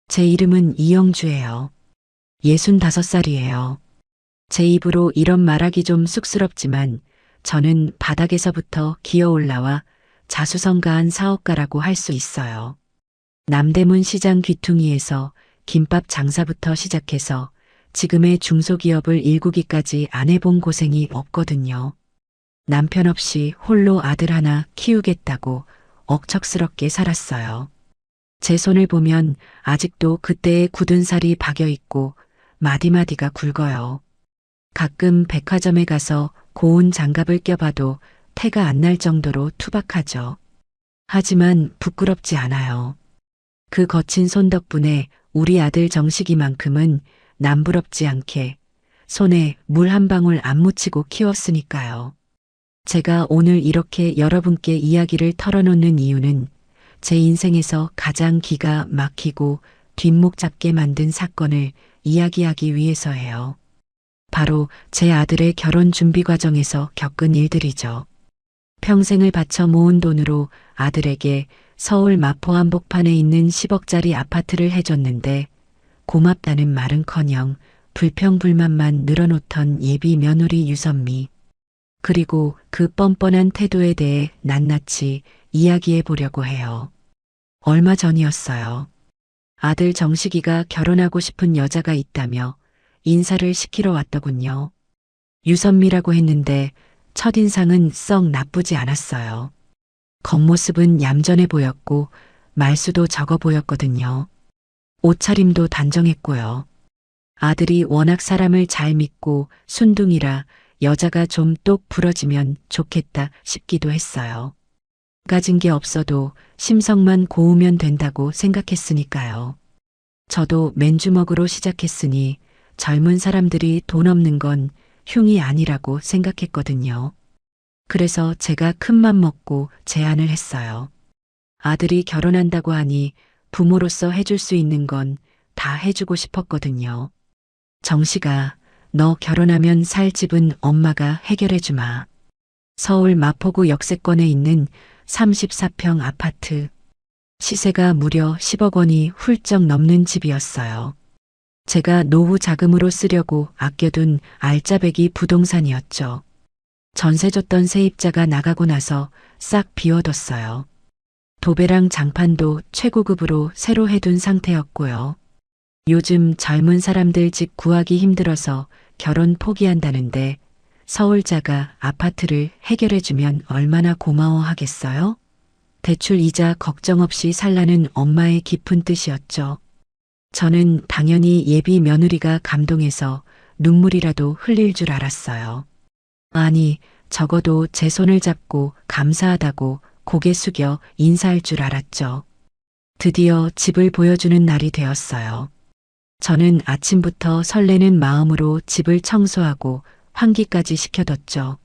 제 이름은 이영주예요. 65살이에요. 제 입으로 이런 말하기 좀 쑥스럽지만 저는 바닥에서부터 기어 올라와 자수성가한 사업가라고 할 수 있어요. 남대문 시장 귀퉁이에서 김밥 장사부터 시작해서 지금의 중소기업을 일구기까지 안 해본 고생이 없거든요. 남편 없이 홀로 아들 하나 키우겠다고 억척스럽게 살았어요. 제 손을 보면 아직도 그때의 굳은 살이 박여 있고 마디마디가 굵어요. 가끔 백화점에 가서 고운 장갑을 껴봐도 태가 안 날 정도로 투박하죠. 하지만 부끄럽지 않아요. 그 거친 손 덕분에 우리 아들 정식이만큼은 남부럽지 않게 손에 물 한 방울 안 묻히고 키웠으니까요. 제가 오늘 이렇게 여러분께 이야기를 털어놓는 이유는 제 인생에서 가장 기가 막히고 뒷목 잡게 만든 사건을 이야기하기 위해서예요. 바로 제 아들의 결혼 준비 과정에서 겪은 일들이죠. 평생을 바쳐 모은 돈으로 아들에게 서울 마포 한복판에 있는 10억짜리 아파트를 해줬는데 고맙다는 말은커녕 불평불만만 늘어놓던 예비 며느리 유선미. 그리고 그 뻔뻔한 태도에 대해 낱낱이 이야기해 보려고 해요. 얼마 전이었어요. 아들 정식이가 결혼하고 싶은 여자가 있다며 인사를 시키러 왔더군요. 유선미라고 했는데 첫인상은 썩 나쁘지 않았어요. 겉모습은 얌전해 보였고 말수도 적어 보였거든요. 옷차림도 단정했고요. 아들이 워낙 사람을 잘 믿고 순둥이라 여자가 좀 똑 부러지면 좋겠다 싶기도 했어요. 가진 게 없어도 심성만 고우면 된다고 생각했으니까요. 저도 맨주먹으로 시작했으니 젊은 사람들이 돈 없는 건 흉이 아니라고 생각했거든요. 그래서 제가 큰맘 먹고 제안을 했어요. 아들이 결혼한다고 하니 부모로서 해줄 수 있는 건 다 해주고 싶었거든요. 정식아, 너 결혼하면 살 집은 엄마가 해결해 주마. 서울 마포구 역세권에 있는 34평 아파트. 시세가 무려 10억 원이 훌쩍 넘는 집이었어요. 제가 노후 자금으로 쓰려고 아껴둔 알짜배기 부동산이었죠. 전세 줬던 세입자가 나가고 나서 싹 비워뒀어요. 도배랑 장판도 최고급으로 새로 해둔 상태였고요. 요즘 젊은 사람들 집 구하기 힘들어서 결혼 포기한다는데 서울자가 아파트를 해결해주면 얼마나 고마워하겠어요? 대출 이자 걱정 없이 살라는 엄마의 깊은 뜻이었죠. 저는 당연히 예비 며느리가 감동해서 눈물이라도 흘릴 줄 알았어요. 아니, 적어도 제 손을 잡고 감사하다고 고개 숙여 인사할 줄 알았죠. 드디어 집을 보여주는 날이 되었어요. 저는 아침부터 설레는 마음으로 집을 청소하고 환기까지 시켜뒀죠.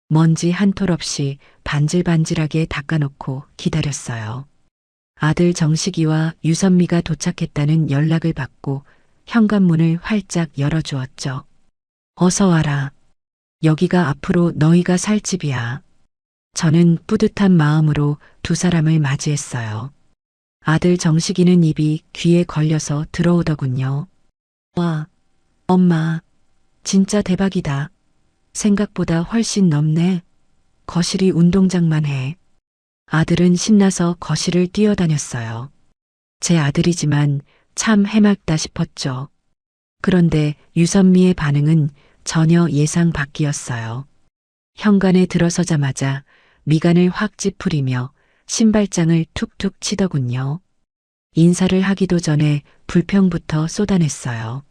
먼지 한 톨 없이 반질반질하게 닦아놓고 기다렸어요. 아들 정식이와 유선미가 도착했다는 연락을 받고 현관문을 활짝 열어주었죠. 어서 와라. 여기가 앞으로 너희가 살 집이야. 저는 뿌듯한 마음으로 두 사람을 맞이했어요. 아들 정식이는 입이 귀에 걸려서 들어오더군요. 와, 엄마, 진짜 대박이다. 생각보다 훨씬 넓네. 거실이 운동장만 해. 아들은 신나서 거실을 뛰어다녔어요. 제 아들이지만 참 해맑다 싶었죠. 그런데 유선미의 반응은 전혀 예상 밖이었어요. 현관에 들어서자마자 미간을 확 찌푸리며 신발장을 툭툭 치더군요. 인사를 하기도 전에 불평부터 쏟아냈어요.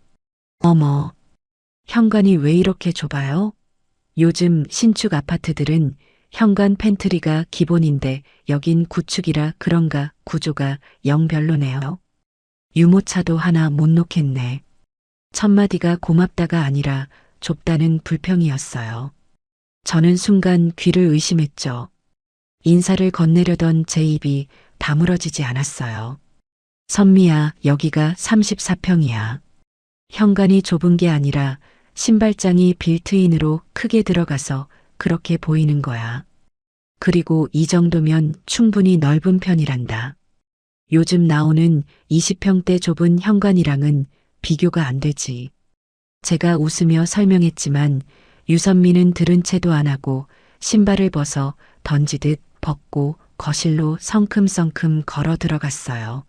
어머, 현관이 왜 이렇게 좁아요? 요즘 신축 아파트들은 현관 팬트리가 기본인데 여긴 구축이라 그런가 구조가 영 별로네요. 유모차도 하나 못 놓겠네. 첫마디가 고맙다가 아니라 좁다는 불평이었어요. 저는 순간 귀를 의심했죠. 인사를 건네려던 제 입이 다물어지지 않았어요. 선미야, 여기가 34평이야. 현관이 좁은 게 아니라 신발장이 빌트인으로 크게 들어가서 그렇게 보이는 거야. 그리고 이 정도면 충분히 넓은 편이란다. 요즘 나오는 20평대 좁은 현관이랑은 비교가 안 되지. 제가 웃으며 설명했지만 유선미는 들은 채도 안 하고 신발을 벗어 던지듯 벗고 거실로 성큼성큼 걸어 들어갔어요.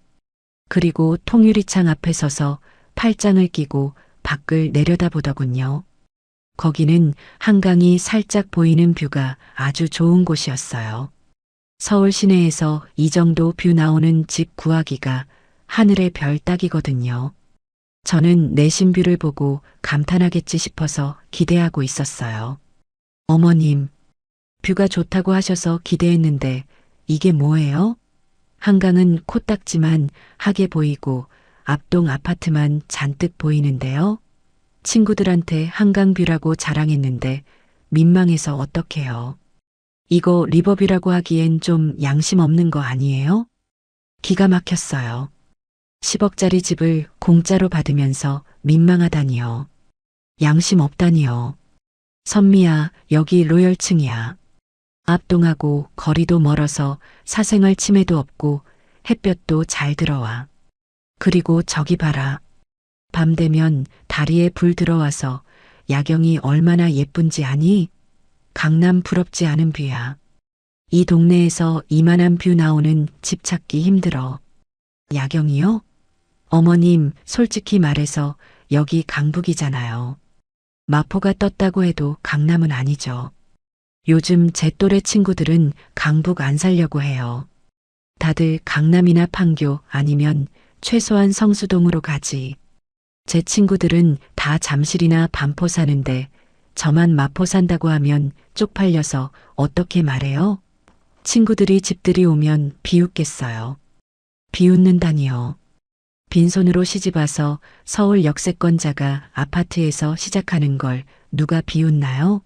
그리고 통유리창 앞에 서서 팔짱을 끼고 밖을 내려다보더군요. 거기는 한강이 살짝 보이는 뷰가 아주 좋은 곳이었어요. 서울 시내에서 이 정도 뷰 나오는 집 구하기가 하늘의 별 따기거든요. 저는 내신 뷰를 보고 감탄하겠지 싶어서 기대하고 있었어요. 어머님, 뷰가 좋다고 하셔서 기대했는데 이게 뭐예요? 한강은 코딱지만 하게 보이고 앞동 아파트만 잔뜩 보이는데요. 친구들한테 한강뷰라고 자랑했는데 민망해서 어떡해요. 이거 리버뷰라고 하기엔 좀 양심 없는 거 아니에요? 기가 막혔어요. 10억짜리 집을 공짜로 받으면서 민망하다니요. 양심 없다니요. 선미야, 여기 로열층이야. 앞동하고 거리도 멀어서 사생활 침해도 없고 햇볕도 잘 들어와. 그리고 저기 봐라. 밤 되면 다리에 불 들어와서 야경이 얼마나 예쁜지 아니? 강남 부럽지 않은 뷰야. 이 동네에서 이만한 뷰 나오는 집 찾기 힘들어. 야경이요? 어머님, 솔직히 말해서 여기 강북이잖아요. 마포가 떴다고 해도 강남은 아니죠. 요즘 제 또래 친구들은 강북 안 살려고 해요. 다들 강남이나 판교 아니면 최소한 성수동으로 가지. 제 친구들은 다 잠실이나 반포 사는데 저만 마포 산다고 하면 쪽팔려서 어떻게 말해요? 친구들이 집들이 오면 비웃겠어요. 비웃는다니요. 빈손으로 시집와서 서울 역세권자가 아파트에서 시작하는 걸 누가 비웃나요?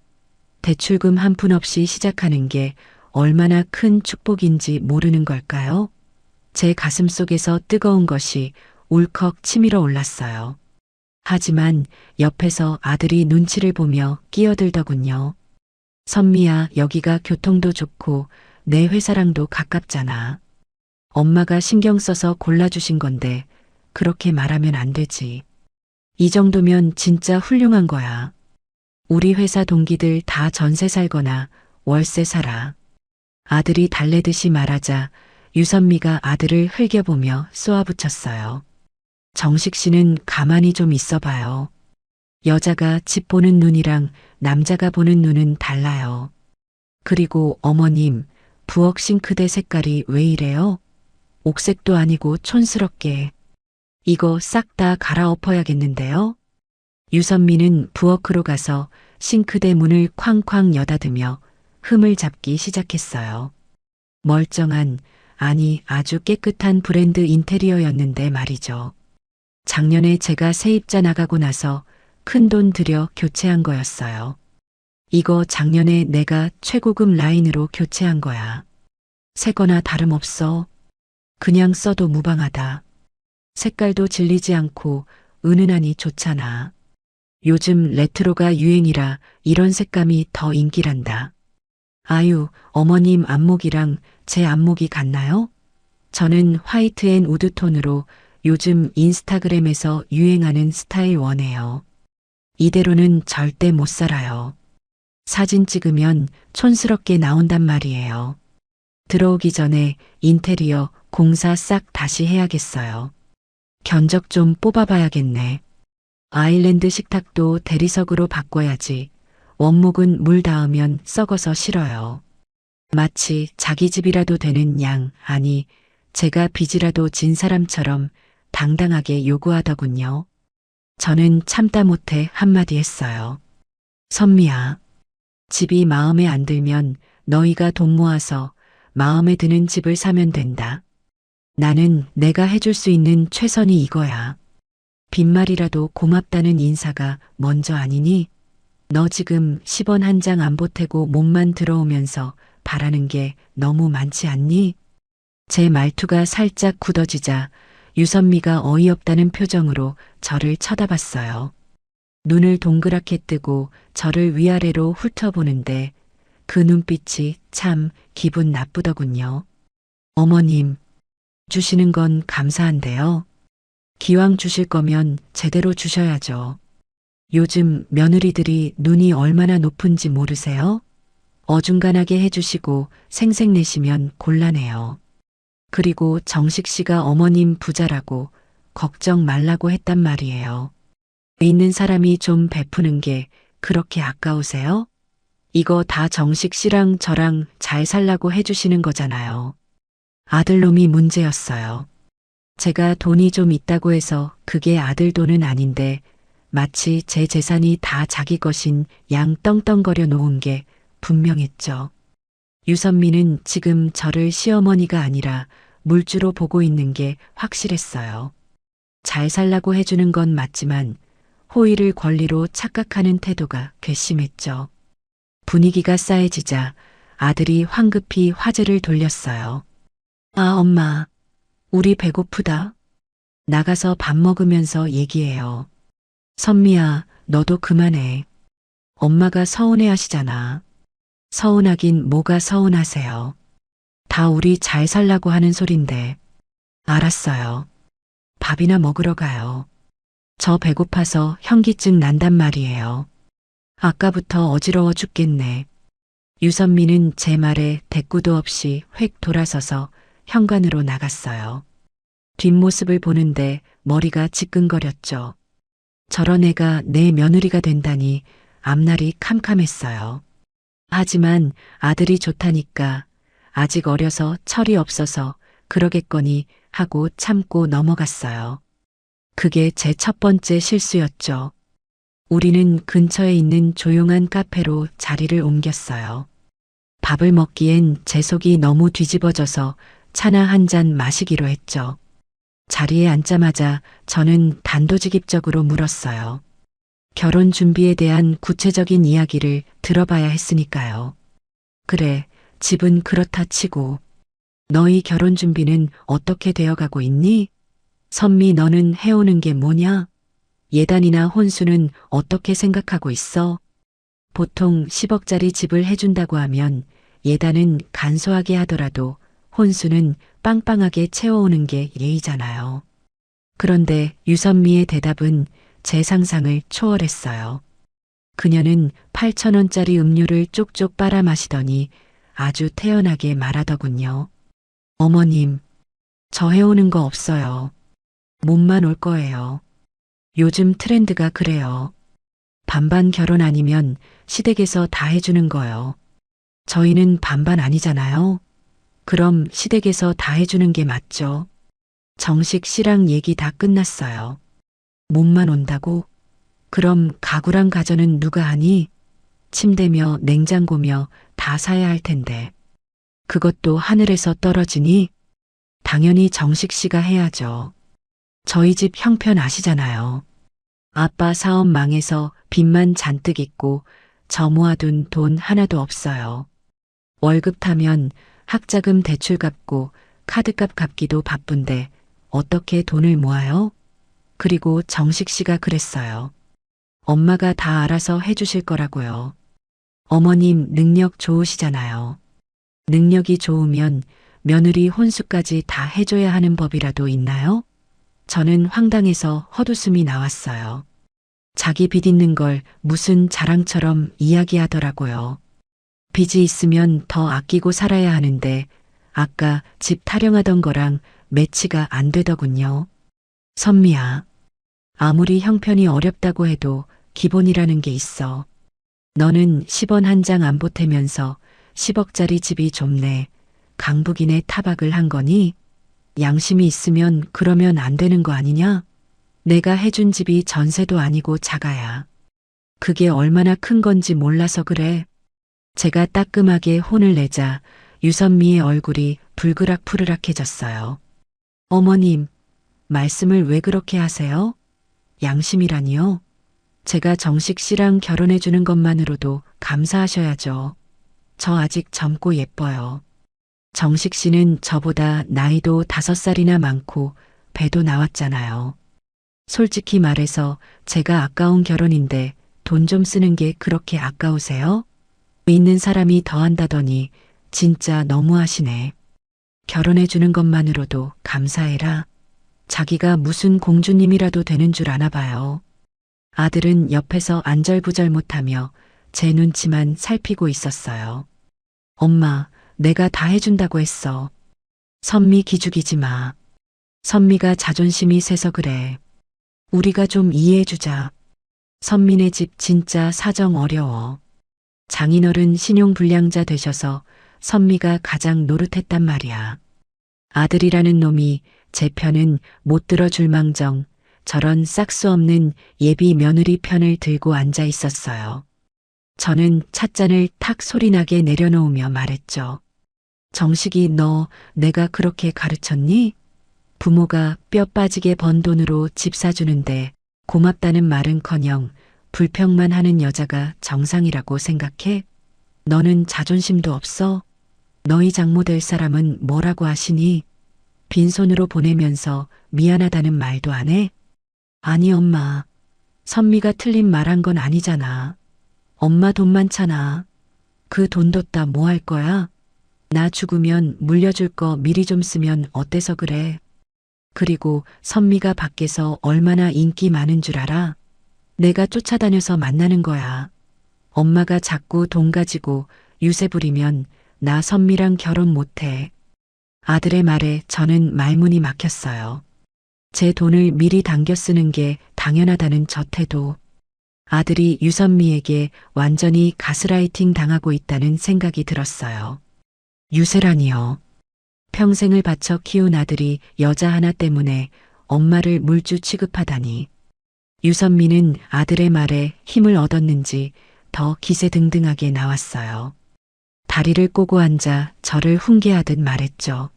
대출금 한 푼 없이 시작하는 게 얼마나 큰 축복인지 모르는 걸까요? 제 가슴 속에서 뜨거운 것이 울컥 치밀어 올랐어요. 하지만 옆에서 아들이 눈치를 보며 끼어들더군요. 선미야, 여기가 교통도 좋고 내 회사랑도 가깝잖아. 엄마가 신경 써서 골라주신 건데 그렇게 말하면 안 되지. 이 정도면 진짜 훌륭한 거야. 우리 회사 동기들 다 전세 살거나 월세 살아. 아들이 달래듯이 말하자 유선미가 아들을 흘겨보며 쏘아붙였어요. 정식 씨는 가만히 좀 있어봐요. 여자가 집 보는 눈이랑 남자가 보는 눈은 달라요. 그리고 어머님, 부엌 싱크대 색깔이 왜 이래요? 옥색도 아니고 촌스럽게. 이거 싹 다 갈아엎어야겠는데요? 유선미는 부엌으로 가서 싱크대 문을 쾅쾅 여닫으며 흠을 잡기 시작했어요. 멀쩡한, 아니 아주 깨끗한 브랜드 인테리어였는데 말이죠. 작년에 제가 세입자 나가고 나서 큰돈 들여 교체한 거였어요. 이거 작년에 내가 최고급 라인으로 교체한 거야. 새거나 다름없어. 그냥 써도 무방하다. 색깔도 질리지 않고 은은하니 좋잖아. 요즘 레트로가 유행이라 이런 색감이 더 인기란다. 아유, 어머님 안목이랑 제 안목이 같나요? 저는 화이트 앤 우드 톤으로 요즘 인스타그램에서 유행하는 스타일 원해요. 이대로는 절대 못 살아요. 사진 찍으면 촌스럽게 나온단 말이에요. 들어오기 전에 인테리어 공사 싹 다시 해야겠어요. 견적 좀 뽑아봐야겠네. 아일랜드 식탁도 대리석으로 바꿔야지. 원목은 물 닿으면 썩어서 싫어요. 마치 자기 집이라도 되는 양, 아니 제가 빚이라도 진 사람처럼 당당하게 요구하더군요. 저는 참다 못해 한마디 했어요. 선미야, 집이 마음에 안 들면 너희가 돈 모아서 마음에 드는 집을 사면 된다. 나는 내가 해줄 수 있는 최선이 이거야. 빈말이라도 고맙다는 인사가 먼저 아니니? 너 지금 10원 한 장 안 보태고 몸만 들어오면서 바라는 게 너무 많지 않니? 제 말투가 살짝 굳어지자 유선미가 어이없다는 표정으로 저를 쳐다봤어요. 눈을 동그랗게 뜨고 저를 위아래로 훑어보는데 그 눈빛이 참 기분 나쁘더군요. 어머님, 주시는 건 감사한데요. 기왕 주실 거면 제대로 주셔야죠. 요즘 며느리들이 눈이 얼마나 높은지 모르세요? 어중간하게 해주시고 생색내시면 곤란해요. 그리고 정식 씨가 어머님 부자라고 걱정 말라고 했단 말이에요. 있는 사람이 좀 베푸는 게 그렇게 아까우세요? 이거 다 정식 씨랑 저랑 잘 살라고 해주시는 거잖아요. 아들놈이 문제였어요. 제가 돈이 좀 있다고 해서 그게 아들 돈은 아닌데 마치 제 재산이 다 자기 것인 양 떵떵거려 놓은 게 분명했죠. 유선미는 지금 저를 시어머니가 아니라 물주로 보고 있는 게 확실했어요. 잘 살라고 해주는 건 맞지만 호의를 권리로 착각하는 태도가 괘씸했죠. 분위기가 싸해지자 아들이 황급히 화제를 돌렸어요. 아, 엄마, 우리 배고프다. 나가서 밥 먹으면서 얘기해요. 선미야, 너도 그만해. 엄마가 서운해 하시잖아. 서운하긴 뭐가 서운하세요. 다 우리 잘 살라고 하는 소린데. 알았어요. 밥이나 먹으러 가요. 저 배고파서 현기증 난단 말이에요. 아까부터 어지러워 죽겠네. 유선미는 제 말에 대꾸도 없이 획 돌아서서 현관으로 나갔어요. 뒷모습을 보는데 머리가 지끈거렸죠. 저런 애가 내 며느리가 된다니 앞날이 캄캄했어요. 하지만 아들이 좋다니까 아직 어려서 철이 없어서 그러겠거니 하고 참고 넘어갔어요. 그게 제 첫 번째 실수였죠. 우리는 근처에 있는 조용한 카페로 자리를 옮겼어요. 밥을 먹기엔 제 속이 너무 뒤집어져서 차나 한 잔 마시기로 했죠. 자리에 앉자마자 저는 단도직입적으로 물었어요. 결혼 준비에 대한 구체적인 이야기를 들어봐야 했으니까요. 그래, 집은 그렇다 치고. 너희 결혼 준비는 어떻게 되어가고 있니? 선미, 너는 해오는 게 뭐냐? 예단이나 혼수는 어떻게 생각하고 있어? 보통 10억짜리 집을 해준다고 하면 예단은 간소하게 하더라도 혼수는 빵빵하게 채워오는 게 예의잖아요. 그런데 유선미의 대답은 제 상상을 초월했어요. 그녀는 8,000원짜리 음료를 쪽쪽 빨아 마시더니 아주 태연하게 말하더군요. 어머님, 저 해오는 거 없어요. 몸만 올 거예요. 요즘 트렌드가 그래요. 반반 결혼 아니면 시댁에서 다 해주는 거요. 저희는 반반 아니잖아요. 그럼 시댁에서 다 해주는 게 맞죠. 정식 씨랑 얘기 다 끝났어요. 몸만 온다고? 그럼 가구랑 가전은 누가 하니? 침대며 냉장고며 다 사야 할 텐데. 그것도 하늘에서 떨어지니? 당연히 정식 씨가 해야죠. 저희 집 형편 아시잖아요. 아빠 사업 망해서 빚만 잔뜩 있고 저 모아둔 돈 하나도 없어요. 월급 타면 학자금 대출 갚고 카드값 갚기도 바쁜데 어떻게 돈을 모아요? 그리고 정식 씨가 그랬어요. 엄마가 다 알아서 해주실 거라고요. 어머님 능력 좋으시잖아요. 능력이 좋으면 며느리 혼수까지 다 해줘야 하는 법이라도 있나요? 저는 황당해서 헛웃음이 나왔어요. 자기 빚 있는 걸 무슨 자랑처럼 이야기하더라고요. 빚이 있으면 더 아끼고 살아야 하는데 아까 집 타령하던 거랑 매치가 안 되더군요. 선미야, 아무리 형편이 어렵다고 해도 기본이라는 게 있어. 너는 10원 한 장 안 보태면서 10억짜리 집이 좁네. 강북인의 타박을 한 거니? 양심이 있으면 그러면 안 되는 거 아니냐? 내가 해준 집이 전세도 아니고 자가야. 그게 얼마나 큰 건지 몰라서 그래. 제가 따끔하게 혼을 내자 유선미의 얼굴이 불그락푸르락해졌어요. 어머님, 말씀을 왜 그렇게 하세요? 양심이라니요? 제가 정식 씨랑 결혼해주는 것만으로도 감사하셔야죠. 저 아직 젊고 예뻐요. 정식 씨는 저보다 나이도 5살이나 많고 배도 나왔잖아요. 솔직히 말해서 제가 아까운 결혼인데 돈 좀 쓰는 게 그렇게 아까우세요? 있는 사람이 더 한다더니 진짜 너무하시네. 결혼해 주는 것만으로도 감사해라. 자기가 무슨 공주님이라도 되는 줄 아나 봐요. 아들은 옆에서 안절부절 못하며 제 눈치만 살피고 있었어요. 엄마, 내가 다 해준다고 했어. 선미 기죽이지 마. 선미가 자존심이 세서 그래. 우리가 좀 이해해주자. 선미네 집 진짜 사정 어려워. 장인어른 신용불량자 되셔서 선미가 가장 노릇했단 말이야. 아들이라는 놈이 제 편은 못 들어줄 망정 저런 싹수 없는 예비 며느리 편을 들고 앉아 있었어요. 저는 찻잔을 탁 소리나게 내려놓으며 말했죠. 정식이 너 내가 그렇게 가르쳤니? 부모가 뼈 빠지게 번 돈으로 집 사주는데 고맙다는 말은커녕 불평만 하는 여자가 정상이라고 생각해? 너는 자존심도 없어? 너희 장모 될 사람은 뭐라고 하시니? 빈손으로 보내면서 미안하다는 말도 안 해? 아니 엄마, 선미가 틀린 말한 건 아니잖아. 엄마 돈 많잖아. 그 돈 뒀다 뭐 할 거야? 나 죽으면 물려줄 거 미리 좀 쓰면 어때서 그래? 그리고 선미가 밖에서 얼마나 인기 많은 줄 알아? 내가 쫓아다녀서 만나는 거야. 엄마가 자꾸 돈 가지고 유세 부리면 나 선미랑 결혼 못해. 아들의 말에 저는 말문이 막혔어요. 제 돈을 미리 당겨 쓰는 게 당연하다는 저 태도. 아들이 유선미에게 완전히 가스라이팅 당하고 있다는 생각이 들었어요. 유세라니요. 평생을 바쳐 키운 아들이 여자 하나 때문에 엄마를 물주 취급하다니. 유선미는 아들의 말에 힘을 얻었는지 더 기세등등하게 나왔어요. 다리를 꼬고 앉아 저를 훈계하듯 말했죠.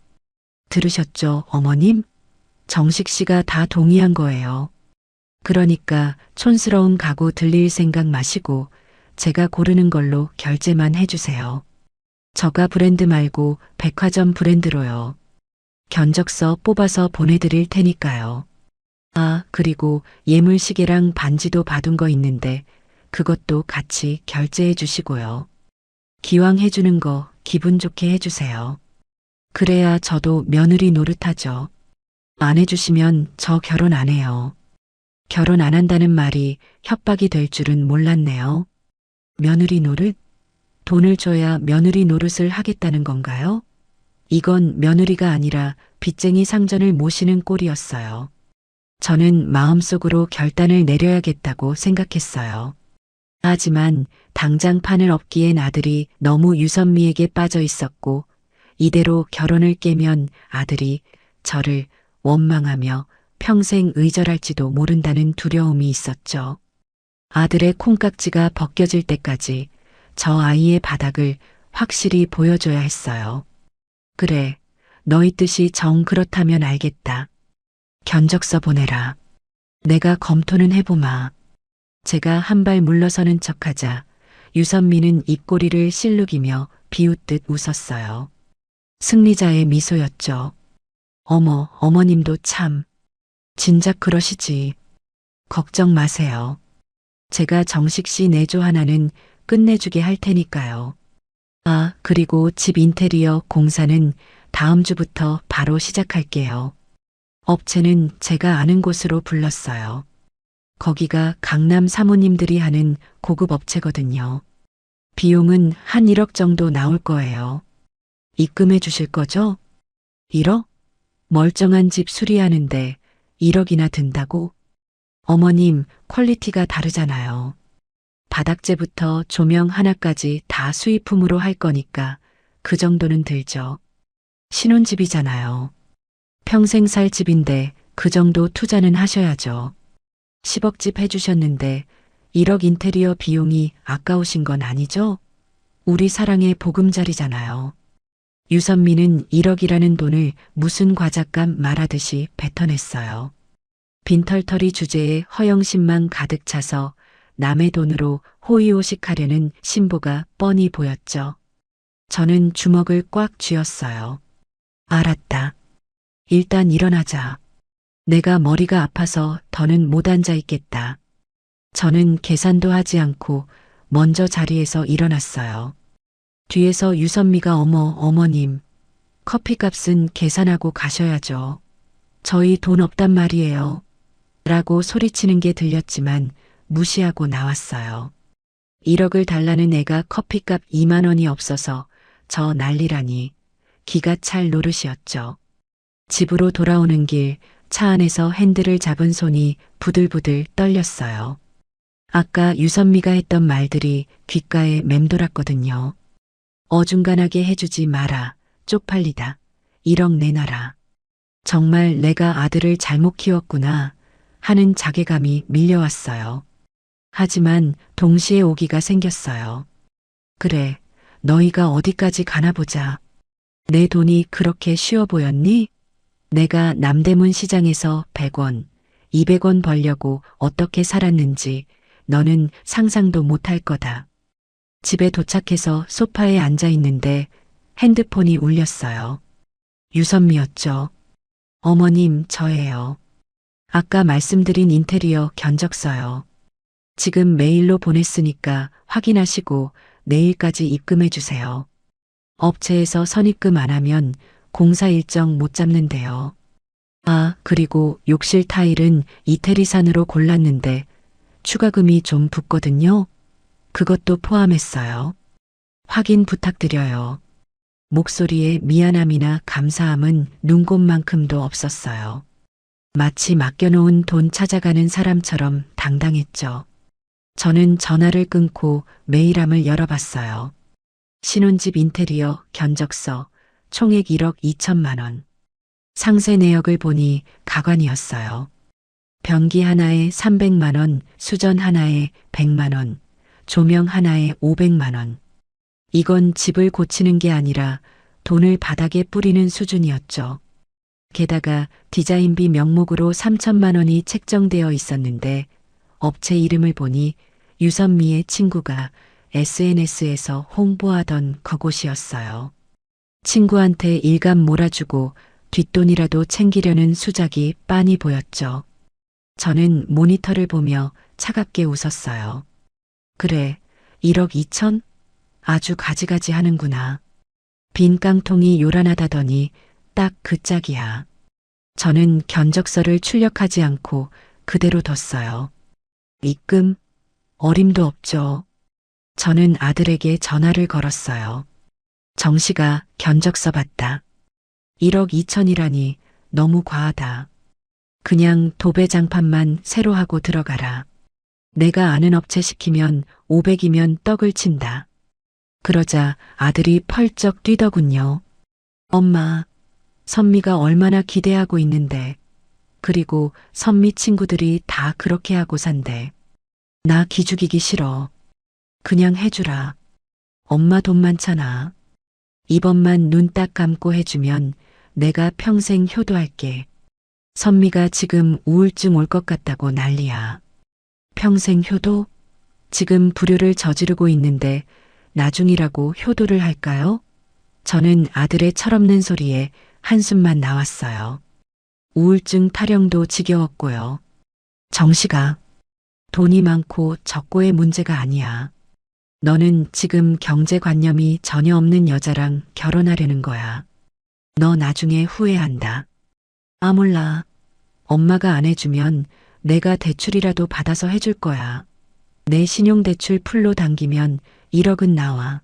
들으셨죠, 어머님? 정식 씨가 다 동의한 거예요. 그러니까 촌스러운 가구 들릴 생각 마시고 제가 고르는 걸로 결제만 해주세요. 저가 브랜드 말고 백화점 브랜드로요. 견적서 뽑아서 보내드릴 테니까요. 아, 그리고 예물시계랑 반지도 받은 거 있는데 그것도 같이 결제해 주시고요. 기왕 해주는 거 기분 좋게 해주세요. 그래야 저도 며느리 노릇하죠. 안 해주시면 저 결혼 안 해요. 결혼 안 한다는 말이 협박이 될 줄은 몰랐네요. 며느리 노릇? 돈을 줘야 며느리 노릇을 하겠다는 건가요? 이건 며느리가 아니라 빚쟁이 상전을 모시는 꼴이었어요. 저는 마음속으로 결단을 내려야겠다고 생각했어요. 하지만 당장 판을 엎기엔 아들이 너무 유선미에게 빠져 있었고 이대로 결혼을 깨면 아들이 저를 원망하며 평생 의절할지도 모른다는 두려움이 있었죠. 아들의 콩깍지가 벗겨질 때까지 저 아이의 바닥을 확실히 보여줘야 했어요. 그래, 너희 뜻이 정 그렇다면 알겠다. 견적서 보내라. 내가 검토는 해보마. 제가 한 발 물러서는 척하자 유선미는 입꼬리를 실룩이며 비웃듯 웃었어요. 승리자의 미소였죠. 어머, 어머님도 참. 진작 그러시지. 걱정 마세요. 제가 정식 씨 내조 하나는 끝내주게 할 테니까요. 아, 그리고 집 인테리어 공사는 다음 주부터 바로 시작할게요. 업체는 제가 아는 곳으로 불렀어요. 거기가 강남 사모님들이 하는 고급 업체거든요. 비용은 한 1억 정도 나올 거예요. 입금해 주실 거죠? 1억? 멀쩡한 집 수리하는데 1억이나 든다고? 어머님, 퀄리티가 다르잖아요. 바닥재부터 조명 하나까지 다 수입품으로 할 거니까 그 정도는 들죠. 신혼집이잖아요. 평생 살 집인데 그 정도 투자는 하셔야죠. 10억 집 해주셨는데 1억 인테리어 비용이 아까우신 건 아니죠? 우리 사랑의 보금자리잖아요. 유선미는 1억이라는 돈을 무슨 과잣감 말하듯이 뱉어냈어요. 빈털터리 주제에 허영심만 가득 차서 남의 돈으로 호의호식하려는 신보가 뻔히 보였죠. 저는 주먹을 꽉 쥐었어요. 알았다. 일단 일어나자. 내가 머리가 아파서 더는 못 앉아 있겠다. 저는 계산도 하지 않고 먼저 자리에서 일어났어요. 뒤에서 유선미가 어머님. 커피값은 계산하고 가셔야죠. 저희 돈 없단 말이에요. 라고 소리치는 게 들렸지만 무시하고 나왔어요. 1억을 달라는 애가 커피값 2만 원이 없어서 저 난리라니 기가 찰 노릇이었죠. 집으로 돌아오는 길 차 안에서 핸들을 잡은 손이 부들부들 떨렸어요. 아까 유선미가 했던 말들이 귓가에 맴돌았거든요. 어중간하게 해주지 마라. 쪽팔리다. 1억 내놔라. 정말 내가 아들을 잘못 키웠구나 하는 자괴감이 밀려왔어요. 하지만 동시에 오기가 생겼어요. 그래, 너희가 어디까지 가나 보자. 내 돈이 그렇게 쉬워 보였니? 내가 남대문 시장에서 100원, 200원 벌려고 어떻게 살았는지 너는 상상도 못할 거다. 집에 도착해서 소파에 앉아 있는데 핸드폰이 울렸어요. 유선미였죠. 어머님, 저예요. 아까 말씀드린 인테리어 견적서요. 지금 메일로 보냈으니까 확인하시고 내일까지 입금해 주세요. 업체에서 선입금 안 하면 공사 일정 못 잡는데요. 아, 그리고 욕실 타일은 이태리산으로 골랐는데 추가금이 좀 붙거든요. 그것도 포함했어요. 확인 부탁드려요. 목소리에 미안함이나 감사함은 눈곱만큼도 없었어요. 마치 맡겨놓은 돈 찾아가는 사람처럼 당당했죠. 저는 전화를 끊고 메일함을 열어봤어요. 신혼집 인테리어 견적서 총액 1억 2천만 원. 상세 내역을 보니 가관이었어요. 변기 하나에 300만 원, 수전 하나에 100만 원, 조명 하나에 500만 원. 이건 집을 고치는 게 아니라 돈을 바닥에 뿌리는 수준이었죠. 게다가 디자인비 명목으로 3천만 원이 책정되어 있었는데 업체 이름을 보니 유선미의 친구가 SNS에서 홍보하던 그곳이었어요. 친구한테 일감 몰아주고 뒷돈이라도 챙기려는 수작이 빤히 보였죠. 저는 모니터를 보며 차갑게 웃었어요. 그래, 1억 2천? 아주 가지가지 하는구나. 빈 깡통이 요란하다더니 딱 그 짝이야. 저는 견적서를 출력하지 않고 그대로 뒀어요. 입금? 어림도 없죠. 저는 아들에게 전화를 걸었어요. 정씨가 견적서 봤다. 1억 2천이라니 너무 과하다. 그냥 도배장판만 새로 하고 들어가라. 내가 아는 업체 시키면 500이면 떡을 친다. 그러자 아들이 펄쩍 뛰더군요. 엄마, 선미가 얼마나 기대하고 있는데. 그리고 선미 친구들이 다 그렇게 하고 산대. 나 기죽이기 싫어. 그냥 해주라. 엄마 돈 많잖아. 이번만 눈 딱 감고 해주면 내가 평생 효도할게. 선미가 지금 우울증 올 것 같다고 난리야. 평생 효도? 지금 불효를 저지르고 있는데 나중이라고 효도를 할까요? 저는 아들의 철없는 소리에 한숨만 나왔어요. 우울증 타령도 지겨웠고요. 정씨가 돈이 많고 적고의 문제가 아니야. 너는 지금 경제관념이 전혀 없는 여자랑 결혼하려는 거야. 너 나중에 후회한다. 아, 몰라. 엄마가 안 해주면 내가 대출이라도 받아서 해줄 거야. 내 신용대출 풀로 당기면 1억은 나와.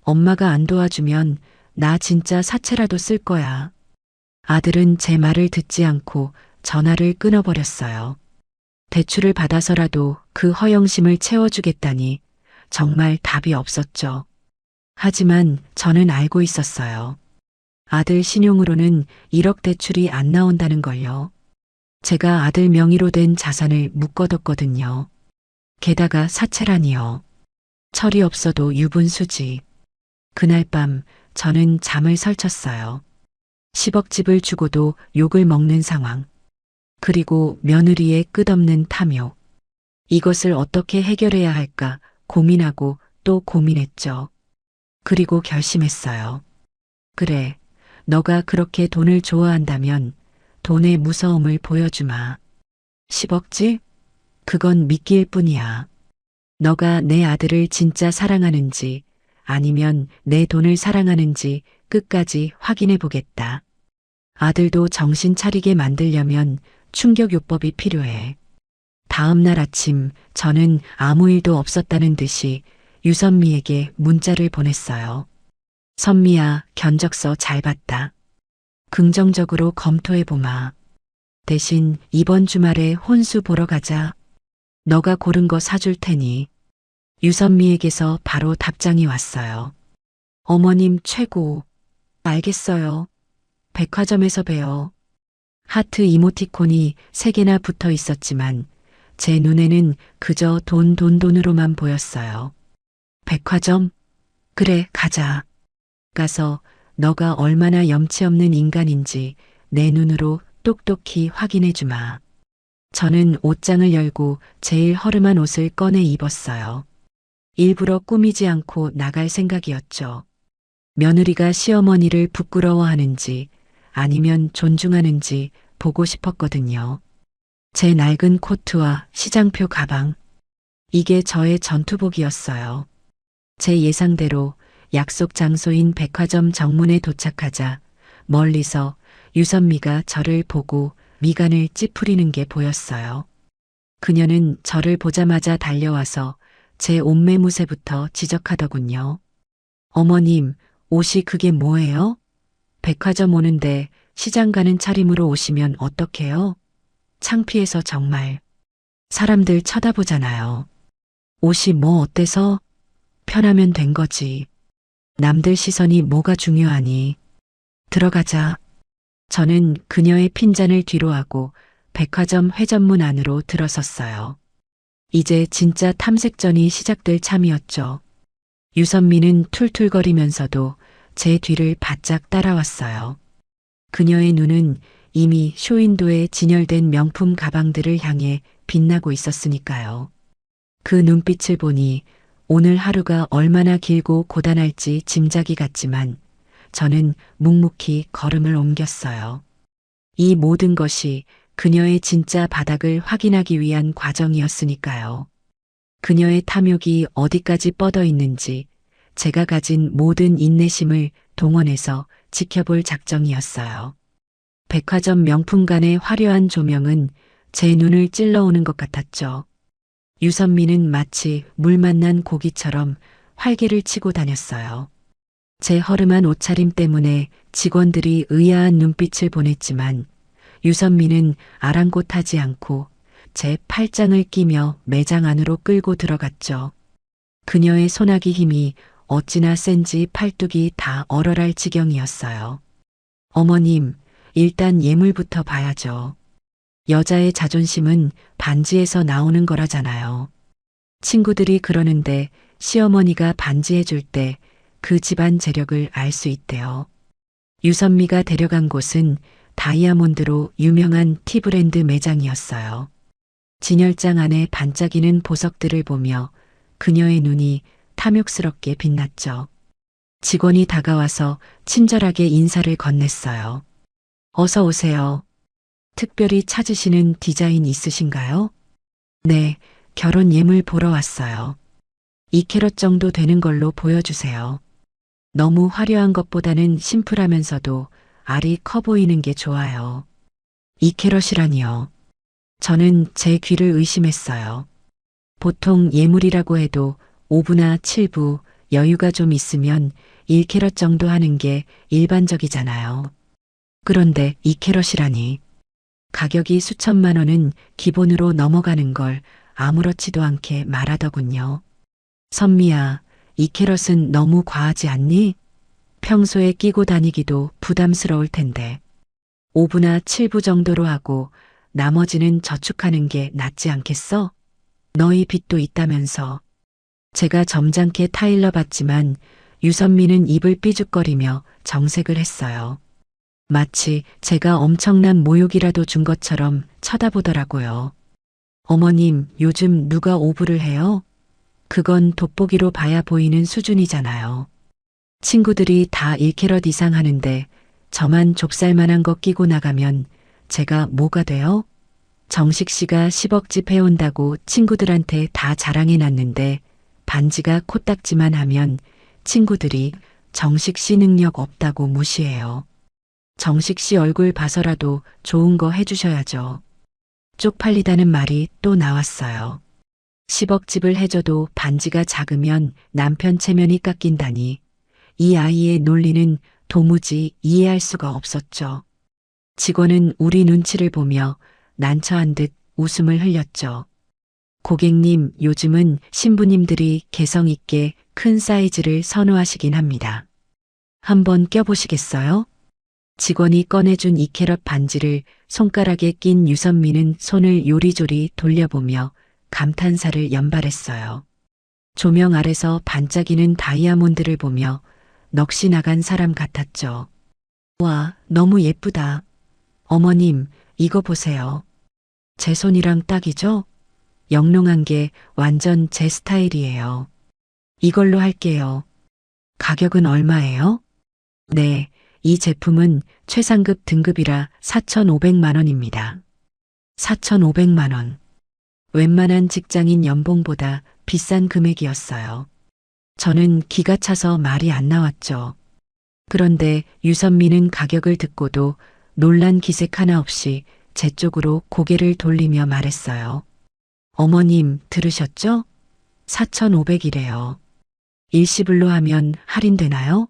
엄마가 안 도와주면 나 진짜 사채라도 쓸 거야. 아들은 제 말을 듣지 않고 전화를 끊어버렸어요. 대출을 받아서라도 그 허영심을 채워주겠다니 정말 답이 없었죠. 하지만 저는 알고 있었어요. 아들 신용으로는 1억 대출이 안 나온다는 걸요. 제가 아들 명의로 된 자산을 묶어뒀거든요. 게다가 사채라니요. 철이 없어도 유분수지. 그날 밤 저는 잠을 설쳤어요. 10억 집을 주고도 욕을 먹는 상황. 그리고 며느리의 끝없는 탐욕. 이것을 어떻게 해결해야 할까 고민하고 또 고민했죠. 그리고 결심했어요. 그래, 너가 그렇게 돈을 좋아한다면 돈의 무서움을 보여주마. 10억지? 그건 미끼일 뿐이야. 너가 내 아들을 진짜 사랑하는지 아니면 내 돈을 사랑하는지 끝까지 확인해 보겠다. 아들도 정신 차리게 만들려면 충격요법이 필요해. 다음 날 아침 저는 아무 일도 없었다는 듯이 유선미에게 문자를 보냈어요. 선미야, 견적서 잘 봤다. 긍정적으로 검토해보마. 대신 이번 주말에 혼수 보러 가자. 너가 고른 거 사줄 테니. 유선미에게서 바로 답장이 왔어요. 어머님 최고. 알겠어요. 백화점에서 봬요. 하트 이모티콘이 3개나 붙어 있었지만 제 눈에는 그저 돈으로만 보였어요. 백화점? 그래, 가자. 가서 너가 얼마나 염치 없는 인간인지 내 눈으로 똑똑히 확인해 주마. 저는 옷장을 열고 제일 허름한 옷을 꺼내 입었어요. 일부러 꾸미지 않고 나갈 생각이었죠. 며느리가 시어머니를 부끄러워하는지 아니면 존중하는지 보고 싶었거든요. 제 낡은 코트와 시장표 가방. 이게 저의 전투복이었어요. 제 예상대로 약속 장소인 백화점 정문에 도착하자 멀리서 유선미가 저를 보고 미간을 찌푸리는 게 보였어요. 그녀는 저를 보자마자 달려와서 제 옷매무새부터 지적하더군요. 어머님, 옷이 그게 뭐예요? 백화점 오는데 시장 가는 차림으로 오시면 어떡해요? 창피해서 정말. 사람들 쳐다보잖아요. 옷이 뭐 어때서? 편하면 된 거지. 남들 시선이 뭐가 중요하니. 들어가자. 저는 그녀의 핀잔을 뒤로하고 백화점 회전문 안으로 들어섰어요. 이제 진짜 탐색전이 시작될 참이었죠. 유선미는 툴툴거리면서도 제 뒤를 바짝 따라왔어요. 그녀의 눈은 이미 쇼윈도에 진열된 명품 가방들을 향해 빛나고 있었으니까요. 그 눈빛을 보니 오늘 하루가 얼마나 길고 고단할지 짐작이 갔지만 저는 묵묵히 걸음을 옮겼어요. 이 모든 것이 그녀의 진짜 바닥을 확인하기 위한 과정이었으니까요. 그녀의 탐욕이 어디까지 뻗어 있는지 제가 가진 모든 인내심을 동원해서 지켜볼 작정이었어요. 백화점 명품관의 화려한 조명은 제 눈을 찔러오는 것 같았죠. 유선미는 마치 물 만난 고기처럼 활개를 치고 다녔어요. 제 허름한 옷차림 때문에 직원들이 의아한 눈빛을 보냈지만 유선미는 아랑곳하지 않고 제 팔짱을 끼며 매장 안으로 끌고 들어갔죠. 그녀의 소나기 힘이 어찌나 센지 팔뚝이 다 얼얼할 지경이었어요. 어머님, 일단 예물부터 봐야죠. 여자의 자존심은 반지에서 나오는 거라잖아요. 친구들이 그러는데 시어머니가 반지해줄 때 그 집안 재력을 알 수 있대요. 유선미가 데려간 곳은 다이아몬드로 유명한 티브랜드 매장이었어요. 진열장 안에 반짝이는 보석들을 보며 그녀의 눈이 탐욕스럽게 빛났죠. 직원이 다가와서 친절하게 인사를 건넸어요. 어서 오세요. 특별히 찾으시는 디자인 있으신가요? 네, 결혼 예물 보러 왔어요. 2캐럿 정도 되는 걸로 보여주세요. 너무 화려한 것보다는 심플하면서도 알이 커 보이는 게 좋아요. 2캐럿이라니요. 저는 제 귀를 의심했어요. 보통 예물이라고 해도 5부나 7부 여유가 좀 있으면 1캐럿 정도 하는 게 일반적이잖아요. 그런데 2캐럿이라니. 가격이 수천만 원은 기본으로 넘어가는 걸 아무렇지도 않게 말하더군요. 선미야, 2캐럿은 너무 과하지 않니? 평소에 끼고 다니기도 부담스러울 텐데. 5부나 7부 정도로 하고 나머지는 저축하는 게 낫지 않겠어? 너희 빚도 있다면서. 제가 점잖게 타일러 봤지만 유선미는 입을 삐죽거리며 정색을 했어요. 마치 제가 엄청난 모욕이라도 준 것처럼 쳐다보더라고요. 어머님, 요즘 누가 5부를 해요? 그건 돋보기로 봐야 보이는 수준이잖아요. 친구들이 다 1캐럿 이상 하는데 저만 좁쌀만한 거 끼고 나가면 제가 뭐가 돼요? 정식 씨가 10억집 해온다고 친구들한테 다 자랑해 놨는데 반지가 코딱지만 하면 친구들이 정식 씨 능력 없다고 무시해요. 정식 씨 얼굴 봐서라도 좋은 거 해주셔야죠. 쪽팔리다는 말이 또 나왔어요. 10억 집을 해줘도 반지가 작으면 남편 체면이 깎인다니 이 아이의 논리는 도무지 이해할 수가 없었죠. 직원은 우리 눈치를 보며 난처한 듯 웃음을 흘렸죠. 고객님, 요즘은 신부님들이 개성 있게 큰 사이즈를 선호하시긴 합니다. 한번 껴보시겠어요? 직원이 꺼내준 2캐럿 반지를 손가락에 낀 유선미는 손을 요리조리 돌려보며 감탄사를 연발했어요. 조명 아래서 반짝이는 다이아몬드를 보며 넋이 나간 사람 같았죠. 와, 너무 예쁘다. 어머님, 이거 보세요. 제 손이랑 딱이죠? 영롱한 게 완전 제 스타일이에요. 이걸로 할게요. 가격은 얼마예요? 네, 이 제품은 최상급 등급이라 4,500만 원입니다. 4,500만 원. 웬만한 직장인 연봉보다 비싼 금액이었어요. 저는 기가 차서 말이 안 나왔죠. 그런데 유선미는 가격을 듣고도 놀란 기색 하나 없이 제 쪽으로 고개를 돌리며 말했어요. 어머님, 들으셨죠? 4,500이래요. 일시불로 하면 할인되나요?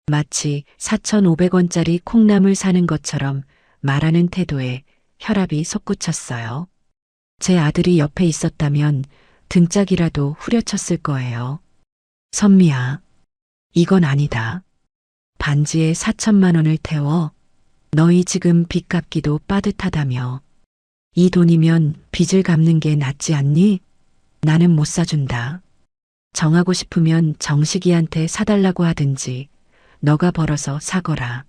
마치 4,500원짜리 콩나물 사는 것처럼 말하는 태도에 혈압이 솟구쳤어요. 제 아들이 옆에 있었다면 등짝이라도 후려쳤을 거예요. 선미야, 이건 아니다. 반지에 4천만 원을 태워 너희 지금 빚 갚기도 빠듯하다며. 이 돈이면 빚을 갚는 게 낫지 않니? 나는 못 사준다. 정하고 싶으면 정식이한테 사달라고 하든지 너가 벌어서 사거라.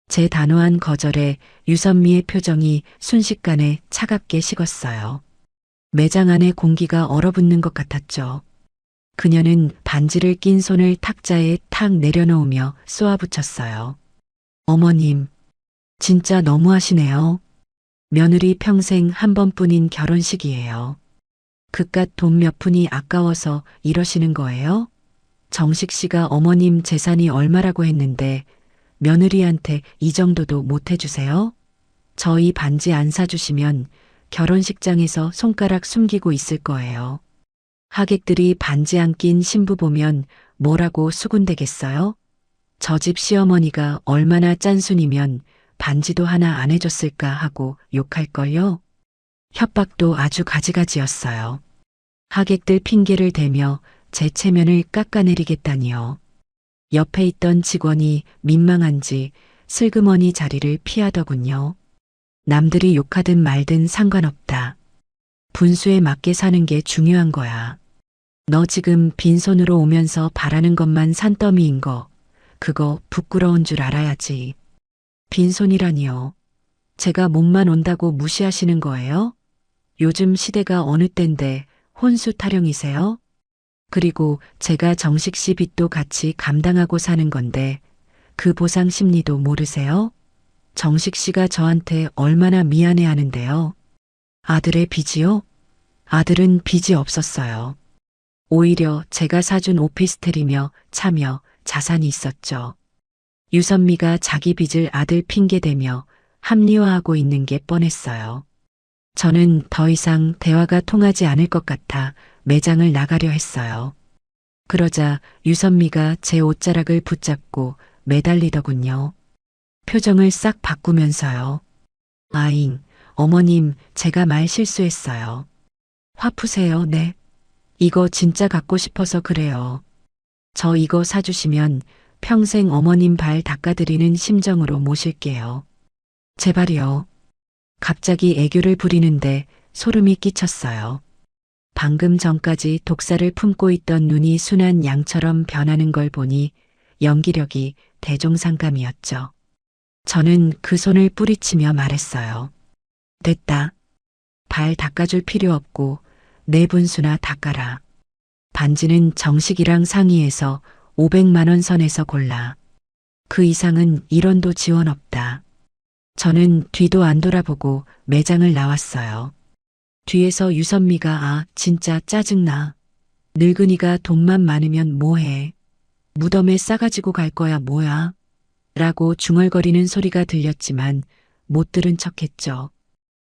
제 단호한 거절에 유선미의 표정이 순식간에 차갑게 식었어요. 매장 안의 공기가 얼어붙는 것 같았죠. 그녀는 반지를 낀 손을 탁자에 탁 내려놓으며 쏘아붙였어요. 어머님, 진짜 너무하시네요. 며느리 평생 한 번뿐인 결혼식이에요. 그깟 돈 몇 푼이 아까워서 이러시는 거예요? 정식 씨가 어머님 재산이 얼마라고 했는데 며느리한테 이 정도도 못 해주세요? 저희 반지 안 사주시면 결혼식장에서 손가락 숨기고 있을 거예요. 하객들이 반지 안 낀 신부 보면 뭐라고 수군대겠어요? 저 집 시어머니가 얼마나 짠순이면 반지도 하나 안 해줬을까 하고 욕할걸요? 협박도 아주 가지가지였어요. 하객들 핑계를 대며 제 체면을 깎아내리겠다니요. 옆에 있던 직원이 민망한지 슬그머니 자리를 피하더군요. 남들이 욕하든 말든 상관없다. 분수에 맞게 사는 게 중요한 거야. 너 지금 빈손으로 오면서 바라는 것만 산더미인 거, 그거 부끄러운 줄 알아야지. 빈손이라니요. 제가 몸만 온다고 무시하시는 거예요? 요즘 시대가 어느 땐데 혼수 타령이세요? 그리고 제가 정식 씨 빚도 같이 감당하고 사는 건데 그 보상 심리도 모르세요? 정식 씨가 저한테 얼마나 미안해 하는데요. 아들의 빚이요? 아들은 빚이 없었어요. 오히려 제가 사준 오피스텔이며 차며 자산이 있었죠. 유선미가 자기 빚을 아들 핑계대며 합리화하고 있는 게 뻔했어요. 저는 더 이상 대화가 통하지 않을 것 같아 매장을 나가려 했어요. 그러자 유선미가 제 옷자락을 붙잡고 매달리더군요. 표정을 싹 바꾸면서요. 아잉, 어머님, 제가 말 실수했어요. 화 푸세요, 네. 이거 진짜 갖고 싶어서 그래요. 저 이거 사주시면 평생 어머님 발 닦아드리는 심정으로 모실게요. 제발이요. 갑자기 애교를 부리는데 소름이 끼쳤어요. 방금 전까지 독사를 품고 있던 눈이 순한 양처럼 변하는 걸 보니 연기력이 대종상감이었죠. 저는 그 손을 뿌리치며 말했어요. 됐다. 발 닦아줄 필요 없고 내 분수나 닦아라. 반지는 정식이랑 상의해서 500만 원 선에서 골라. 그 이상은 1원도 지원 없다. 저는 뒤도 안 돌아보고 매장을 나왔어요. 뒤에서 유선미가 진짜 짜증나. 늙은이가 돈만 많으면 뭐해. 무덤에 싸가지고 갈 거야 뭐야? 라고 중얼거리는 소리가 들렸지만 못 들은 척했죠.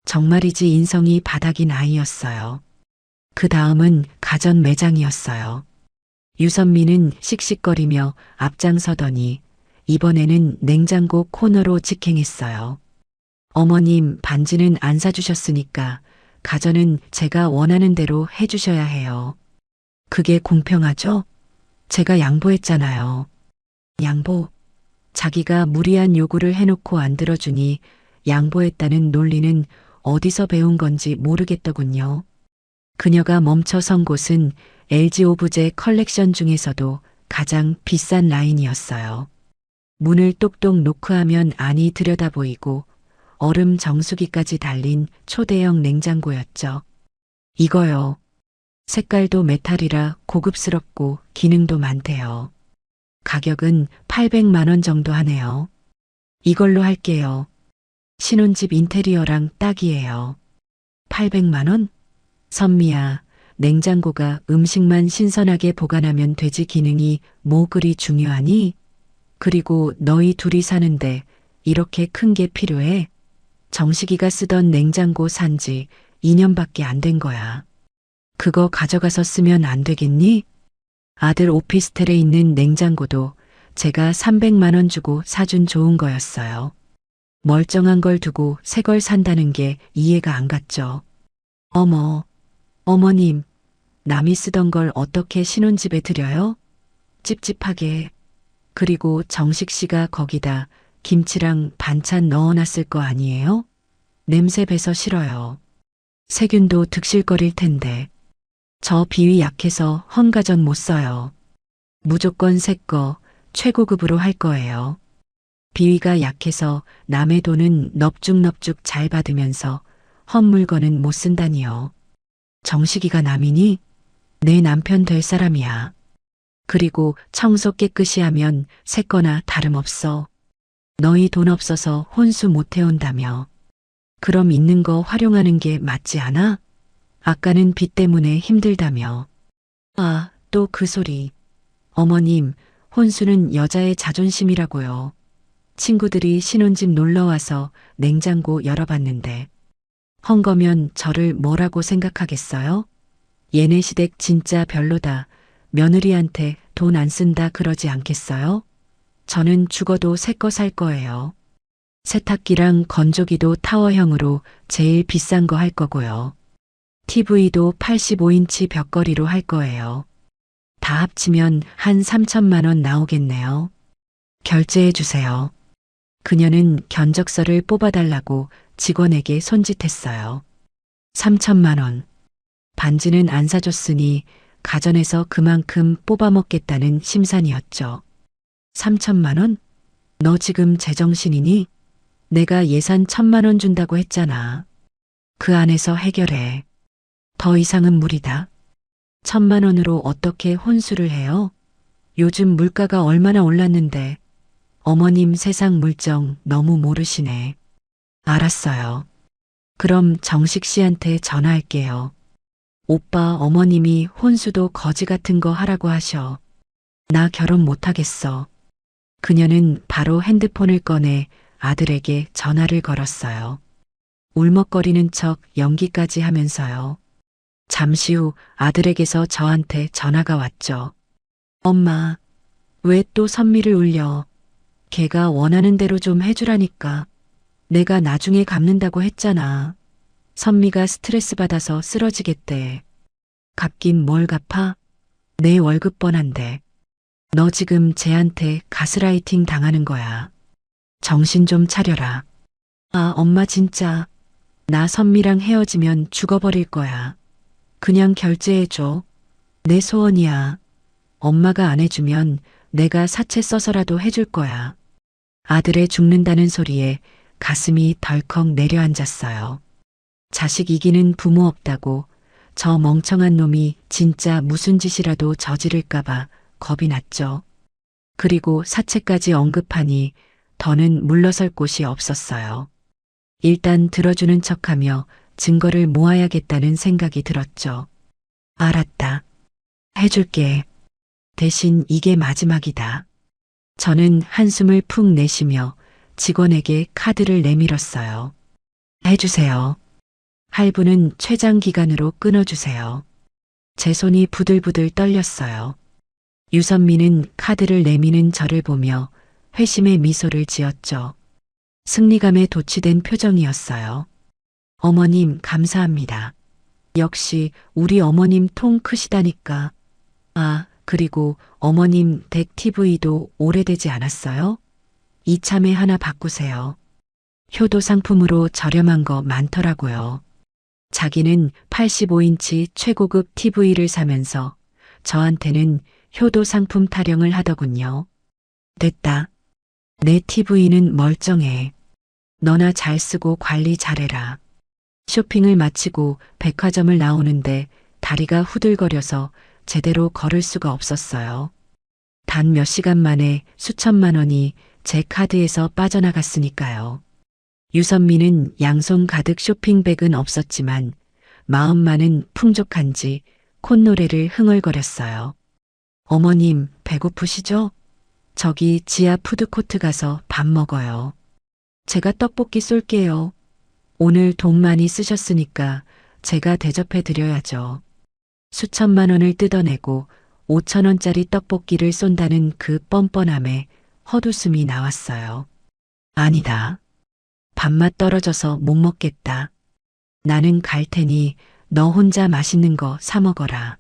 정말이지 인성이 바닥인 아이였어요. 그 다음은 가전 매장이었어요. 유선미는 씩씩거리며 앞장서더니 이번에는 냉장고 코너로 직행했어요. 어머님, 반지는 안 사주셨으니까 가전은 제가 원하는 대로 해주셔야 해요. 그게 공평하죠? 제가 양보했잖아요. 양보. 자기가 무리한 요구를 해놓고 안 들어주니 양보했다는 논리는 어디서 배운 건지 모르겠더군요. 그녀가 멈춰 선 곳은 LG 오브제 컬렉션 중에서도 가장 비싼 라인이었어요. 문을 똑똑 노크하면 안이 들여다 보이고 얼음 정수기까지 달린 초대형 냉장고였죠. 이거요. 색깔도 메탈이라 고급스럽고 기능도 많대요. 가격은 800만 원 정도 하네요. 이걸로 할게요. 신혼집 인테리어랑 딱이에요. 800만 원? 선미야, 냉장고가 음식만 신선하게 보관하면 되지 기능이 뭐 그리 중요하니? 그리고 너희 둘이 사는데 이렇게 큰 게 필요해? 정식이가 쓰던 냉장고 산지 2년밖에 안 된 거야. 그거 가져가서 쓰면 안 되겠니? 아들 오피스텔에 있는 냉장고도 제가 300만 원 주고 사준 좋은 거였어요. 멀쩡한 걸 두고 새 걸 산다는 게 이해가 안 갔죠. 어머, 어머님, 남이 쓰던 걸 어떻게 신혼집에 들여요? 찝찝하게. 그리고 정식 씨가 거기다 김치랑 반찬 넣어놨을 거 아니에요? 냄새 배서 싫어요. 세균도 득실거릴 텐데. 저 비위 약해서 헝가전 못 써요. 무조건 새 거, 최고급으로 할 거예요. 비위가 약해서 남의 돈은 넙죽넙죽 잘 받으면서 헛 물건은 못 쓴다니요. 정식이가 남이니? 내 남편 될 사람이야. 그리고 청소 깨끗이 하면 새 거나 다름없어. 너희 돈 없어서 혼수 못 해온다며. 그럼 있는 거 활용하는 게 맞지 않아? 아까는 빚 때문에 힘들다며. 아, 또 그 소리. 어머님, 혼수는 여자의 자존심이라고요. 친구들이 신혼집 놀러와서 냉장고 열어봤는데 헝거면 저를 뭐라고 생각하겠어요? 얘네 시댁 진짜 별로다. 며느리한테 돈 안 쓴다 그러지 않겠어요? 저는 죽어도 새 거 살 거예요. 세탁기랑 건조기도 타워형으로 제일 비싼 거 할 거고요. TV도 85인치 벽걸이로 할 거예요. 다 합치면 한 3천만 원 나오겠네요. 결제해 주세요. 그녀는 견적서를 뽑아달라고 직원에게 손짓했어요. 3천만 원. 반지는 안 사줬으니 가전에서 그만큼 뽑아먹겠다는 심산이었죠. 3천만 원? 너 지금 제정신이니? 내가 예산 1,000만 원 준다고 했잖아. 그 안에서 해결해. 더 이상은 무리다. 1,000만 원으로 어떻게 혼수를 해요? 요즘 물가가 얼마나 올랐는데. 어머님 세상 물정 너무 모르시네. 알았어요. 그럼 정식 씨한테 전화할게요. 오빠 어머님이 혼수도 거지 같은 거 하라고 하셔. 나 결혼 못하겠어. 그녀는 바로 핸드폰을 꺼내 아들에게 전화를 걸었어요. 울먹거리는 척 연기까지 하면서요. 잠시 후 아들에게서 저한테 전화가 왔죠. 엄마, 왜 또 선미를 울려? 걔가 원하는 대로 좀 해주라니까. 내가 나중에 갚는다고 했잖아. 선미가 스트레스 받아서 쓰러지겠대. 갚긴 뭘 갚아? 내 월급 뻔한데. 너 지금 쟤한테 가스라이팅 당하는 거야. 정신 좀 차려라. 아, 엄마 진짜. 나 선미랑 헤어지면 죽어버릴 거야. 그냥 결제해줘. 내 소원이야. 엄마가 안 해주면 내가 사채 써서라도 해줄 거야. 아들의 죽는다는 소리에 가슴이 덜컥 내려앉았어요. 자식 이기는 부모 없다고 저 멍청한 놈이 진짜 무슨 짓이라도 저지를까봐 겁이 났죠. 그리고 사채까지 언급하니 더는 물러설 곳이 없었어요. 일단 들어주는 척하며 증거를 모아야겠다는 생각이 들었죠. 알았다. 해줄게. 대신 이게 마지막이다. 저는 한숨을 푹 내쉬며 직원에게 카드를 내밀었어요. 해주세요. 할부는 최장 기간으로 끊어주세요. 제 손이 부들부들 떨렸어요. 유선미는 카드를 내미는 저를 보며 회심의 미소를 지었죠. 승리감에 도취된 표정이었어요. 어머님, 감사합니다. 역시 우리 어머님 통 크시다니까. 아, 그리고 어머님 덱 TV도 오래되지 않았어요? 이참에 하나 바꾸세요. 효도 상품으로 저렴한 거 많더라고요. 자기는 85인치 최고급 TV를 사면서 저한테는 효도 상품 타령을 하더군요. 됐다. 내 TV는 멀쩡해. 너나 잘 쓰고 관리 잘해라. 쇼핑을 마치고 백화점을 나오는데 다리가 후들거려서 제대로 걸을 수가 없었어요. 단 몇 시간 만에 수천만 원이 제 카드에서 빠져나갔으니까요. 유선미는 양손 가득 쇼핑백은 없었지만 마음만은 풍족한지 콧노래를 흥얼거렸어요. 어머님, 배고프시죠? 저기 지하 푸드코트 가서 밥 먹어요. 제가 떡볶이 쏠게요. 오늘 돈 많이 쓰셨으니까 제가 대접해 드려야죠. 수천만 원을 뜯어내고 5천 원짜리 떡볶이를 쏜다는 그 뻔뻔함에 헛웃음이 나왔어요. 아니다. 밥맛 떨어져서 못 먹겠다. 나는 갈 테니 너 혼자 맛있는 거 사 먹어라.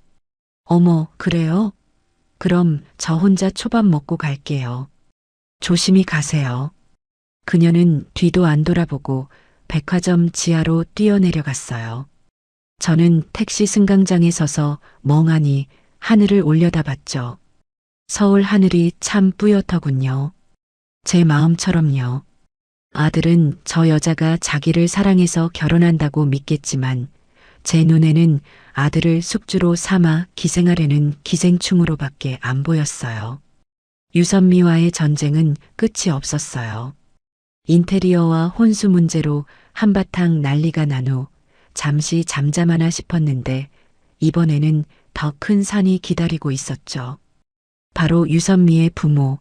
어머, 그래요? 그럼 저 혼자 초밥 먹고 갈게요. 조심히 가세요. 그녀는 뒤도 안 돌아보고 백화점 지하로 뛰어내려갔어요. 저는 택시 승강장에 서서 멍하니 하늘을 올려다봤죠. 서울 하늘이 참 뿌옇더군요. 제 마음처럼요. 아들은 저 여자가 자기를 사랑해서 결혼한다고 믿겠지만 제 눈에는 아들을 숙주로 삼아 기생하려는 기생충으로밖에 안 보였어요. 유선미와의 전쟁은 끝이 없었어요. 인테리어와 혼수 문제로 한바탕 난리가 난 후 잠시 잠잠하나 싶었는데 이번에는 더 큰 산이 기다리고 있었죠. 바로 유선미의 부모,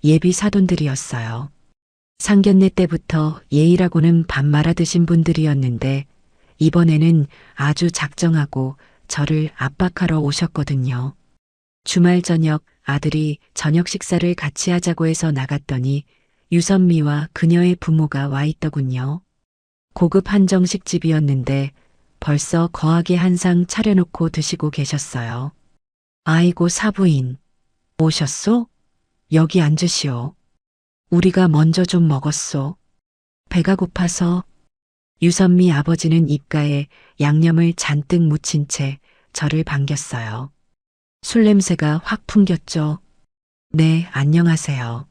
예비 사돈들이었어요. 상견례 때부터 예의라고는 밥 말아 드신 분들이었는데 이번에는 아주 작정하고 저를 압박하러 오셨거든요. 주말 저녁 아들이 저녁 식사를 같이 하자고 해서 나갔더니 유선미와 그녀의 부모가 와 있더군요. 고급 한정식 집이었는데 벌써 거하게 한 상 차려놓고 드시고 계셨어요. 아이고 사부인, 오셨소? 여기 앉으시오. 우리가 먼저 좀 먹었소. 배가 고파서. 유선미 아버지는 입가에 양념을 잔뜩 묻힌 채 저를 반겼어요. 술 냄새가 확 풍겼죠. 네, 안녕하세요.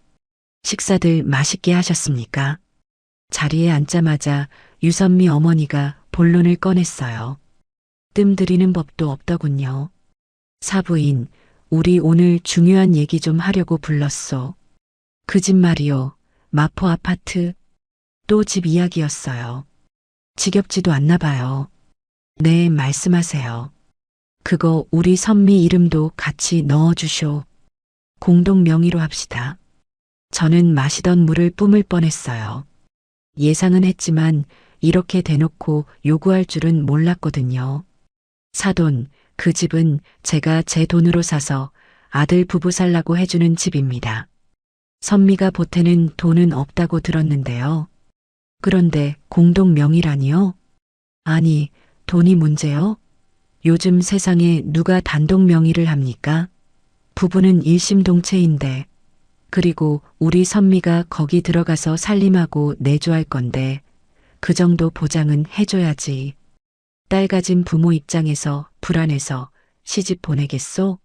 식사들 맛있게 하셨습니까? 자리에 앉자마자 유선미 어머니가 본론을 꺼냈어요. 뜸 들이는 법도 없더군요. 사부인, 우리 오늘 중요한 얘기 좀 하려고 불렀소. 그 집 말이요. 마포 아파트. 또 집 이야기였어요. 지겹지도 않나 봐요. 네, 말씀하세요. 그거 우리 선미 이름도 같이 넣어주쇼. 공동 명의로 합시다. 저는 마시던 물을 뿜을 뻔했어요. 예상은 했지만 이렇게 대놓고 요구할 줄은 몰랐거든요. 사돈, 그 집은 제가 제 돈으로 사서 아들 부부 살라고 해주는 집입니다. 선미가 보태는 돈은 없다고 들었는데요. 그런데 공동 명의라니요? 아니, 돈이 문제요? 요즘 세상에 누가 단독 명의를 합니까? 부부는 일심동체인데, 그리고 우리 선미가 거기 들어가서 살림하고 내조할 건데, 그 정도 보장은 해줘야지. 딸 가진 부모 입장에서 불안해서 시집 보내겠소?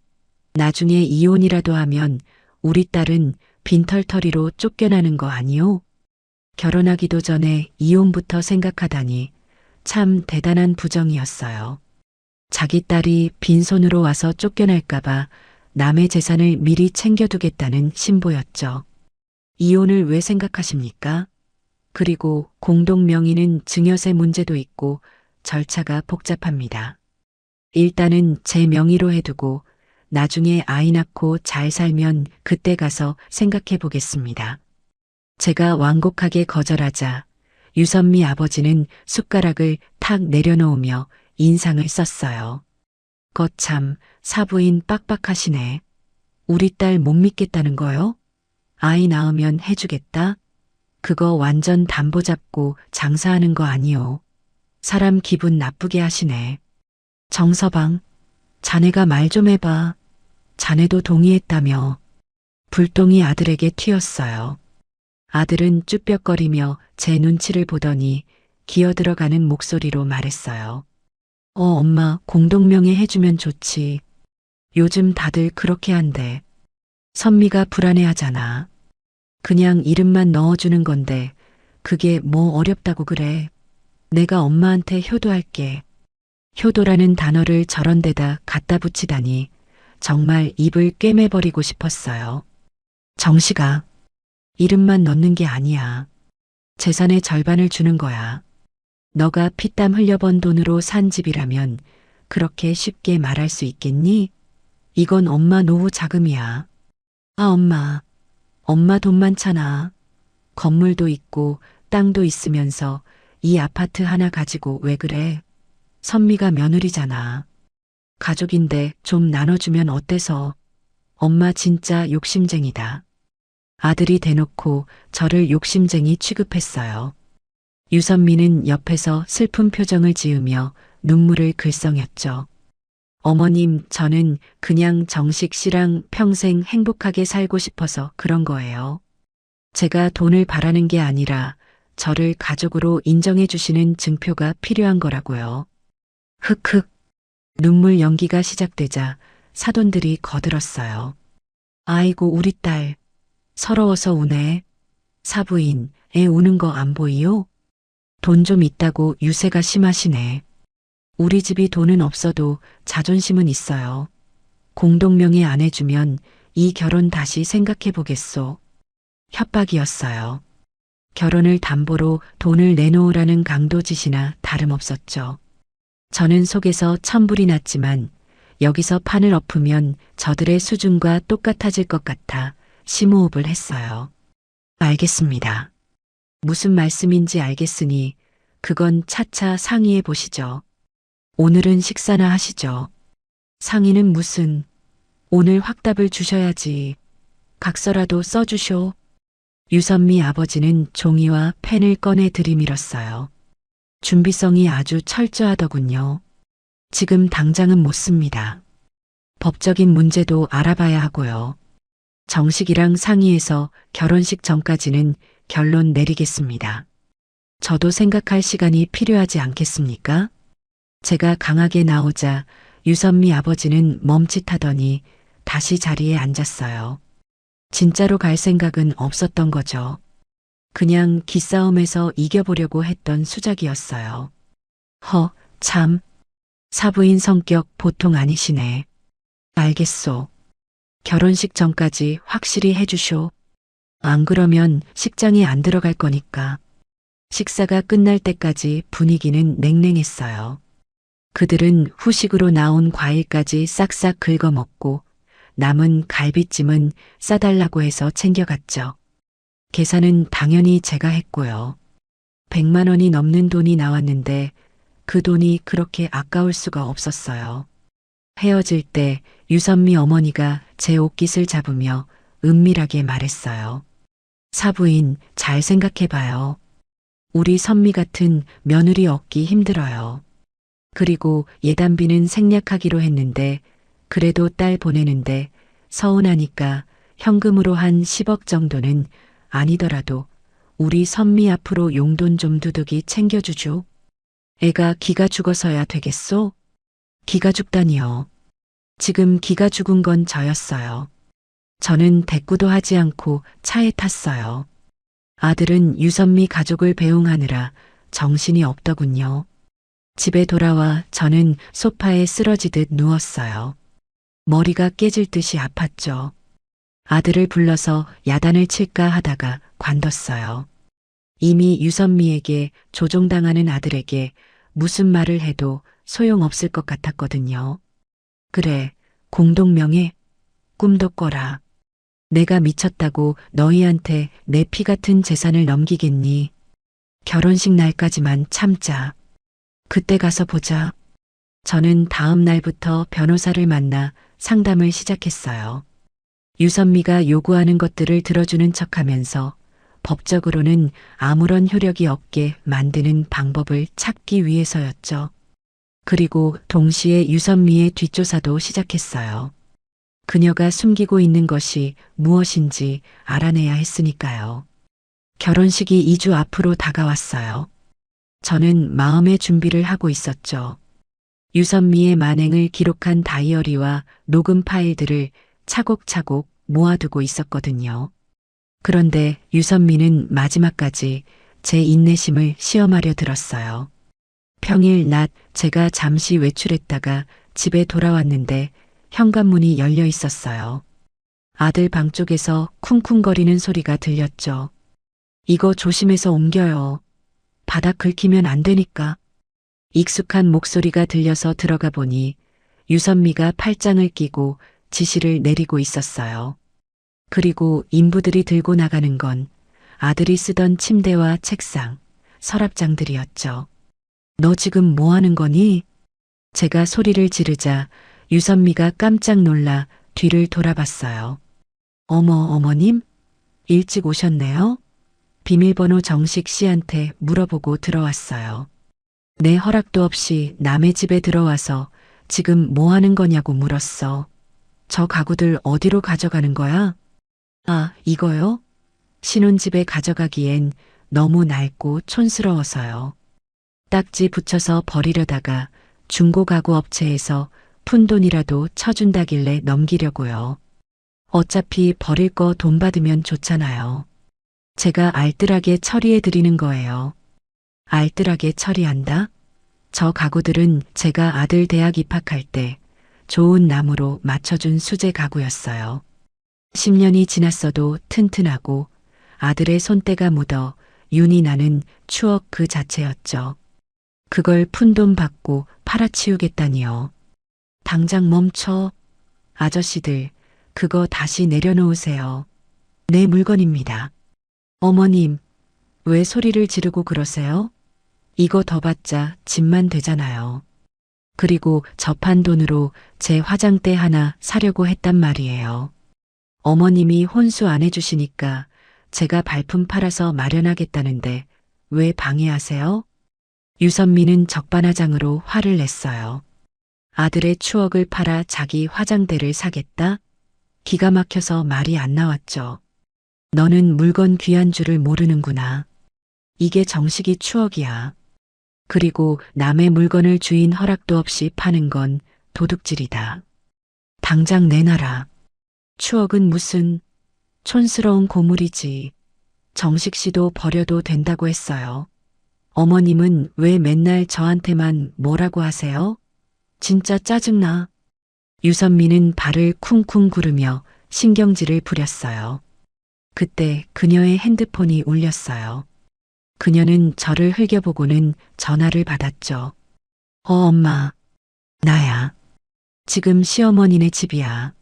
나중에 이혼이라도 하면 우리 딸은 빈털터리로 쫓겨나는 거 아니오? 결혼하기도 전에 이혼부터 생각하다니 참 대단한 부정이었어요. 자기 딸이 빈손으로 와서 쫓겨날까봐 남의 재산을 미리 챙겨두겠다는 신보였죠. 이혼을 왜 생각하십니까? 그리고 공동명의는 증여세 문제도 있고 절차가 복잡합니다. 일단은 제 명의로 해두고 나중에 아이 낳고 잘 살면 그때 가서 생각해 보겠습니다. 제가 완곡하게 거절하자 유선미 아버지는 숟가락을 탁 내려놓으며 인상을 썼어요. 거참 사부인 빡빡하시네. 우리 딸 못 믿겠다는 거요? 아이 낳으면 해주겠다? 그거 완전 담보 잡고 장사하는 거 아니요. 사람 기분 나쁘게 하시네. 정서방, 자네가 말 좀 해봐. 자네도 동의했다며. 불똥이 아들에게 튀었어요. 아들은 쭈뼛거리며 제 눈치를 보더니 기어들어가는 목소리로 말했어요. 엄마, 공동명의 해주면 좋지. 요즘 다들 그렇게 한대. 선미가 불안해하잖아. 그냥 이름만 넣어주는 건데 그게 뭐 어렵다고 그래. 내가 엄마한테 효도할게. 효도라는 단어를 저런 데다 갖다 붙이다니 정말 입을 꿰매버리고 싶었어요. 정식아, 이름만 넣는 게 아니야. 재산의 절반을 주는 거야. 너가 피땀 흘려번 돈으로 산 집이라면 그렇게 쉽게 말할 수 있겠니? 이건 엄마 노후 자금이야. 아, 엄마 돈 많잖아. 건물도 있고 땅도 있으면서 이 아파트 하나 가지고 왜 그래? 선미가 며느리잖아. 가족인데 좀 나눠주면 어때서? 엄마 진짜 욕심쟁이다. 아들이 대놓고 저를 욕심쟁이 취급했어요. 유선미는 옆에서 슬픈 표정을 지으며 눈물을 글썽였죠. 어머님, 저는 그냥 정식 씨랑 평생 행복하게 살고 싶어서 그런 거예요. 제가 돈을 바라는 게 아니라 저를 가족으로 인정해 주시는 증표가 필요한 거라고요. 흑흑. 눈물 연기가 시작되자 사돈들이 거들었어요. 아이고, 우리 딸. 서러워서 우네. 사부인, 애 우는 거 안 보이요? 돈 좀 있다고 유세가 심하시네. 우리 집이 돈은 없어도 자존심은 있어요. 공동명의 안 해주면 이 결혼 다시 생각해 보겠소. 협박이었어요. 결혼을 담보로 돈을 내놓으라는 강도짓이나 다름없었죠. 저는 속에서 천불이 났지만 여기서 판을 엎으면 저들의 수준과 똑같아질 것 같아 심호흡을 했어요. 알겠습니다. 무슨 말씀인지 알겠으니 그건 차차 상의해 보시죠. 오늘은 식사나 하시죠. 상의는 무슨, 오늘 확답을 주셔야지. 각서라도 써주쇼. 유선미 아버지는 종이와 펜을 꺼내 들이밀었어요. 준비성이 아주 철저하더군요. 지금 당장은 못 씁니다. 법적인 문제도 알아봐야 하고요. 정식이랑 상의해서 결혼식 전까지는 결론 내리겠습니다. 저도 생각할 시간이 필요하지 않겠습니까? 제가 강하게 나오자 유선미 아버지는 멈칫하더니 다시 자리에 앉았어요. 진짜로 갈 생각은 없었던 거죠. 그냥 기싸움에서 이겨보려고 했던 수작이었어요. 참. 사부인 성격 보통 아니시네. 알겠소. 결혼식 전까지 확실히 해주쇼. 안 그러면 식장에 안 들어갈 거니까. 식사가 끝날 때까지 분위기는 냉랭했어요. 그들은 후식으로 나온 과일까지 싹싹 긁어먹고 남은 갈비찜은 싸달라고 해서 챙겨갔죠. 계산은 당연히 제가 했고요. 100만 원이 넘는 돈이 나왔는데 그 돈이 그렇게 아까울 수가 없었어요. 헤어질 때 유선미 어머니가 제 옷깃을 잡으며 은밀하게 말했어요. 사부인, 잘 생각해봐요. 우리 선미 같은 며느리 얻기 힘들어요. 그리고 예단비는 생략하기로 했는데 그래도 딸 보내는데 서운하니까 현금으로 한 10억 정도는 아니더라도 우리 선미 앞으로 용돈 좀 두둑이 챙겨주죠. 애가 기가 죽어서야 되겠소? 기가 죽다니요. 지금 기가 죽은 건 저였어요. 저는 대꾸도 하지 않고 차에 탔어요. 아들은 유선미 가족을 배웅하느라 정신이 없더군요. 집에 돌아와 저는 소파에 쓰러지듯 누웠어요. 머리가 깨질 듯이 아팠죠. 아들을 불러서 야단을 칠까 하다가 관뒀어요. 이미 유선미에게 조종당하는 아들에게 무슨 말을 해도 소용없을 것 같았거든요. 그래, 공동명예, 꿈도 꿔라. 내가 미쳤다고 너희한테 내 피 같은 재산을 넘기겠니? 결혼식 날까지만 참자. 그때 가서 보자. 저는 다음 날부터 변호사를 만나 상담을 시작했어요. 유선미가 요구하는 것들을 들어주는 척하면서 법적으로는 아무런 효력이 없게 만드는 방법을 찾기 위해서였죠. 그리고 동시에 유선미의 뒷조사도 시작했어요. 그녀가 숨기고 있는 것이 무엇인지 알아내야 했으니까요. 결혼식이 2주 앞으로 다가왔어요. 저는 마음의 준비를 하고 있었죠. 유선미의 만행을 기록한 다이어리와 녹음 파일들을 차곡차곡 모아두고 있었거든요. 그런데 유선미는 마지막까지 제 인내심을 시험하려 들었어요. 평일 낮 제가 잠시 외출했다가 집에 돌아왔는데 현관문이 열려 있었어요. 아들 방 쪽에서 쿵쿵거리는 소리가 들렸죠. 이거 조심해서 옮겨요. 바닥 긁히면 안 되니까. 익숙한 목소리가 들려서 들어가 보니 유선미가 팔짱을 끼고 지시를 내리고 있었어요. 그리고 인부들이 들고 나가는 건 아들이 쓰던 침대와 책상, 서랍장들이었죠. 너 지금 뭐 하는 거니? 제가 소리를 지르자 유선미가 깜짝 놀라 뒤를 돌아봤어요. 어머님? 일찍 오셨네요? 비밀번호 정식 씨한테 물어보고 들어왔어요. 내 허락도 없이 남의 집에 들어와서 지금 뭐 하는 거냐고 물었어. 저 가구들 어디로 가져가는 거야? 아, 이거요? 신혼집에 가져가기엔 너무 낡고 촌스러워서요. 딱지 붙여서 버리려다가 중고 가구 업체에서 푼돈이라도 쳐준다길래 넘기려고요. 어차피 버릴 거 돈 받으면 좋잖아요. 제가 알뜰하게 처리해 드리는 거예요. 알뜰하게 처리한다? 저 가구들은 제가 아들 대학 입학할 때 좋은 나무로 맞춰준 수제 가구였어요. 10년이 지났어도 튼튼하고 아들의 손때가 묻어 윤이 나는 추억 그 자체였죠. 그걸 푼돈 받고 팔아치우겠다니요. 당장 멈춰. 아저씨들, 그거 다시 내려놓으세요. 내 물건입니다. 어머님, 왜 소리를 지르고 그러세요? 이거 더 받자 집만 되잖아요. 그리고 접한 돈으로 제 화장대 하나 사려고 했단 말이에요. 어머님이 혼수 안 해주시니까 제가 발품 팔아서 마련하겠다는데 왜 방해하세요? 유선미는 적반하장으로 화를 냈어요. 아들의 추억을 팔아 자기 화장대를 사겠다? 기가 막혀서 말이 안 나왔죠. 너는 물건 귀한 줄을 모르는구나. 이게 정식이 추억이야. 그리고 남의 물건을 주인 허락도 없이 파는 건 도둑질이다. 당장 내놔라. 추억은 무슨 촌스러운 고물이지. 정식 씨도 버려도 된다고 했어요. 어머님은 왜 맨날 저한테만 뭐라고 하세요? 진짜 짜증나. 유선미는 발을 쿵쿵 구르며 신경질을 부렸어요. 그때 그녀의 핸드폰이 울렸어요. 그녀는 저를 흘겨보고는 전화를 받았죠. 엄마. 나야. 지금 시어머니네 집이야.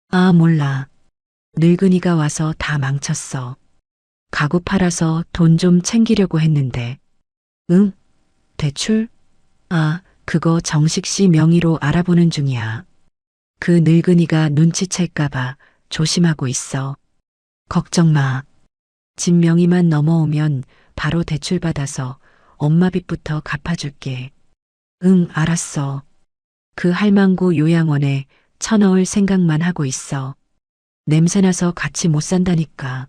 아, 몰라. 늙은이가 와서 다 망쳤어. 가구 팔아서 돈 좀 챙기려고 했는데. 응? 대출? 아, 그거 정식 씨 명의로 알아보는 중이야. 그 늙은이가 눈치챌까봐 조심하고 있어. 걱정 마. 집 명의만 넘어오면 바로 대출받아서 엄마 빚부터 갚아줄게. 응, 알았어. 그 할망구 요양원에 쳐넣을 생각만 하고 있어. 냄새나서 같이 못 산다니까.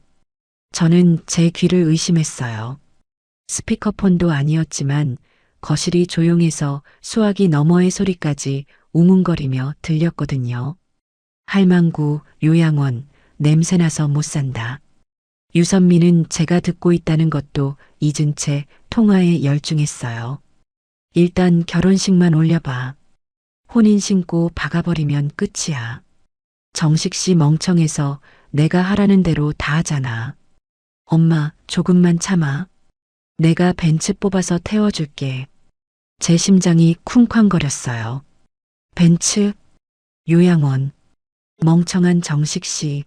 저는 제 귀를 의심했어요. 스피커폰도 아니었지만 거실이 조용해서 수화기 너머의 소리까지 웅웅거리며 들렸거든요. 할망구, 요양원, 냄새나서 못 산다. 유선미는 제가 듣고 있다는 것도 잊은 채 통화에 열중했어요. 일단 결혼식만 올려봐. 혼인 신고 박아버리면 끝이야. 정식 씨 멍청해서 내가 하라는 대로 다 하잖아. 엄마, 조금만 참아. 내가 벤츠 뽑아서 태워줄게. 제 심장이 쿵쾅거렸어요. 벤츠? 요양원. 멍청한 정식 씨.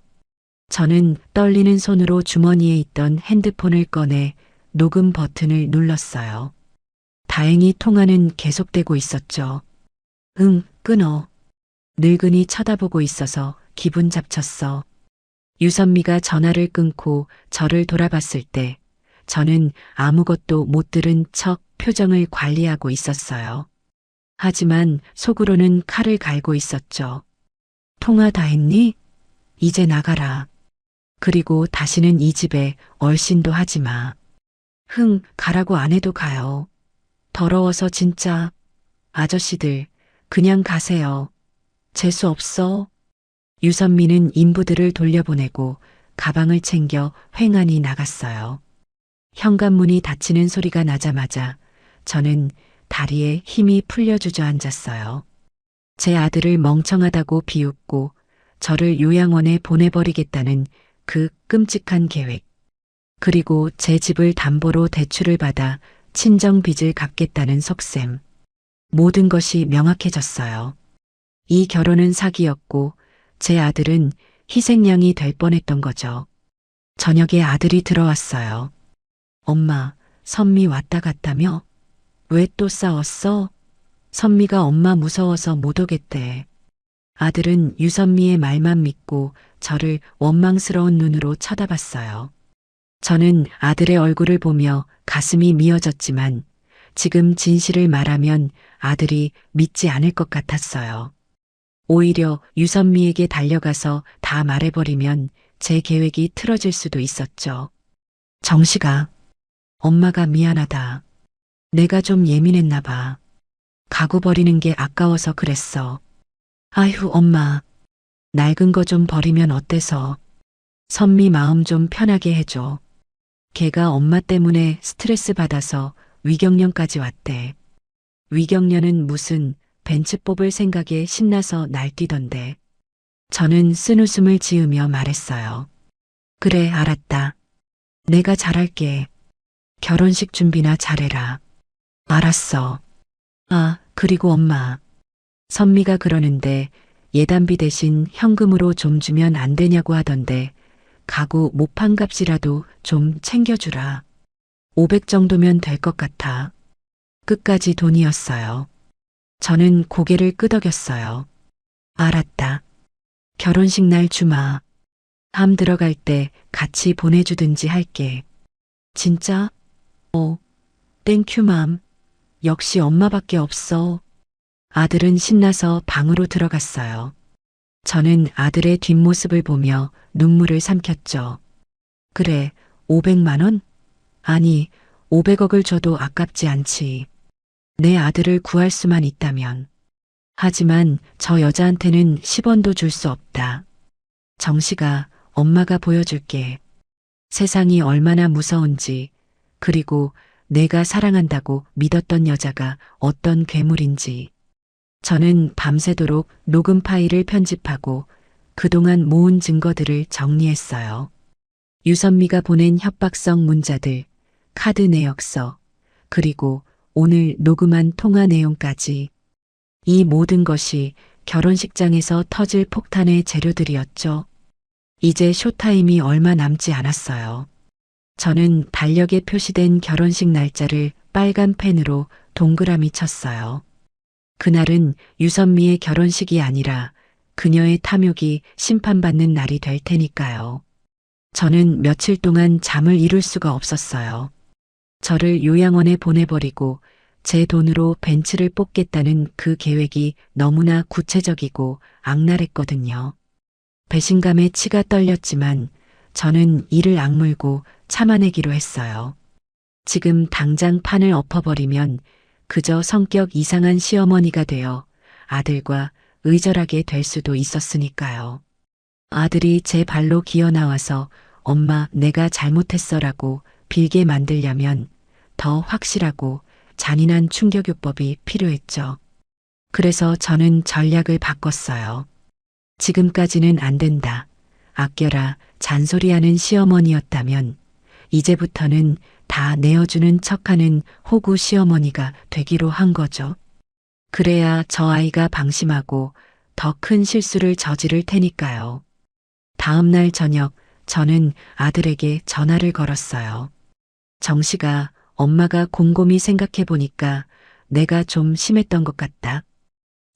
저는 떨리는 손으로 주머니에 있던 핸드폰을 꺼내 녹음 버튼을 눌렀어요. 다행히 통화는 계속되고 있었죠. 응, 끊어. 늙은이 쳐다보고 있어서 기분 잡쳤어. 유선미가 전화를 끊고 저를 돌아봤을 때 저는 아무것도 못 들은 척 표정을 관리하고 있었어요. 하지만 속으로는 칼을 갈고 있었죠. 통화 다 했니? 이제 나가라. 그리고 다시는 이 집에 얼씬도 하지 마. 흥, 가라고 안 해도 가요. 더러워서 진짜. 아저씨들, 그냥 가세요. 재수 없어. 유선미는 인부들을 돌려보내고 가방을 챙겨 횡하니 나갔어요. 현관문이 닫히는 소리가 나자마자 저는 다리에 힘이 풀려 주저앉았어요. 제 아들을 멍청하다고 비웃고 저를 요양원에 보내버리겠다는 그 끔찍한 계획. 그리고 제 집을 담보로 대출을 받아 친정 빚을 갚겠다는 속셈. 모든 것이 명확해졌어요. 이 결혼은 사기였고 제 아들은 희생양이 될 뻔했던 거죠. 저녁에 아들이 들어왔어요. 엄마, 선미 왔다 갔다며? 왜 또 싸웠어? 선미가 엄마 무서워서 못 오겠대. 아들은 유선미의 말만 믿고 저를 원망스러운 눈으로 쳐다봤어요. 저는 아들의 얼굴을 보며 가슴이 미어졌지만 지금 진실을 말하면 아들이 믿지 않을 것 같았어요. 오히려 유선미에게 달려가서 다 말해버리면 제 계획이 틀어질 수도 있었죠. 정식아, 엄마가 미안하다. 내가 좀 예민했나 봐. 가구 버리는 게 아까워서 그랬어. 아휴, 엄마. 낡은 거 좀 버리면 어때서? 선미 마음 좀 편하게 해줘. 걔가 엄마 때문에 스트레스 받아서 위경련까지 왔대. 위경련은 무슨 벤츠 뽑을 생각에 신나서 날뛰던데. 저는 쓴웃음을 지으며 말했어요. 그래, 알았다. 내가 잘할게. 결혼식 준비나 잘해라. 알았어. 아, 그리고 엄마. 선미가 그러는데 예단비 대신 현금으로 좀 주면 안 되냐고 하던데 가구 모판값이라도 좀 챙겨주라. 500 정도면 될 것 같아. 끝까지 돈이었어요. 저는 고개를 끄덕였어요. 알았다. 결혼식 날 주마. 함 들어갈 때 같이 보내주든지 할게. 진짜? 땡큐맘. 역시 엄마밖에 없어. 아들은 신나서 방으로 들어갔어요. 저는 아들의 뒷모습을 보며 눈물을 삼켰죠. 그래, 500만 원? 아니, 500억을 줘도 아깝지 않지. 내 아들을 구할 수만 있다면. 하지만 저 여자한테는 10원도 줄 수 없다. 정식아, 엄마가 보여줄게. 세상이 얼마나 무서운지, 그리고 내가 사랑한다고 믿었던 여자가 어떤 괴물인지. 저는 밤새도록 녹음 파일을 편집하고 그동안 모은 증거들을 정리했어요. 유선미가 보낸 협박성 문자들, 카드 내역서, 그리고 오늘 녹음한 통화 내용까지. 이 모든 것이 결혼식장에서 터질 폭탄의 재료들이었죠. 이제 쇼타임이 얼마 남지 않았어요. 저는 달력에 표시된 결혼식 날짜를 빨간 펜으로 동그라미 쳤어요. 그날은 유선미의 결혼식이 아니라 그녀의 탐욕이 심판받는 날이 될 테니까요. 저는 며칠 동안 잠을 이룰 수가 없었어요. 저를 요양원에 보내버리고 제 돈으로 벤츠를 뽑겠다는 그 계획이 너무나 구체적이고 악랄했거든요. 배신감에 치가 떨렸지만 저는 이를 악물고 참아내기로 했어요. 지금 당장 판을 엎어버리면 그저 성격 이상한 시어머니가 되어 아들과 의절하게 될 수도 있었으니까요. 아들이 제 발로 기어 나와서 엄마 내가 잘못했어라고 빌게 만들려면 더 확실하고 잔인한 충격요법이 필요했죠. 그래서 저는 전략을 바꿨어요. 지금까지는 안 된다. 아껴라 잔소리하는 시어머니였다면 이제부터는 다 내어주는 척하는 호구 시어머니가 되기로 한 거죠. 그래야 저 아이가 방심하고 더 큰 실수를 저지를 테니까요. 다음 날 저녁 저는 아들에게 전화를 걸었어요. 정식아, 엄마가 곰곰이 생각해 보니까 내가 좀 심했던 것 같다.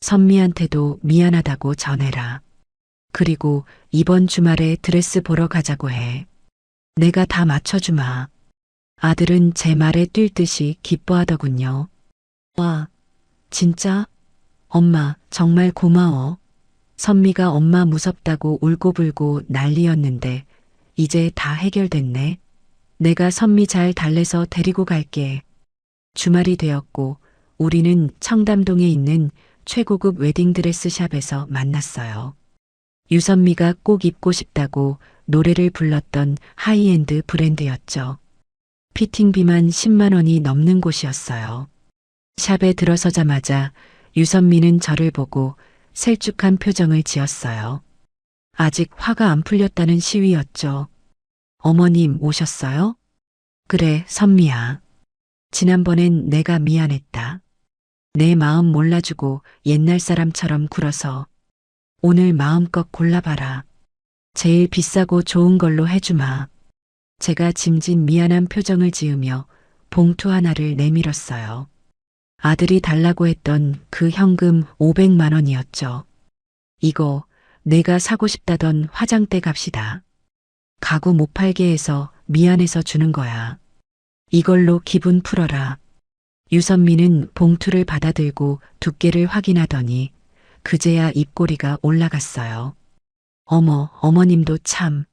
선미한테도 미안하다고 전해라. 그리고 이번 주말에 드레스 보러 가자고 해. 내가 다 맞춰주마. 아들은 제 말에 뛸 듯이 기뻐하더군요. 와, 진짜? 엄마, 정말 고마워. 선미가 엄마 무섭다고 울고불고 난리였는데 이제 다 해결됐네. 내가 선미 잘 달래서 데리고 갈게. 주말이 되었고 우리는 청담동에 있는 최고급 웨딩드레스 샵에서 만났어요. 유선미가 꼭 입고 싶다고 노래를 불렀던 하이엔드 브랜드였죠. 피팅비만 10만 원이 넘는 곳이었어요. 샵에 들어서자마자 유선미는 저를 보고 셀쭉한 표정을 지었어요. 아직 화가 안 풀렸다는 시위였죠. 어머님 오셨어요? 그래, 선미야. 지난번엔 내가 미안했다. 내 마음 몰라주고 옛날 사람처럼 굴어서 오늘 마음껏 골라봐라. 제일 비싸고 좋은 걸로 해주마. 제가 짐진 미안한 표정을 지으며 봉투 하나를 내밀었어요. 아들이 달라고 했던 그 현금 500만 원이었죠. 이거 내가 사고 싶다던 화장대 값이다. 가구 못 팔게 해서 미안해서 주는 거야. 이걸로 기분 풀어라. 유선미는 봉투를 받아들고 두께를 확인하더니 그제야 입꼬리가 올라갔어요. 어머, 어머님도 참.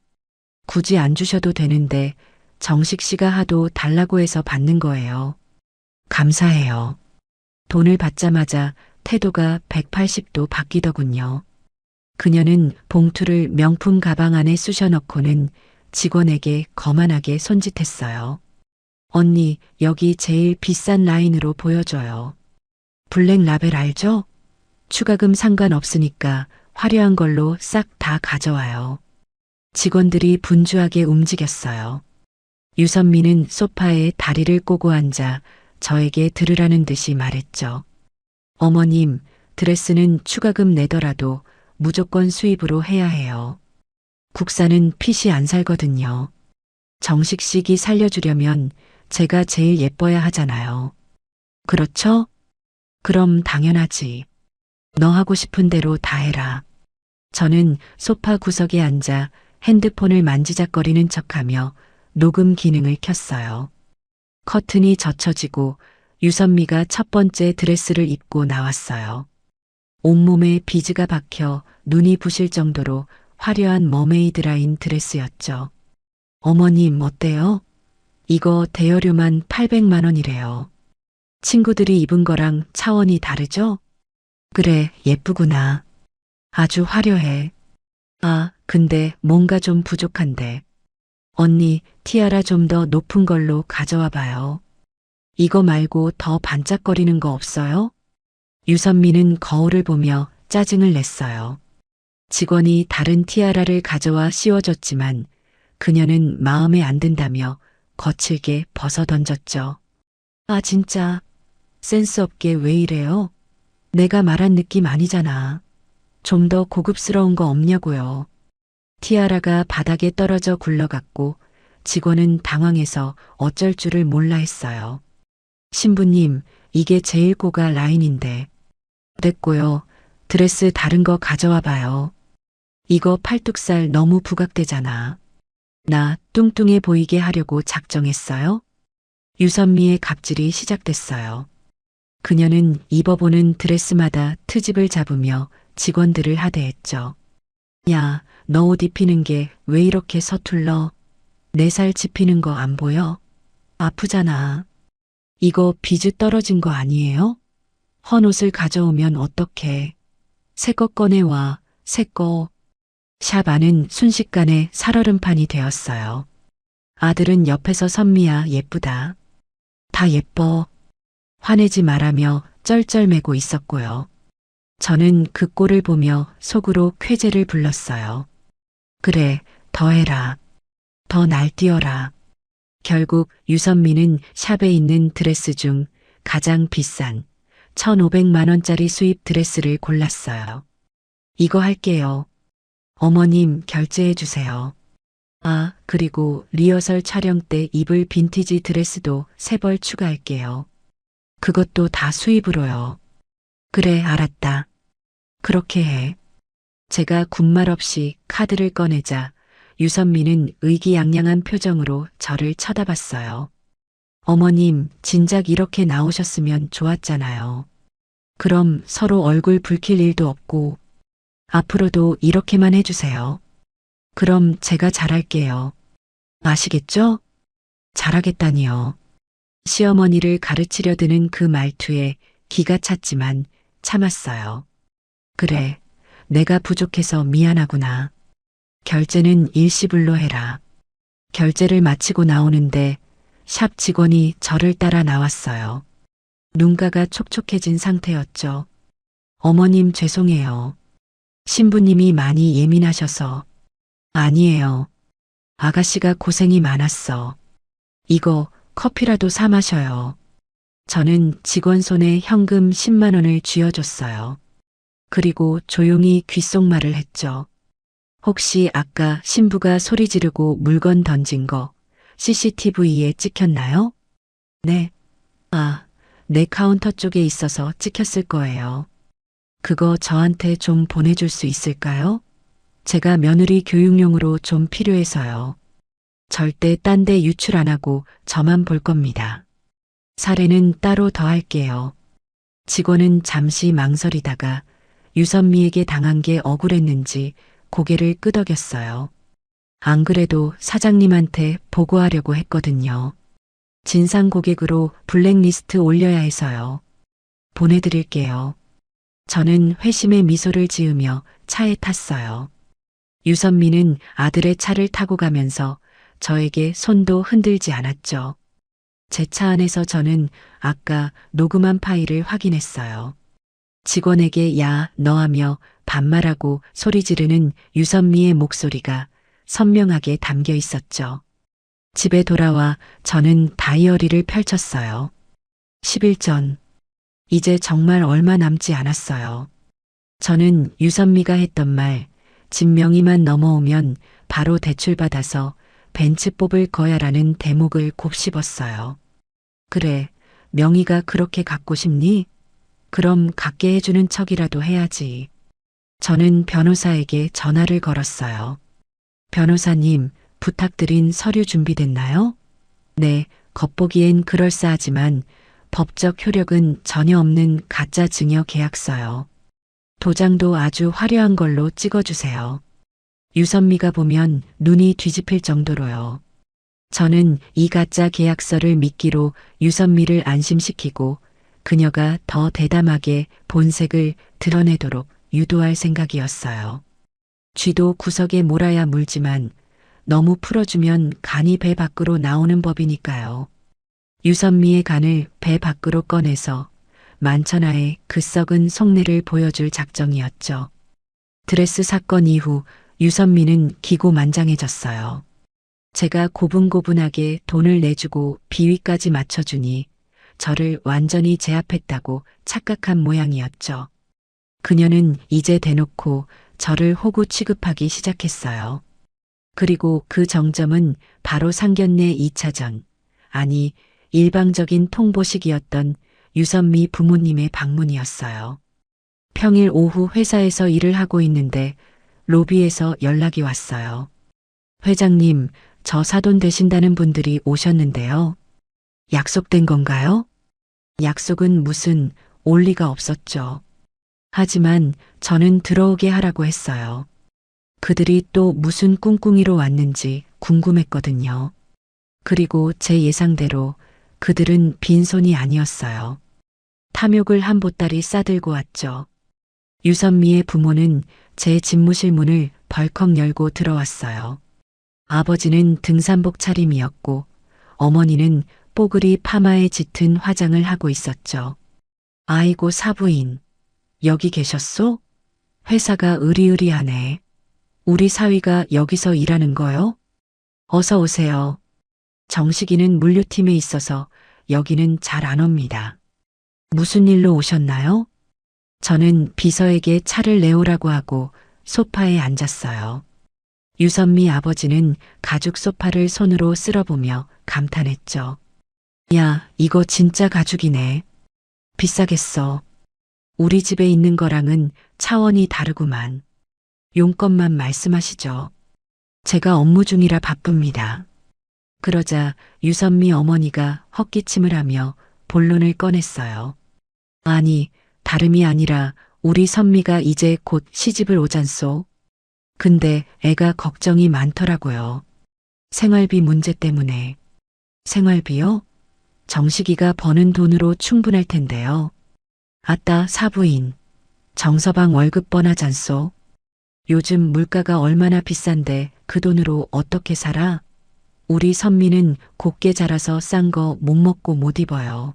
굳이 안 주셔도 되는데 정식 씨가 하도 달라고 해서 받는 거예요. 감사해요. 돈을 받자마자 태도가 180도 바뀌더군요. 그녀는 봉투를 명품 가방 안에 쑤셔 넣고는 직원에게 거만하게 손짓했어요. 언니, 여기 제일 비싼 라인으로 보여줘요. 블랙 라벨 알죠? 추가금 상관없으니까 화려한 걸로 싹 다 가져와요. 직원들이 분주하게 움직였어요. 유선미는 소파에 다리를 꼬고 앉아 저에게 들으라는 듯이 말했죠. 어머님, 드레스는 추가금 내더라도 무조건 수입으로 해야 해요. 국산은 핏이 안 살거든요. 정식식이 살려주려면 제가 제일 예뻐야 하잖아요. 그렇죠? 그럼 당연하지. 너 하고 싶은 대로 다 해라. 저는 소파 구석에 앉아 핸드폰을 만지작거리는 척하며 녹음 기능을 켰어요. 커튼이 젖혀지고 유선미가 첫 번째 드레스를 입고 나왔어요. 온몸에 비즈가 박혀 눈이 부실 정도로 화려한 머메이드 라인 드레스였죠. 어머님 어때요? 이거 대여료만 800만 원이래요. 친구들이 입은 거랑 차원이 다르죠? 그래, 예쁘구나. 아주 화려해. 아, 근데 뭔가 좀 부족한데. 언니, 티아라 좀 더 높은 걸로 가져와 봐요. 이거 말고 더 반짝거리는 거 없어요? 유선미는 거울을 보며 짜증을 냈어요. 직원이 다른 티아라를 가져와 씌워줬지만 그녀는 마음에 안 든다며 거칠게 벗어던졌죠. 아, 진짜. 센스 없게 왜 이래요? 내가 말한 느낌 아니잖아. 좀 더 고급스러운 거 없냐고요. 티아라가 바닥에 떨어져 굴러갔고 직원은 당황해서 어쩔 줄을 몰라 했어요. 신부님, 이게 제일 고가 라인인데. 됐고요. 드레스 다른 거 가져와 봐요. 이거 팔뚝살 너무 부각되잖아. 나 뚱뚱해 보이게 하려고 작정했어요? 유선미의 갑질이 시작됐어요. 그녀는 입어보는 드레스마다 트집을 잡으며 직원들을 하대했죠. 야, 너 옷 입히는 게 왜 이렇게 서툴러? 내 살 집히는 거 안 보여? 아프잖아. 이거 비즈 떨어진 거 아니에요? 헌 옷을 가져오면 어떡해. 새 거 꺼내와, 새 거. 샵 안은 순식간에 살얼음판이 되었어요. 아들은 옆에서 선미야 예쁘다. 다 예뻐. 화내지 말라며 쩔쩔매고 있었고요. 저는 그 꼴을 보며 속으로 쾌재를 불렀어요. 그래, 더 해라. 더 날뛰어라. 결국 유선미는 샵에 있는 드레스 중 가장 비싼 1,500만 원짜리 수입 드레스를 골랐어요. 이거 할게요. 어머님 결제해 주세요. 아, 그리고 리허설 촬영 때 입을 빈티지 드레스도 3벌 추가할게요. 그것도 다 수입으로요. 그래, 알았다. 그렇게 해. 제가 군말 없이 카드를 꺼내자 유선미는 의기양양한 표정으로 저를 쳐다봤어요. 어머님, 진작 이렇게 나오셨으면 좋았잖아요. 그럼 서로 얼굴 붉힐 일도 없고 앞으로도 이렇게만 해주세요. 그럼 제가 잘할게요. 아시겠죠? 잘하겠다니요. 시어머니를 가르치려 드는 그 말투에 기가 찼지만 참았어요. 그래, 내가 부족해서 미안하구나. 결제는 일시불로 해라. 결제를 마치고 나오는데 샵 직원이 저를 따라 나왔어요. 눈가가 촉촉해진 상태였죠. 어머님 죄송해요. 신부님이 많이 예민하셔서. 아니에요. 아가씨가 고생이 많았어. 이거 커피라도 사 마셔요. 저는 직원 손에 현금 10만 원을 쥐어줬어요. 그리고 조용히 귓속말을 했죠. 혹시 아까 신부가 소리 지르고 물건 던진 거 CCTV에 찍혔나요? 네. 아, 내 카운터 쪽에 있어서 찍혔을 거예요. 그거 저한테 좀 보내줄 수 있을까요? 제가 며느리 교육용으로 좀 필요해서요. 절대 딴 데 유출 안 하고 저만 볼 겁니다. 사례는 따로 더 할게요. 직원은 잠시 망설이다가 유선미에게 당한 게 억울했는지 고개를 끄덕였어요. 안 그래도 사장님한테 보고하려고 했거든요. 진상 고객으로 블랙리스트 올려야 해서요. 보내드릴게요. 저는 회심의 미소를 지으며 차에 탔어요. 유선미는 아들의 차를 타고 가면서 저에게 손도 흔들지 않았죠. 제 차 안에서 저는 아까 녹음한 파일을 확인했어요. 직원에게 야, 너 하며 반말하고 소리 지르는 유선미의 목소리가 선명하게 담겨 있었죠. 집에 돌아와 저는 다이어리를 펼쳤어요. 10일 전. 이제 정말 얼마 남지 않았어요. 저는 유선미가 했던 말, 집 명의만 넘어오면 바로 대출받아서 벤츠 뽑을 거야라는 대목을 곱씹었어요. 그래, 명의가 그렇게 갖고 싶니? 그럼 갖게 해주는 척이라도 해야지. 저는 변호사에게 전화를 걸었어요. 변호사님, 부탁드린 서류 준비됐나요? 네, 겉보기엔 그럴싸하지만 법적 효력은 전혀 없는 가짜 증여 계약서요. 도장도 아주 화려한 걸로 찍어주세요. 유선미가 보면 눈이 뒤집힐 정도로요. 저는 이 가짜 계약서를 미끼로 유선미를 안심시키고 그녀가 더 대담하게 본색을 드러내도록 유도할 생각이었어요. 쥐도 구석에 몰아야 물지만 너무 풀어주면 간이 배 밖으로 나오는 법이니까요. 유선미의 간을 배 밖으로 꺼내서 만천하에 그 썩은 속내를 보여줄 작정이었죠. 드레스 사건 이후 유선미는 기고만장해졌어요. 제가 고분고분하게 돈을 내주고 비위까지 맞춰주니 저를 완전히 제압했다고 착각한 모양이었죠. 그녀는 이제 대놓고 저를 호구 취급하기 시작했어요. 그리고 그 정점은 바로 상견례 2차전, 아니 일방적인 통보식이었던 유선미 부모님의 방문이었어요. 평일 오후 회사에서 일을 하고 있는데 로비에서 연락이 왔어요. 회장님, 저 사돈 되신다는 분들이 오셨는데요. 약속된 건가요? 약속은 무슨 올 리가 없었죠. 하지만 저는 들어오게 하라고 했어요. 그들이 또 무슨 꿍꿍이로 왔는지 궁금했거든요. 그리고 제 예상대로 그들은 빈손이 아니었어요. 탐욕을 한 보따리 싸들고 왔죠. 유선미의 부모는 제 집무실 문을 벌컥 열고 들어왔어요. 아버지는 등산복 차림이었고 어머니는 뽀글이 파마에 짙은 화장을 하고 있었죠. 아이고 사부인, 여기 계셨소? 회사가 으리으리하네. 우리 사위가 여기서 일하는 거요? 어서 오세요. 정식이는 물류팀에 있어서 여기는 잘 안 옵니다. 무슨 일로 오셨나요? 저는 비서에게 차를 내오라고 하고 소파에 앉았어요. 유선미 아버지는 가죽 소파를 손으로 쓸어보며 감탄했죠. 야, 이거 진짜 가죽이네. 비싸겠어. 우리 집에 있는 거랑은 차원이 다르구만. 용건만 말씀하시죠. 제가 업무 중이라 바쁩니다. 그러자 유선미 어머니가 헛기침을 하며 본론을 꺼냈어요. 아니, 다름이 아니라 우리 선미가 이제 곧 시집을 오잖소. 근데 애가 걱정이 많더라고요. 생활비 문제 때문에. 생활비요? 정식이가 버는 돈으로 충분할 텐데요. 아따 사부인. 정서방 월급 뻔하잖소. 요즘 물가가 얼마나 비싼데 그 돈으로 어떻게 살아? 우리 선미는 곱게 자라서 싼 거 못 먹고 못 입어요.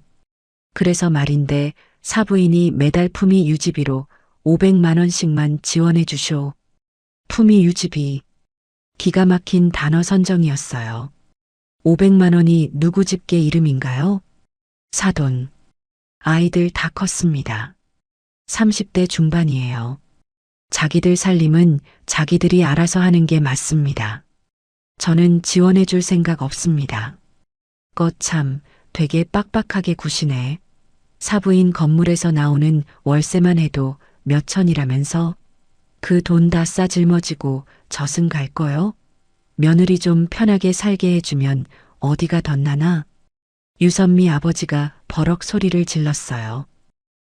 그래서 말인데 사부인이 매달 품위 유지비로 500만 원씩만 지원해 주쇼. 품위 유지비. 기가 막힌 단어 선정이었어요. 500만 원이 누구 집게 이름인가요? 사돈. 아이들 다 컸습니다. 30대 중반이에요. 자기들 살림은 자기들이 알아서 하는 게 맞습니다. 저는 지원해 줄 생각 없습니다. 거참 되게 빡빡하게 구시네. 사부인 건물에서 나오는 월세만 해도 몇 천이라면서 그 돈 다 싸 짊어지고 젖은 갈 거요? 며느리 좀 편하게 살게 해주면 어디가 덧나나? 유선미 아버지가 버럭 소리를 질렀어요.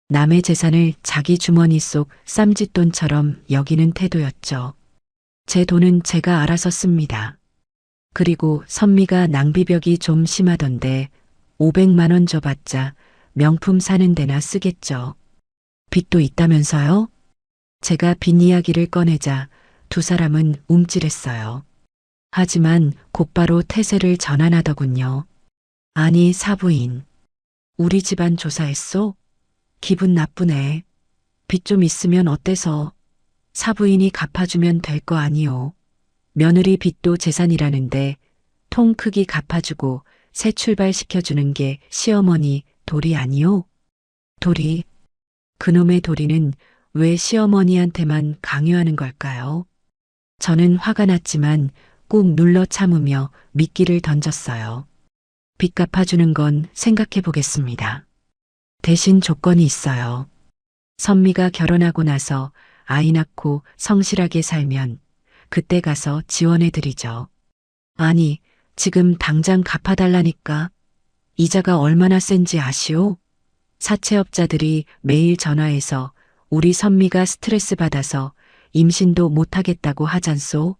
남의 재산을 자기 주머니 속 쌈짓돈처럼 여기는 태도였죠. 제 돈은 제가 알아서 씁니다. 그리고 선미가 낭비벽이 좀 심하던데 500만 원 줘봤자 명품 사는 데나 쓰겠죠. 빚도 있다면서요? 제가 빚 이야기를 꺼내자 두 사람은 움찔했어요. 하지만 곧바로 태세를 전환하더군요. 아니 사부인. 우리 집안 조사했소? 기분 나쁘네. 빚 좀 있으면 어때서? 사부인이 갚아주면 될 거 아니오. 며느리 빚도 재산이라는데 통 크기 갚아주고 새 출발시켜주는 게 시어머니 도리 아니오? 도리. 그놈의 도리는 왜 시어머니한테만 강요하는 걸까요? 저는 화가 났지만 꾹 눌러 참으며 미끼를 던졌어요. 빚 갚아주는 건 생각해 보겠습니다. 대신 조건이 있어요. 선미가 결혼하고 나서 아이 낳고 성실하게 살면 그때 가서 지원해 드리죠. 아니, 지금 당장 갚아달라니까. 이자가 얼마나 센지 아시오? 사채업자들이 매일 전화해서 우리 선미가 스트레스 받아서 임신도 못하겠다고 하잖소.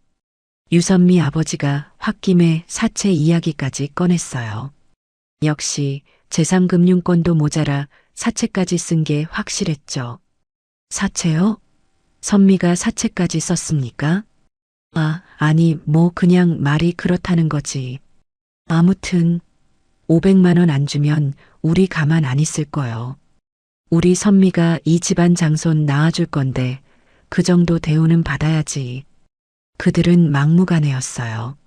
유선미 아버지가 홧김에 사채 이야기까지 꺼냈어요. 역시 재산금융권도 모자라 사채까지 쓴 게 확실했죠. 사채요? 선미가 사채까지 썼습니까? 아니 뭐 그냥 말이 그렇다는 거지. 아무튼 500만 원 안 주면 우리 가만 안 있을 거요. 우리 선미가 이 집안 장손 낳아줄 건데 그 정도 대우는 받아야지. 그들은 막무가내였어요.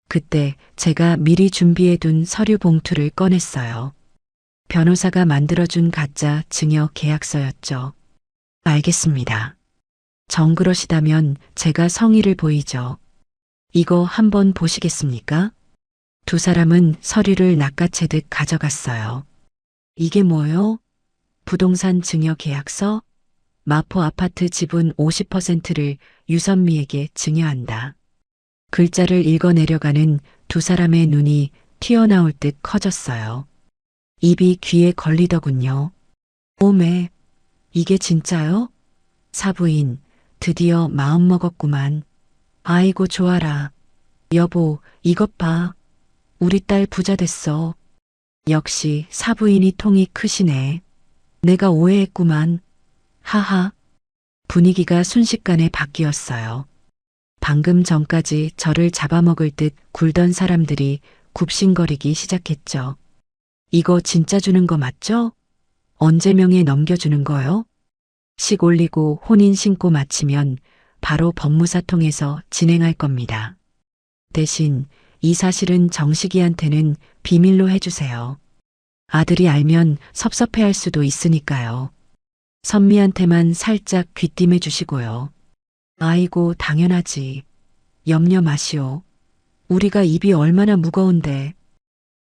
그때 제가 미리 준비해둔 서류 봉투를 꺼냈어요. 변호사가 만들어준 가짜 증여 계약서였죠. 알겠습니다. 정그러시다면 제가 성의를 보이죠. 이거 한번 보시겠습니까? 두 사람은 서류를 낚아채듯 가져갔어요. 이게 뭐요? 부동산 증여 계약서? 마포 아파트 지분 50%를 유선미에게 증여한다. 글자를 읽어내려가는 두 사람의 눈이 튀어나올 듯 커졌어요. 입이 귀에 걸리더군요. 오메, 이게 진짜요? 사부인, 드디어 마음먹었구만. 아이고 좋아라. 여보, 이것 봐. 우리 딸 부자 됐어. 역시 사부인이 통이 크시네. 내가 오해했구만. 하하. 분위기가 순식간에 바뀌었어요. 방금 전까지 저를 잡아먹을 듯 굴던 사람들이 굽신거리기 시작했죠. 이거 진짜 주는 거 맞죠? 언제 명예 넘겨주는 거요? 식 올리고 혼인 신고 마치면 바로 법무사 통해서 진행할 겁니다. 대신 이 사실은 정식이한테는 비밀로 해주세요. 아들이 알면 섭섭해할 수도 있으니까요. 선미한테만 살짝 귀띔해 주시고요. 아이고, 당연하지. 염려 마시오. 우리가 입이 얼마나 무거운데.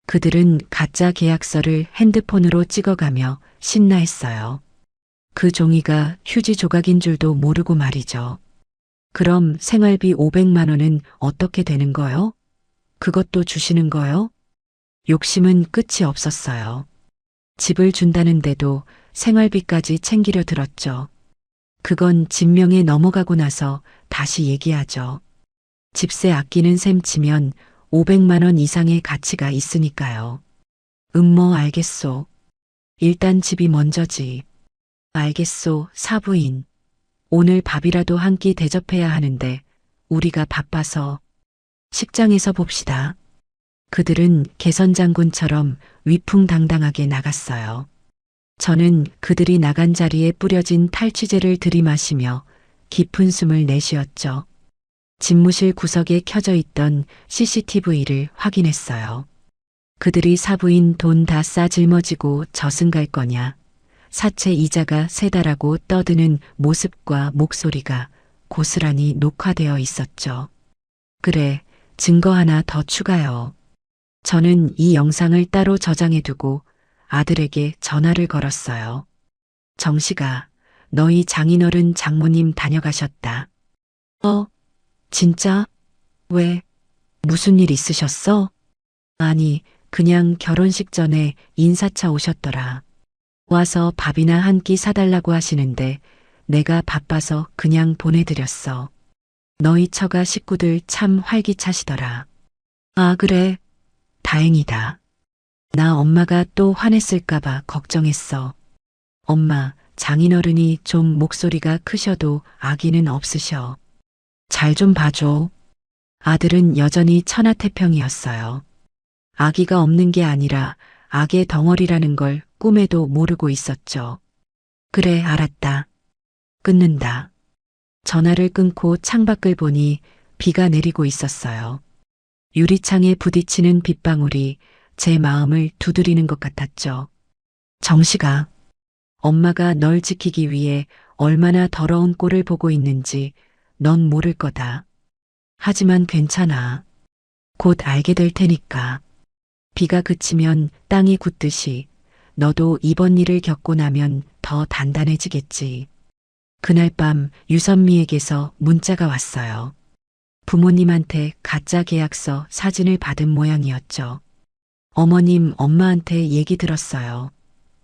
그들은 가짜 계약서를 핸드폰으로 찍어가며 신나했어요. 그 종이가 휴지 조각인 줄도 모르고 말이죠. 그럼 생활비 500만 원은 어떻게 되는 거요? 그것도 주시는 거요? 욕심은 끝이 없었어요. 집을 준다는데도 생활비까지 챙기려 들었죠. 그건 진명에 넘어가고 나서 다시 얘기하죠. 집세 아끼는 셈 치면 500만 원 이상의 가치가 있으니까요. 뭐 알겠소. 일단 집이 먼저지. 알겠소, 사부인. 오늘 밥이라도 한 끼 대접해야 하는데 우리가 바빠서 식장에서 봅시다. 그들은 개선장군처럼 위풍당당하게 나갔어요. 저는 그들이 나간 자리에 뿌려진 탈취제를 들이마시며 깊은 숨을 내쉬었죠. 집무실 구석에 켜져 있던 CCTV를 확인했어요. 그들이 사부인 돈 다 싸 짊어지고 저승 갈 거냐, 사채 이자가 세다라고 떠드는 모습과 목소리가 고스란히 녹화되어 있었죠. 그래, 증거 하나 더 추가요. 저는 이 영상을 따로 저장해두고 아들에게 전화를 걸었어요. 정식아, 너희 장인어른 장모님 다녀가셨다. 진짜? 왜? 무슨 일 있으셨어? 아니, 그냥 결혼식 전에 인사차 오셨더라. 와서 밥이나 한 끼 사달라고 하시는데 내가 바빠서 그냥 보내드렸어. 너희 처가 식구들 참 활기차시더라. 아, 그래? 다행이다. 나 엄마가 또 화냈을까봐 걱정했어. 엄마, 장인어른이 좀 목소리가 크셔도 아기는 없으셔. 잘 좀 봐줘. 아들은 여전히 천하태평이었어요. 아기가 없는 게 아니라 악의 덩어리라는 걸 꿈에도 모르고 있었죠. 그래, 알았다. 끊는다. 전화를 끊고 창밖을 보니 비가 내리고 있었어요. 유리창에 부딪히는 빗방울이 제 마음을 두드리는 것 같았죠. 정식아, 엄마가 널 지키기 위해 얼마나 더러운 꼴을 보고 있는지 넌 모를 거다. 하지만 괜찮아. 곧 알게 될 테니까. 비가 그치면 땅이 굳듯이 너도 이번 일을 겪고 나면 더 단단해지겠지. 그날 밤 유선미에게서 문자가 왔어요. 부모님한테 가짜 계약서 사진을 받은 모양이었죠. 어머님, 엄마한테 얘기 들었어요.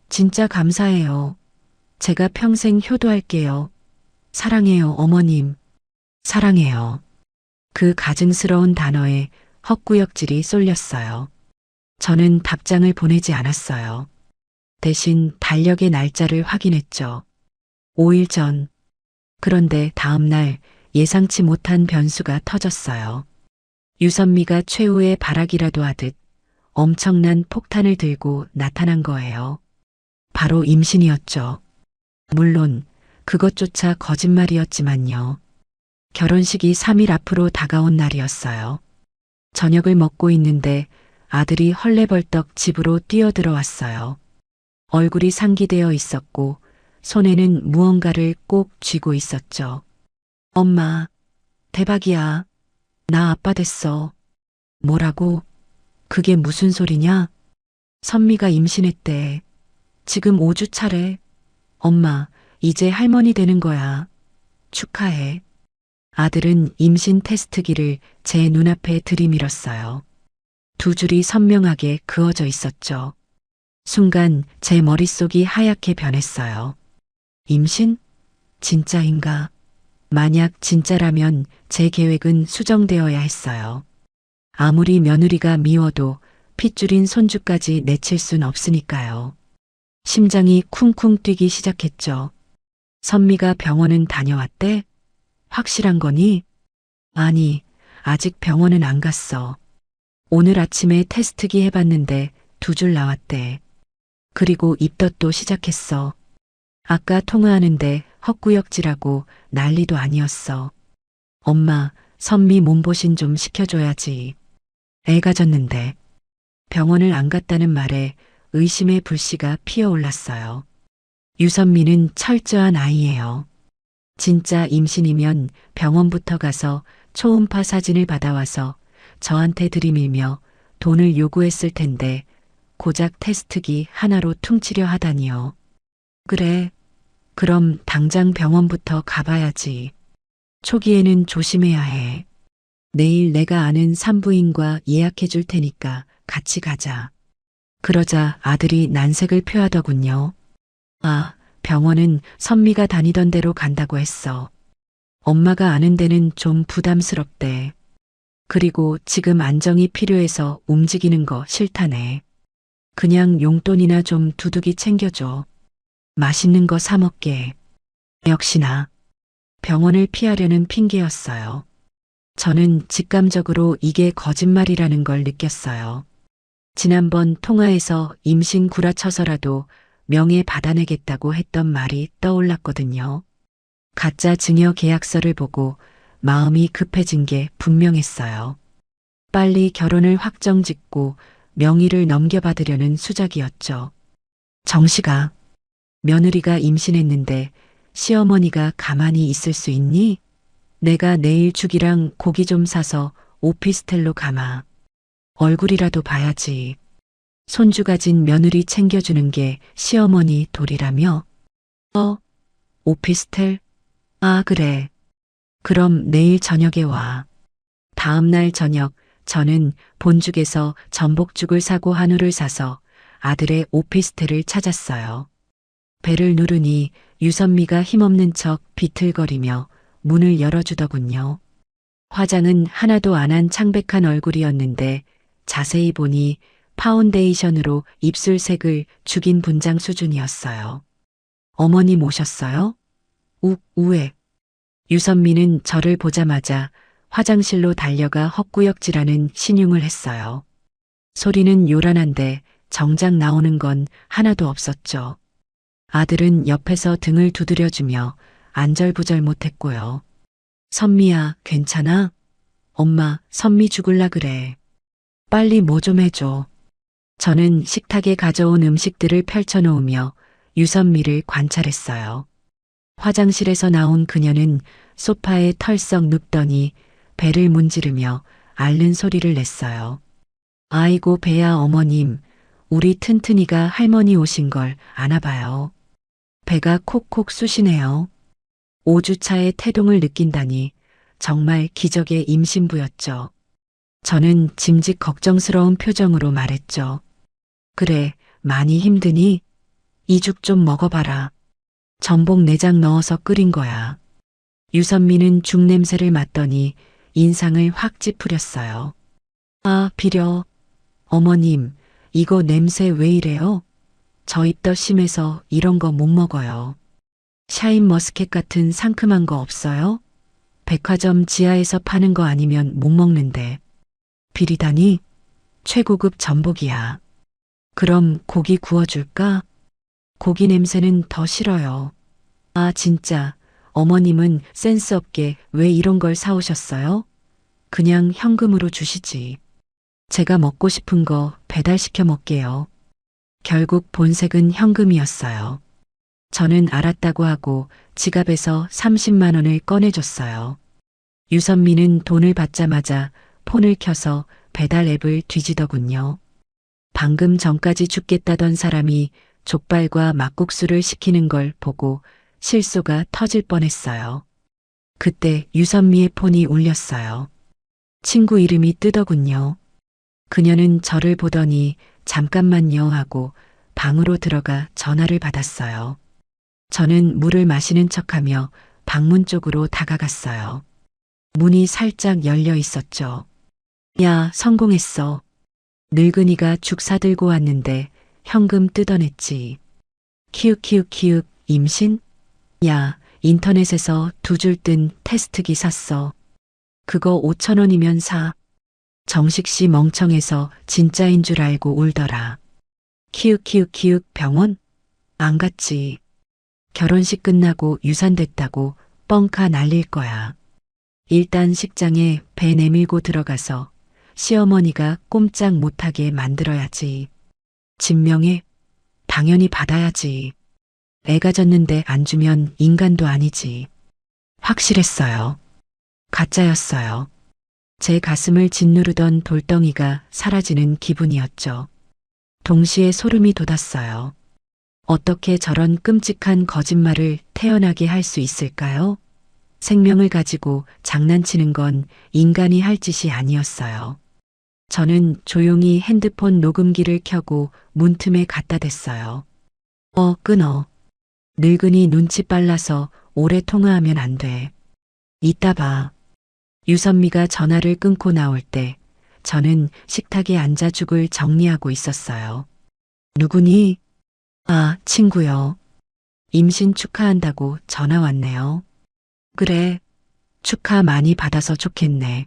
진짜 감사해요. 제가 평생 효도할게요. 사랑해요, 어머님. 사랑해요. 그 가증스러운 단어에 헛구역질이 쏠렸어요. 저는 답장을 보내지 않았어요. 대신 달력의 날짜를 확인했죠. 5일 전. 그런데 다음 날 예상치 못한 변수가 터졌어요. 유선미가 최후의 발악이라도 하듯 엄청난 폭탄을 들고 나타난 거예요. 바로 임신이었죠. 물론 그것조차 거짓말이었지만요. 결혼식이 3일 앞으로 다가온 날이었어요. 저녁을 먹고 있는데 아들이 헐레벌떡 집으로 뛰어들어왔어요. 얼굴이 상기되어 있었고 손에는 무언가를 꼭 쥐고 있었죠. 엄마, 대박이야. 나 아빠 됐어. 뭐라고? 그게 무슨 소리냐? 선미가 임신했대. 지금 5주 차래. 엄마, 이제 할머니 되는 거야. 축하해. 아들은 임신 테스트기를 제 눈앞에 들이밀었어요. 두 줄이 선명하게 그어져 있었죠. 순간 제 머릿속이 하얗게 변했어요. 임신? 진짜인가? 만약 진짜라면 제 계획은 수정되어야 했어요. 아무리 며느리가 미워도 핏줄인 손주까지 내칠 순 없으니까요. 심장이 쿵쿵 뛰기 시작했죠. 선미가 병원은 다녀왔대? 확실한 거니? 아니, 아직 병원은 안 갔어. 오늘 아침에 테스트기 해봤는데 2줄 나왔대. 그리고 입덧도 시작했어. 아까 통화하는데 헛구역질하고 난리도 아니었어. 엄마, 선미 몸보신 좀 시켜줘야지. 애가 졌는데. 병원을 안 갔다는 말에 의심의 불씨가 피어올랐어요. 유선미는 철저한 아이예요. 진짜 임신이면 병원부터 가서 초음파 사진을 받아와서 저한테 들이밀며 돈을 요구했을 텐데 고작 테스트기 하나로 퉁치려 하다니요. 그래. 그럼 당장 병원부터 가봐야지. 초기에는 조심해야 해. 내일 내가 아는 산부인과 예약해 줄 테니까 같이 가자. 그러자 아들이 난색을 표하더군요. 아, 병원은 선미가 다니던 데로 간다고 했어. 엄마가 아는 데는 좀 부담스럽대. 그리고 지금 안정이 필요해서 움직이는 거 싫다네. 그냥 용돈이나 좀 두둑이 챙겨줘. 맛있는 거 사 먹게. 역시나 병원을 피하려는 핑계였어요. 저는 직감적으로 이게 거짓말이라는 걸 느꼈어요. 지난번 통화에서 임신 구라쳐서라도 명예 받아내겠다고 했던 말이 떠올랐거든요. 가짜 증여 계약서를 보고 마음이 급해진 게 분명했어요. 빨리 결혼을 확정짓고 명의를 넘겨받으려는 수작이었죠. 정식아, 며느리가 임신했는데 시어머니가 가만히 있을 수 있니? 내가 내일 죽이랑 고기 좀 사서 오피스텔로 가마. 얼굴이라도 봐야지. 손주 가진 며느리 챙겨주는 게 시어머니 도리라며? 오피스텔? 아, 그래. 그럼 내일 저녁에 와. 다음 날 저녁 저는 본죽에서 전복죽을 사고 한우를 사서 아들의 오피스텔을 찾았어요. 배를 누르니 유선미가 힘없는 척 비틀거리며 문을 열어주더군요. 화장은 하나도 안 한 창백한 얼굴이었는데 자세히 보니 파운데이션으로 입술색을 죽인 분장 수준이었어요. 어머님 오셨어요? 우에. 유선미는 저를 보자마자 화장실로 달려가 헛구역질하는 신용을 했어요. 소리는 요란한데 정작 나오는 건 하나도 없었죠. 아들은 옆에서 등을 두드려주며 안절부절 못했고요. 선미야, 괜찮아? 엄마, 선미 죽을라 그래. 빨리 뭐 좀 해줘. 저는 식탁에 가져온 음식들을 펼쳐놓으며 유선미를 관찰했어요. 화장실에서 나온 그녀는 소파에 털썩 눕더니 배를 문지르며 앓는 소리를 냈어요. 아이고 배야 어머님, 우리 튼튼이가 할머니 오신 걸 아나 봐요. 배가 콕콕 쑤시네요. 5주차의 태동을 느낀다니 정말 기적의 임신부였죠. 저는 짐짓 걱정스러운 표정으로 말했죠. 그래, 많이 힘드니? 이 죽 좀 먹어봐라. 전복 내장 넣어서 끓인 거야. 유선미는 죽 냄새를 맡더니 인상을 확 찌푸렸어요. 아, 비려. 어머님, 이거 냄새 왜 이래요? 저 입덧 심해서 이런 거 못 먹어요. 샤인머스켓 같은 상큼한 거 없어요? 백화점 지하에서 파는 거 아니면 못 먹는데. 비리다니? 최고급 전복이야. 그럼 고기 구워줄까? 고기 냄새는 더 싫어요. 아, 진짜. 어머님은 센스 없게 왜 이런 걸 사오셨어요? 그냥 현금으로 주시지. 제가 먹고 싶은 거 배달시켜 먹게요. 결국 본색은 현금이었어요. 저는 알았다고 하고 지갑에서 30만 원을 꺼내줬어요. 유선미는 돈을 받자마자 폰을 켜서 배달 앱을 뒤지더군요. 방금 전까지 죽겠다던 사람이 족발과 막국수를 시키는 걸 보고 실소가 터질 뻔했어요. 그때 유선미의 폰이 울렸어요. 친구 이름이 뜨더군요. 그녀는 저를 보더니 잠깐만요 하고 방으로 들어가 전화를 받았어요. 저는 물을 마시는 척하며 방문 쪽으로 다가갔어요. 문이 살짝 열려 있었죠. 야, 성공했어. 늙은이가 죽 사들고 왔는데 현금 뜯어냈지. 키읔키읔키읔 임신? 야, 인터넷에서 두 줄 뜬 테스트기 샀어. 그거 5천 원이면 사. 정식 씨 멍청해서 진짜인 줄 알고 울더라. 키읔키읔키읔 병원? 안 갔지. 결혼식 끝나고 유산됐다고 뻥카 날릴 거야. 일단 식장에 배 내밀고 들어가서 시어머니가 꼼짝 못하게 만들어야지. 진명해? 당연히 받아야지. 애가 졌는데 안 주면 인간도 아니지. 확실했어요. 가짜였어요. 제 가슴을 짓누르던 돌덩이가 사라지는 기분이었죠. 동시에 소름이 돋았어요. 어떻게 저런 끔찍한 거짓말을 태어나게 할 수 있을까요? 생명을 가지고 장난치는 건 인간이 할 짓이 아니었어요. 저는 조용히 핸드폰 녹음기를 켜고 문틈에 갖다 댔어요. 끊어. 늙은이 눈치 빨라서 오래 통화하면 안 돼. 이따 봐. 유선미가 전화를 끊고 나올 때 저는 식탁에 앉아 죽을 정리하고 있었어요. 누구니? 아, 친구요. 임신 축하한다고 전화 왔네요. 그래. 축하 많이 받아서 좋겠네.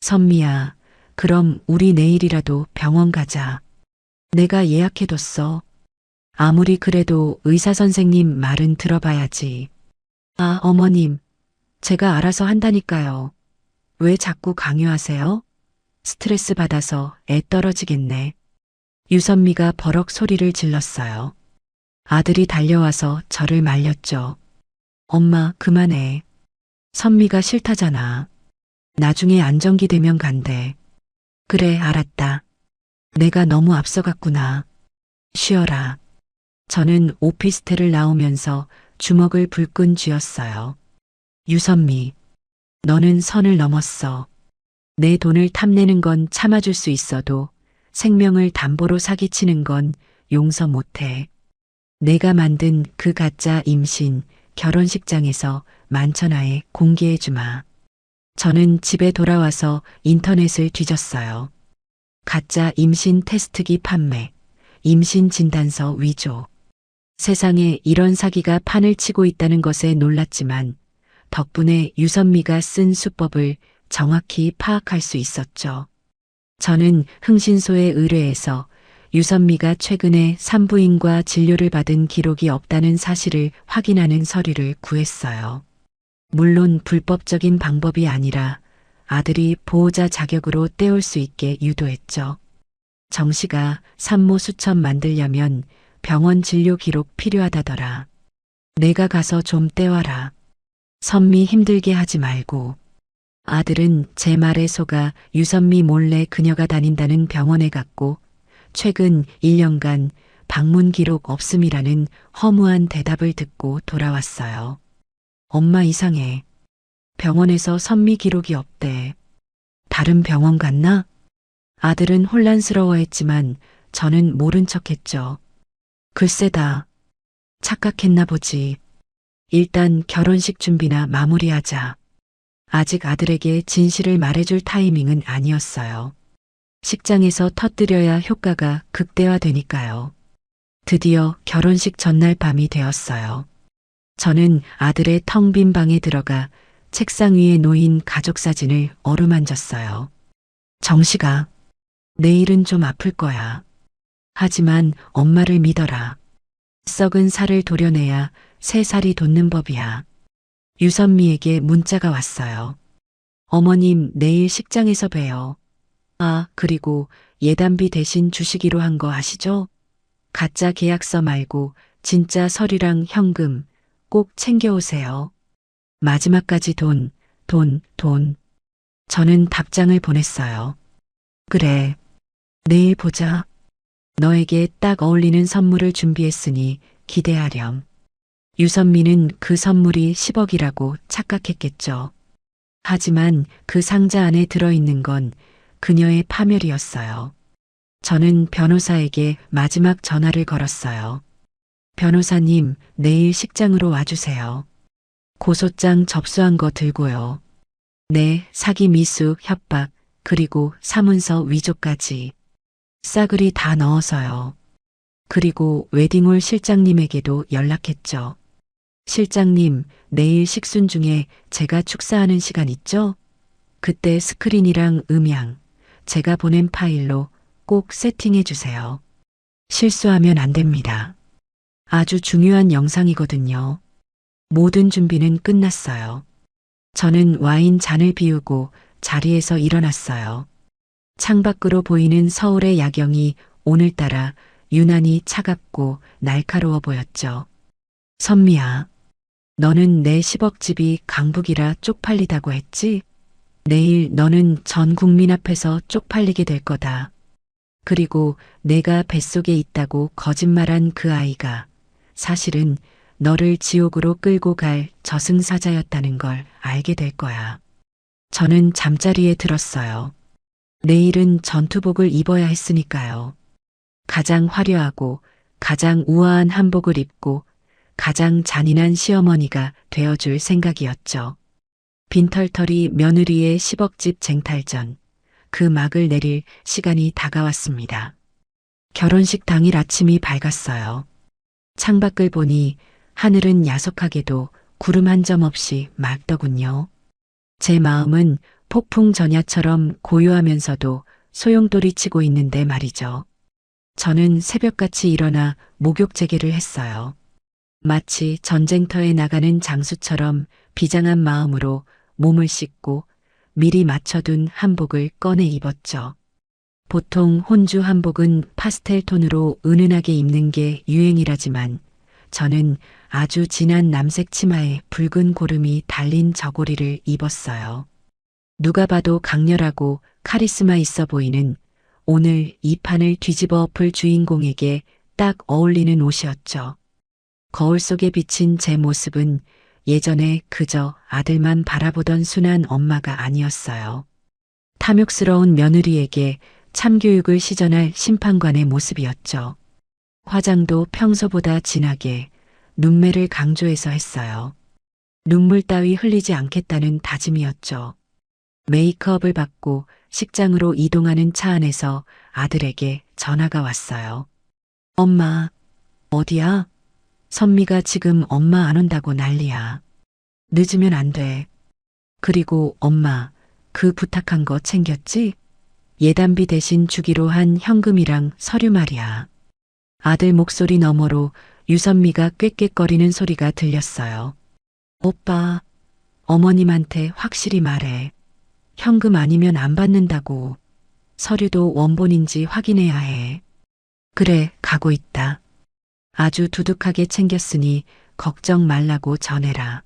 선미야, 그럼 우리 내일이라도 병원 가자. 내가 예약해뒀어. 아무리 그래도 의사 선생님 말은 들어봐야지. 아, 어머님. 제가 알아서 한다니까요. 왜 자꾸 강요하세요? 스트레스 받아서 애 떨어지겠네. 유선미가 버럭 소리를 질렀어요. 아들이 달려와서 저를 말렸죠. 엄마, 그만해. 선미가 싫다잖아. 나중에 안정기 되면 간대. 그래, 알았다. 내가 너무 앞서갔구나. 쉬어라. 저는 오피스텔을 나오면서 주먹을 불끈 쥐었어요. 유선미, 너는 선을 넘었어. 내 돈을 탐내는 건 참아줄 수 있어도 생명을 담보로 사기치는 건 용서 못해. 내가 만든 그 가짜 임신 결혼식장에서 만천하에 공개해주마. 저는 집에 돌아와서 인터넷을 뒤졌어요. 가짜 임신 테스트기 판매, 임신 진단서 위조. 세상에 이런 사기가 판을 치고 있다는 것에 놀랐지만 덕분에 유선미가 쓴 수법을 정확히 파악할 수 있었죠. 저는 흥신소에 의뢰해서 유선미가 최근에 산부인과 진료를 받은 기록이 없다는 사실을 확인하는 서류를 구했어요. 물론 불법적인 방법이 아니라 아들이 보호자 자격으로 떼올 수 있게 유도했죠. 정 씨가 산모 수첩 만들려면 병원 진료 기록 필요하다더라. 내가 가서 좀 떼와라. 선미 힘들게 하지 말고. 아들은 제 말에 속아 유선미 몰래 그녀가 다닌다는 병원에 갔고 최근 1년간 방문 기록 없음이라는 허무한 대답을 듣고 돌아왔어요. 엄마 이상해. 병원에서 선미 기록이 없대. 다른 병원 갔나? 아들은 혼란스러워했지만 저는 모른 척했죠. 글쎄다. 착각했나 보지. 일단 결혼식 준비나 마무리하자. 아직 아들에게 진실을 말해줄 타이밍은 아니었어요. 식장에서 터뜨려야 효과가 극대화되니까요. 드디어 결혼식 전날 밤이 되었어요. 저는 아들의 텅 빈 방에 들어가 책상 위에 놓인 가족 사진을 어루만졌어요. 정식아, 내일은 좀 아플 거야. 하지만 엄마를 믿어라. 썩은 살을 도려내야 새 살이 돋는 법이야. 유선미에게 문자가 왔어요. 어머님, 내일 식장에서 봬요. 아, 그리고 예단비 대신 주시기로 한 거 아시죠? 가짜 계약서 말고 진짜 서류랑 현금 꼭 챙겨오세요. 마지막까지 돈. 저는 답장을 보냈어요. 그래. 내일 보자. 너에게 딱 어울리는 선물을 준비했으니 기대하렴. 유선미는 그 선물이 10억이라고 착각했겠죠. 하지만 그 상자 안에 들어있는 건 그녀의 파멸이었어요. 저는 변호사에게 마지막 전화를 걸었어요. 변호사님, 내일 식장으로 와주세요. 고소장 접수한 거 들고요. 네, 사기 미수, 협박, 그리고 사문서 위조까지. 싸그리 다 넣어서요. 그리고 웨딩홀 실장님에게도 연락했죠. 실장님, 내일 식순 중에 제가 축사하는 시간 있죠? 그때 스크린이랑 음향, 제가 보낸 파일로 꼭 세팅해 주세요. 실수하면 안 됩니다. 아주 중요한 영상이거든요. 모든 준비는 끝났어요. 저는 와인 잔을 비우고 자리에서 일어났어요. 창밖으로 보이는 서울의 야경이 오늘따라 유난히 차갑고 날카로워 보였죠. 선미야, 너는 내 10억 집이 강북이라 쪽팔리다고 했지? 내일 너는 전 국민 앞에서 쪽팔리게 될 거다. 그리고 내가 뱃속에 있다고 거짓말한 그 아이가 사실은 너를 지옥으로 끌고 갈 저승사자였다는 걸 알게 될 거야. 저는 잠자리에 들었어요. 내일은 전투복을 입어야 했으니까요. 가장 화려하고 가장 우아한 한복을 입고 가장 잔인한 시어머니가 되어줄 생각이었죠. 빈털터리 며느리의 10억집 쟁탈전, 그 막을 내릴 시간이 다가왔습니다. 결혼식 당일 아침이 밝았어요. 창밖을 보니 하늘은 야속하게도 구름 한 점 없이 맑더군요. 제 마음은 폭풍 전야처럼 고요하면서도 소용돌이치고 있는데 말이죠. 저는 새벽같이 일어나 목욕 재개를 했어요. 마치 전쟁터에 나가는 장수처럼 비장한 마음으로 몸을 씻고 미리 맞춰둔 한복을 꺼내 입었죠. 보통 혼주 한복은 파스텔 톤으로 은은하게 입는 게 유행이라지만 저는 아주 진한 남색 치마에 붉은 고름이 달린 저고리를 입었어요. 누가 봐도 강렬하고 카리스마 있어 보이는 오늘 이 판을 뒤집어 엎을 주인공에게 딱 어울리는 옷이었죠. 거울 속에 비친 제 모습은 예전에 그저 아들만 바라보던 순한 엄마가 아니었어요. 탐욕스러운 며느리에게 참교육을 시전할 심판관의 모습이었죠. 화장도 평소보다 진하게 눈매를 강조해서 했어요. 눈물 따위 흘리지 않겠다는 다짐이었죠. 메이크업을 받고 식장으로 이동하는 차 안에서 아들에게 전화가 왔어요. 엄마, 어디야? 선미가 지금 엄마 안 온다고 난리야. 늦으면 안 돼. 그리고 엄마, 그 부탁한 거 챙겼지? 예단비 대신 주기로 한 현금이랑 서류 말이야. 아들 목소리 너머로 유선미가 꾀꾀거리는 소리가 들렸어요. 오빠, 어머님한테 확실히 말해. 현금 아니면 안 받는다고. 서류도 원본인지 확인해야 해. 그래, 가고 있다. 아주 두둑하게 챙겼으니 걱정 말라고 전해라.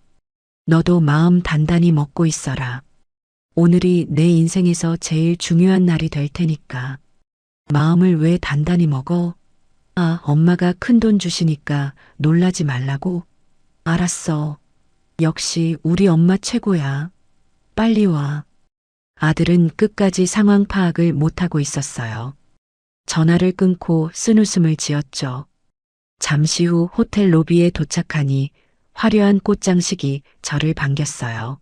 너도 마음 단단히 먹고 있어라. 오늘이 내 인생에서 제일 중요한 날이 될 테니까. 마음을 왜 단단히 먹어? 아, 엄마가 큰돈 주시니까 놀라지 말라고? 알았어. 역시 우리 엄마 최고야. 빨리 와. 아들은 끝까지 상황 파악을 못하고 있었어요. 전화를 끊고 쓴웃음을 지었죠. 잠시 후 호텔 로비에 도착하니 화려한 꽃장식이 저를 반겼어요.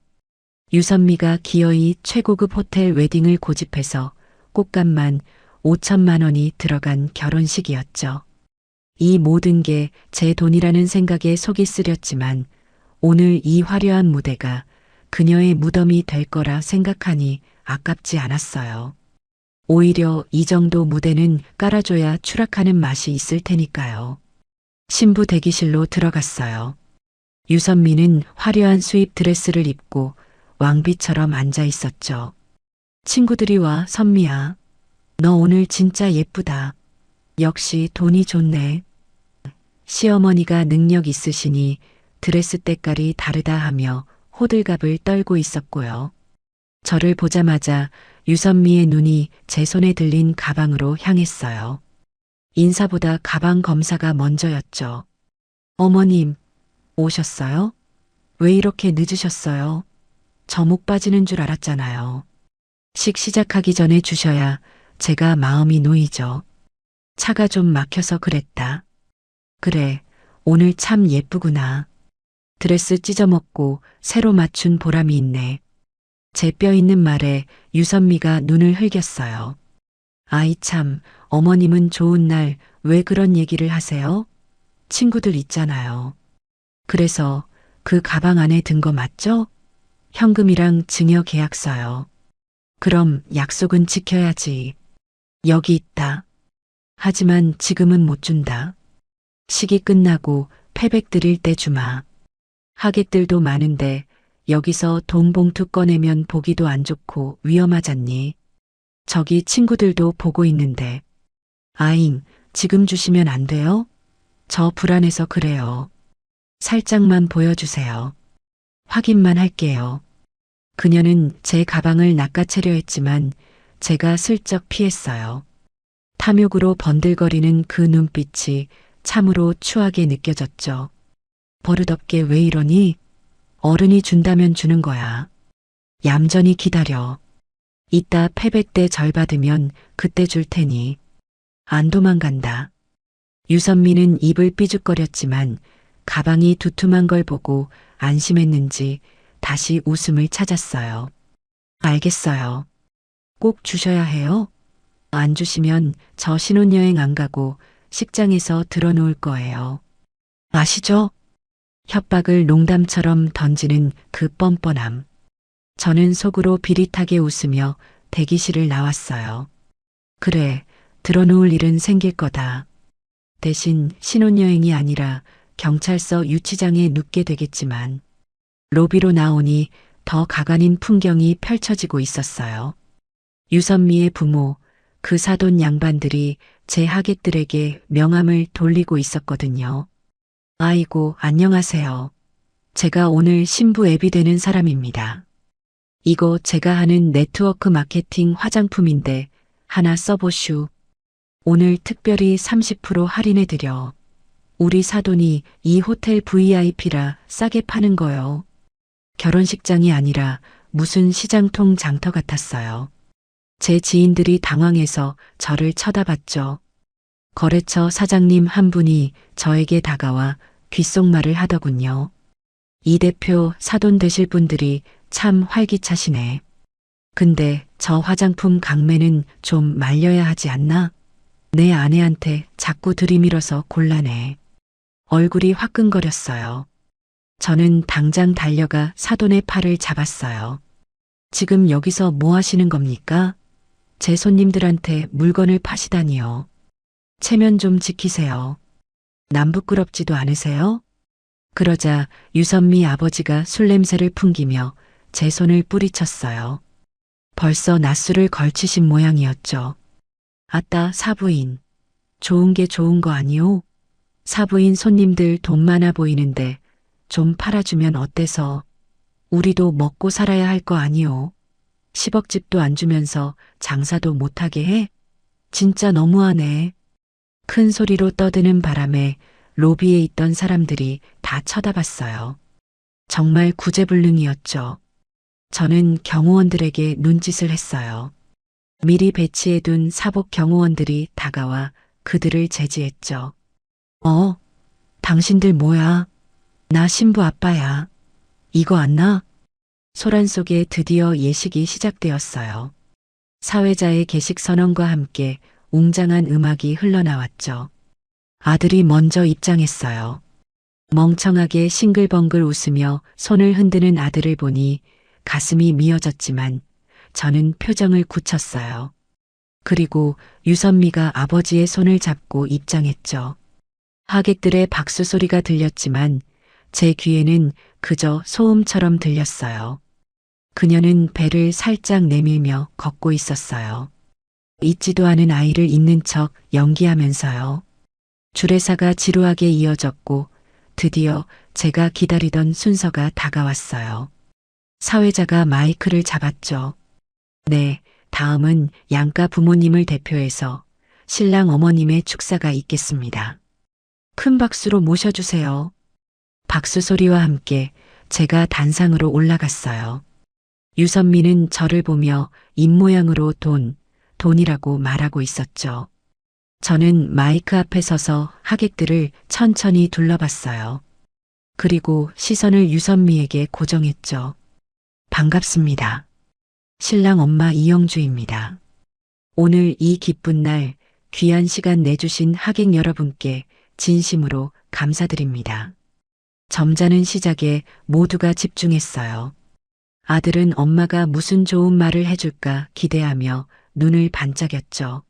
유선미가 기어이 최고급 호텔 웨딩을 고집해서 꽃값만 5천만 원이 들어간 결혼식이었죠. 이 모든 게 제 돈이라는 생각에 속이 쓰렸지만 오늘 이 화려한 무대가 그녀의 무덤이 될 거라 생각하니 아깝지 않았어요. 오히려 이 정도 무대는 깔아줘야 추락하는 맛이 있을 테니까요. 신부 대기실로 들어갔어요. 유선미는 화려한 수입 드레스를 입고 왕비처럼 앉아 있었죠. 친구들이 와, 선미야. 너 오늘 진짜 예쁘다. 역시 돈이 좋네. 시어머니가 능력 있으시니 드레스 때깔이 다르다 하며 호들갑을 떨고 있었고요. 저를 보자마자 유선미의 눈이 제 손에 들린 가방으로 향했어요. 인사보다 가방 검사가 먼저였죠. 어머님, 오셨어요? 왜 이렇게 늦으셨어요? 저 목 빠지는 줄 알았잖아요. 식 시작하기 전에 주셔야 제가 마음이 놓이죠. 차가 좀 막혀서 그랬다. 그래, 오늘 참 예쁘구나. 드레스 찢어먹고 새로 맞춘 보람이 있네. 제 뼈 있는 말에 유선미가 눈을 흘겼어요. 아이 참, 어머님은 좋은 날 왜 그런 얘기를 하세요? 친구들 있잖아요. 그래서 그 가방 안에 든 거 맞죠? 현금이랑 증여 계약서요. 그럼 약속은 지켜야지. 여기 있다. 하지만 지금은 못 준다. 식이 끝나고 패백 드릴 때 주마. 하객들도 많은데 여기서 돈 봉투 꺼내면 보기도 안 좋고 위험하잖니. 저기 친구들도 보고 있는데. 아잉, 지금 주시면 안 돼요? 저 불안해서 그래요. 살짝만 보여주세요. 확인만 할게요. 그녀는 제 가방을 낚아채려 했지만 제가 슬쩍 피했어요. 탐욕으로 번들거리는 그 눈빛이 참으로 추하게 느껴졌죠. 버릇없게 왜 이러니? 어른이 준다면 주는 거야. 얌전히 기다려. 이따 패백 때 절 받으면 그때 줄 테니. 안 도망간다. 유선미는 입을 삐죽거렸지만 가방이 두툼한 걸 보고 안심했는지 다시 웃음을 찾았어요. 알겠어요. 꼭 주셔야 해요? 안 주시면 저 신혼여행 안 가고 식장에서 들어놓을 거예요. 아시죠? 협박을 농담처럼 던지는 그 뻔뻔함. 저는 속으로 비릿하게 웃으며 대기실을 나왔어요. 그래, 들어놓을 일은 생길 거다. 대신 신혼여행이 아니라 경찰서 유치장에 눕게 되겠지만 로비로 나오니 더 가관인 풍경이 펼쳐지고 있었어요. 유선미의 부모, 그 사돈 양반들이 제 하객들에게 명함을 돌리고 있었거든요. 아이고, 안녕하세요. 제가 오늘 신부 앱이 되는 사람입니다. 이거 제가 하는 네트워크 마케팅 화장품인데 하나 써보슈. 오늘 특별히 30% 할인해드려. 우리 사돈이 이 호텔 VIP라 싸게 파는 거요. 결혼식장이 아니라 무슨 시장통 장터 같았어요. 제 지인들이 당황해서 저를 쳐다봤죠. 거래처 사장님 한 분이 저에게 다가와 귓속말을 하더군요. 이 대표 사돈 되실 분들이 참 활기차시네. 근데 저 화장품 강매는 좀 말려야 하지 않나? 내 아내한테 자꾸 들이밀어서 곤란해. 얼굴이 화끈거렸어요. 저는 당장 달려가 사돈의 팔을 잡았어요. 지금 여기서 뭐 하시는 겁니까? 제 손님들한테 물건을 파시다니요. 체면 좀 지키세요. 남 부끄럽지도 않으세요? 그러자 유선미 아버지가 술 냄새를 풍기며 제 손을 뿌리쳤어요. 벌써 낯술을 걸치신 모양이었죠. 아따 사부인. 좋은 게 좋은 거 아니오? 사부인 손님들 돈 많아 보이는데 좀 팔아주면 어때서? 우리도 먹고 살아야 할 거 아니오? 10억 집도 안 주면서 장사도 못하게 해? 진짜 너무하네. 큰 소리로 떠드는 바람에 로비에 있던 사람들이 다 쳐다봤어요. 정말 구제불능이었죠. 저는 경호원들에게 눈짓을 했어요. 미리 배치해둔 사복 경호원들이 다가와 그들을 제지했죠. 당신들 뭐야? 나 신부 아빠야. 이거 안 나? 소란 속에 드디어 예식이 시작되었어요. 사회자의 개식 선언과 함께 웅장한 음악이 흘러나왔죠. 아들이 먼저 입장했어요. 멍청하게 싱글벙글 웃으며 손을 흔드는 아들을 보니 가슴이 미어졌지만 저는 표정을 굳혔어요. 그리고 유선미가 아버지의 손을 잡고 입장했죠. 하객들의 박수 소리가 들렸지만 제 귀에는 그저 소음처럼 들렸어요. 그녀는 배를 살짝 내밀며 걷고 있었어요. 있지도 않은 아이를 있는 척 연기하면서요. 주례사가 지루하게 이어졌고 드디어 제가 기다리던 순서가 다가왔어요. 사회자가 마이크를 잡았죠. 네, 다음은 양가 부모님을 대표해서 신랑 어머님의 축사가 있겠습니다. 큰 박수로 모셔주세요. 박수 소리와 함께 제가 단상으로 올라갔어요. 유선미는 저를 보며 입모양으로 돈이라고 말하고 있었죠. 저는 마이크 앞에 서서 하객들을 천천히 둘러봤어요. 그리고 시선을 유선미에게 고정했죠. 반갑습니다. 신랑 엄마 이영주입니다. 오늘 이 기쁜 날 귀한 시간 내주신 하객 여러분께 진심으로 감사드립니다. 점잖은 시작에 모두가 집중했어요. 아들은 엄마가 무슨 좋은 말을 해줄까 기대하며 눈을 반짝였죠.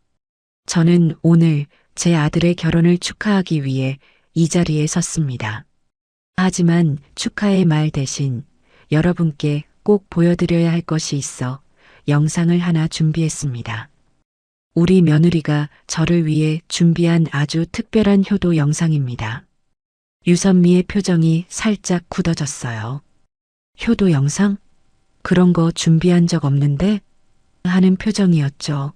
저는 오늘 제 아들의 결혼을 축하하기 위해 이 자리에 섰습니다. 하지만 축하의 말 대신 여러분께 꼭 보여드려야 할 것이 있어 영상을 하나 준비했습니다. 우리 며느리가 저를 위해 준비한 아주 특별한 효도 영상입니다. 유선미의 표정이 살짝 굳어졌어요. 효도 영상? 그런 거 준비한 적 없는데? 하는 표정이었죠.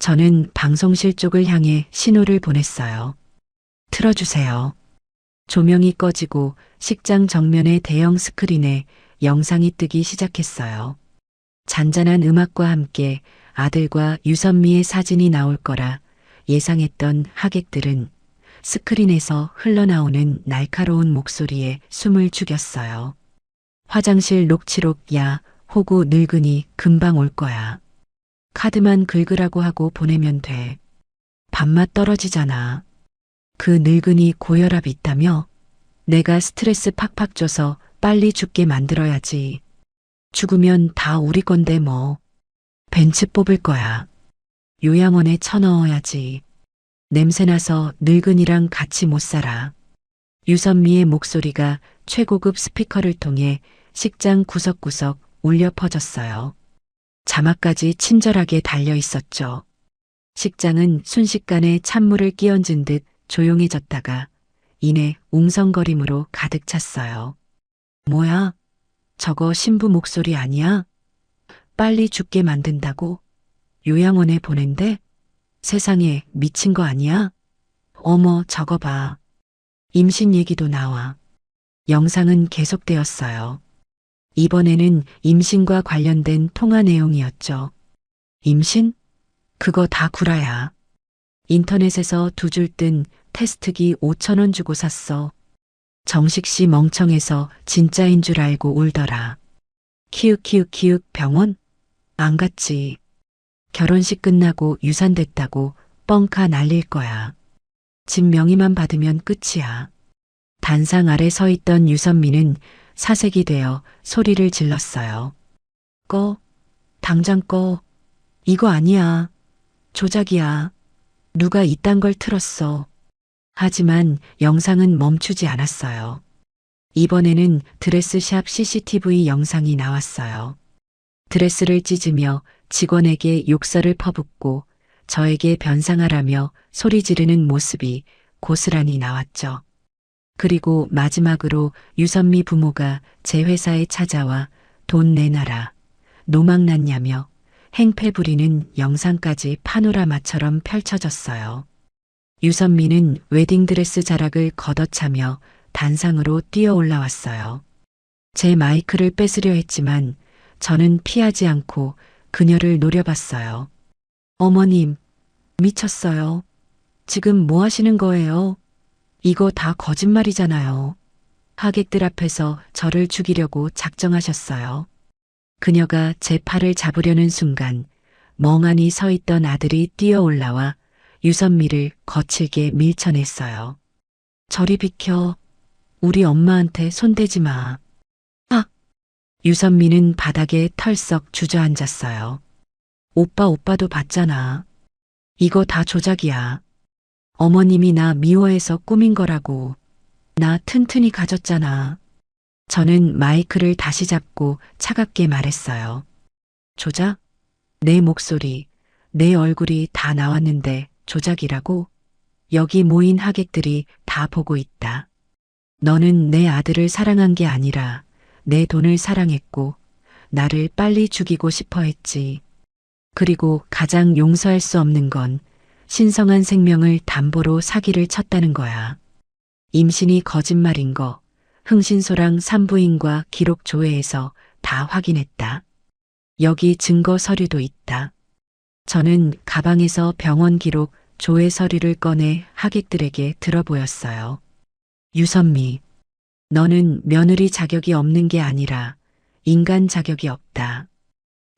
저는 방송실 쪽을 향해 신호를 보냈어요. 틀어주세요. 조명이 꺼지고 식장 정면의 대형 스크린에 영상이 뜨기 시작했어요. 잔잔한 음악과 함께 아들과 유선미의 사진이 나올 거라 예상했던 하객들은 스크린에서 흘러나오는 날카로운 목소리에 숨을 죽였어요. 화장실 녹취록 야, 호구 늙은이 금방 올 거야. 카드만 긁으라고 하고 보내면 돼. 밥맛 떨어지잖아. 그 늙은이 고혈압 있다며? 내가 스트레스 팍팍 줘서 빨리 죽게 만들어야지. 죽으면 다 우리 건데 뭐. 벤츠 뽑을 거야. 요양원에 쳐넣어야지. 냄새나서 늙은이랑 같이 못 살아. 유선미의 목소리가 최고급 스피커를 통해 식장 구석구석 울려 퍼졌어요. 자막까지 친절하게 달려 있었죠. 식장은 순식간에 찬물을 끼얹은 듯 조용해졌다가 이내 웅성거림으로 가득 찼어요. 뭐야? 저거 신부 목소리 아니야? 빨리 죽게 만든다고? 요양원에 보낸대? 세상에 미친 거 아니야? 어머, 저거 봐. 임신 얘기도 나와. 영상은 계속되었어요. 이번에는 임신과 관련된 통화 내용이었죠. 임신? 그거 다 구라야. 인터넷에서 두 줄 뜬 테스트기 5,000원 주고 샀어. 정식 씨 멍청해서 진짜인 줄 알고 울더라. 키읔 병원? 안 갔지. 결혼식 끝나고 유산됐다고 뻥카 날릴 거야. 집 명의만 받으면 끝이야. 단상 아래 서 있던 유선미는 사색이 되어 소리를 질렀어요. 꺼. 당장 꺼. 이거 아니야. 조작이야. 누가 이딴 걸 틀었어. 하지만 영상은 멈추지 않았어요. 이번에는 드레스샵 CCTV 영상이 나왔어요. 드레스를 찢으며 직원에게 욕설을 퍼붓고 저에게 변상하라며 소리 지르는 모습이 고스란히 나왔죠. 그리고 마지막으로 유선미 부모가 제 회사에 찾아와 돈 내놔라, 노망났냐며 행패 부리는 영상까지 파노라마처럼 펼쳐졌어요. 유선미는 웨딩드레스 자락을 걷어차며 단상으로 뛰어 올라왔어요. 제 마이크를 뺏으려 했지만 저는 피하지 않고 그녀를 노려봤어요. 어머님, 미쳤어요. 지금 뭐 하시는 거예요? 이거 다 거짓말이잖아요. 하객들 앞에서 저를 죽이려고 작정하셨어요. 그녀가 제 팔을 잡으려는 순간 멍하니 서 있던 아들이 뛰어 올라와 유선미를 거칠게 밀쳐냈어요. 저리 비켜. 우리 엄마한테 손대지 마. 아! 유선미는 바닥에 털썩 주저앉았어요. 오빠도 봤잖아. 이거 다 조작이야. 어머님이 나 미워해서 꾸민 거라고. 나 튼튼히 가졌잖아. 저는 마이크를 다시 잡고 차갑게 말했어요. 조작? 내 목소리, 내 얼굴이 다 나왔는데 조작이라고? 여기 모인 하객들이 다 보고 있다. 너는 내 아들을 사랑한 게 아니라 내 돈을 사랑했고 나를 빨리 죽이고 싶어 했지. 그리고 가장 용서할 수 없는 건 신성한 생명을 담보로 사기를 쳤다는 거야. 임신이 거짓말인 거 흥신소랑 산부인과 기록 조회에서 다 확인했다. 여기 증거 서류도 있다. 저는 가방에서 병원 기록 조회 서류를 꺼내 하객들에게 들어보였어요. 유선미, 너는 며느리 자격이 없는 게 아니라 인간 자격이 없다.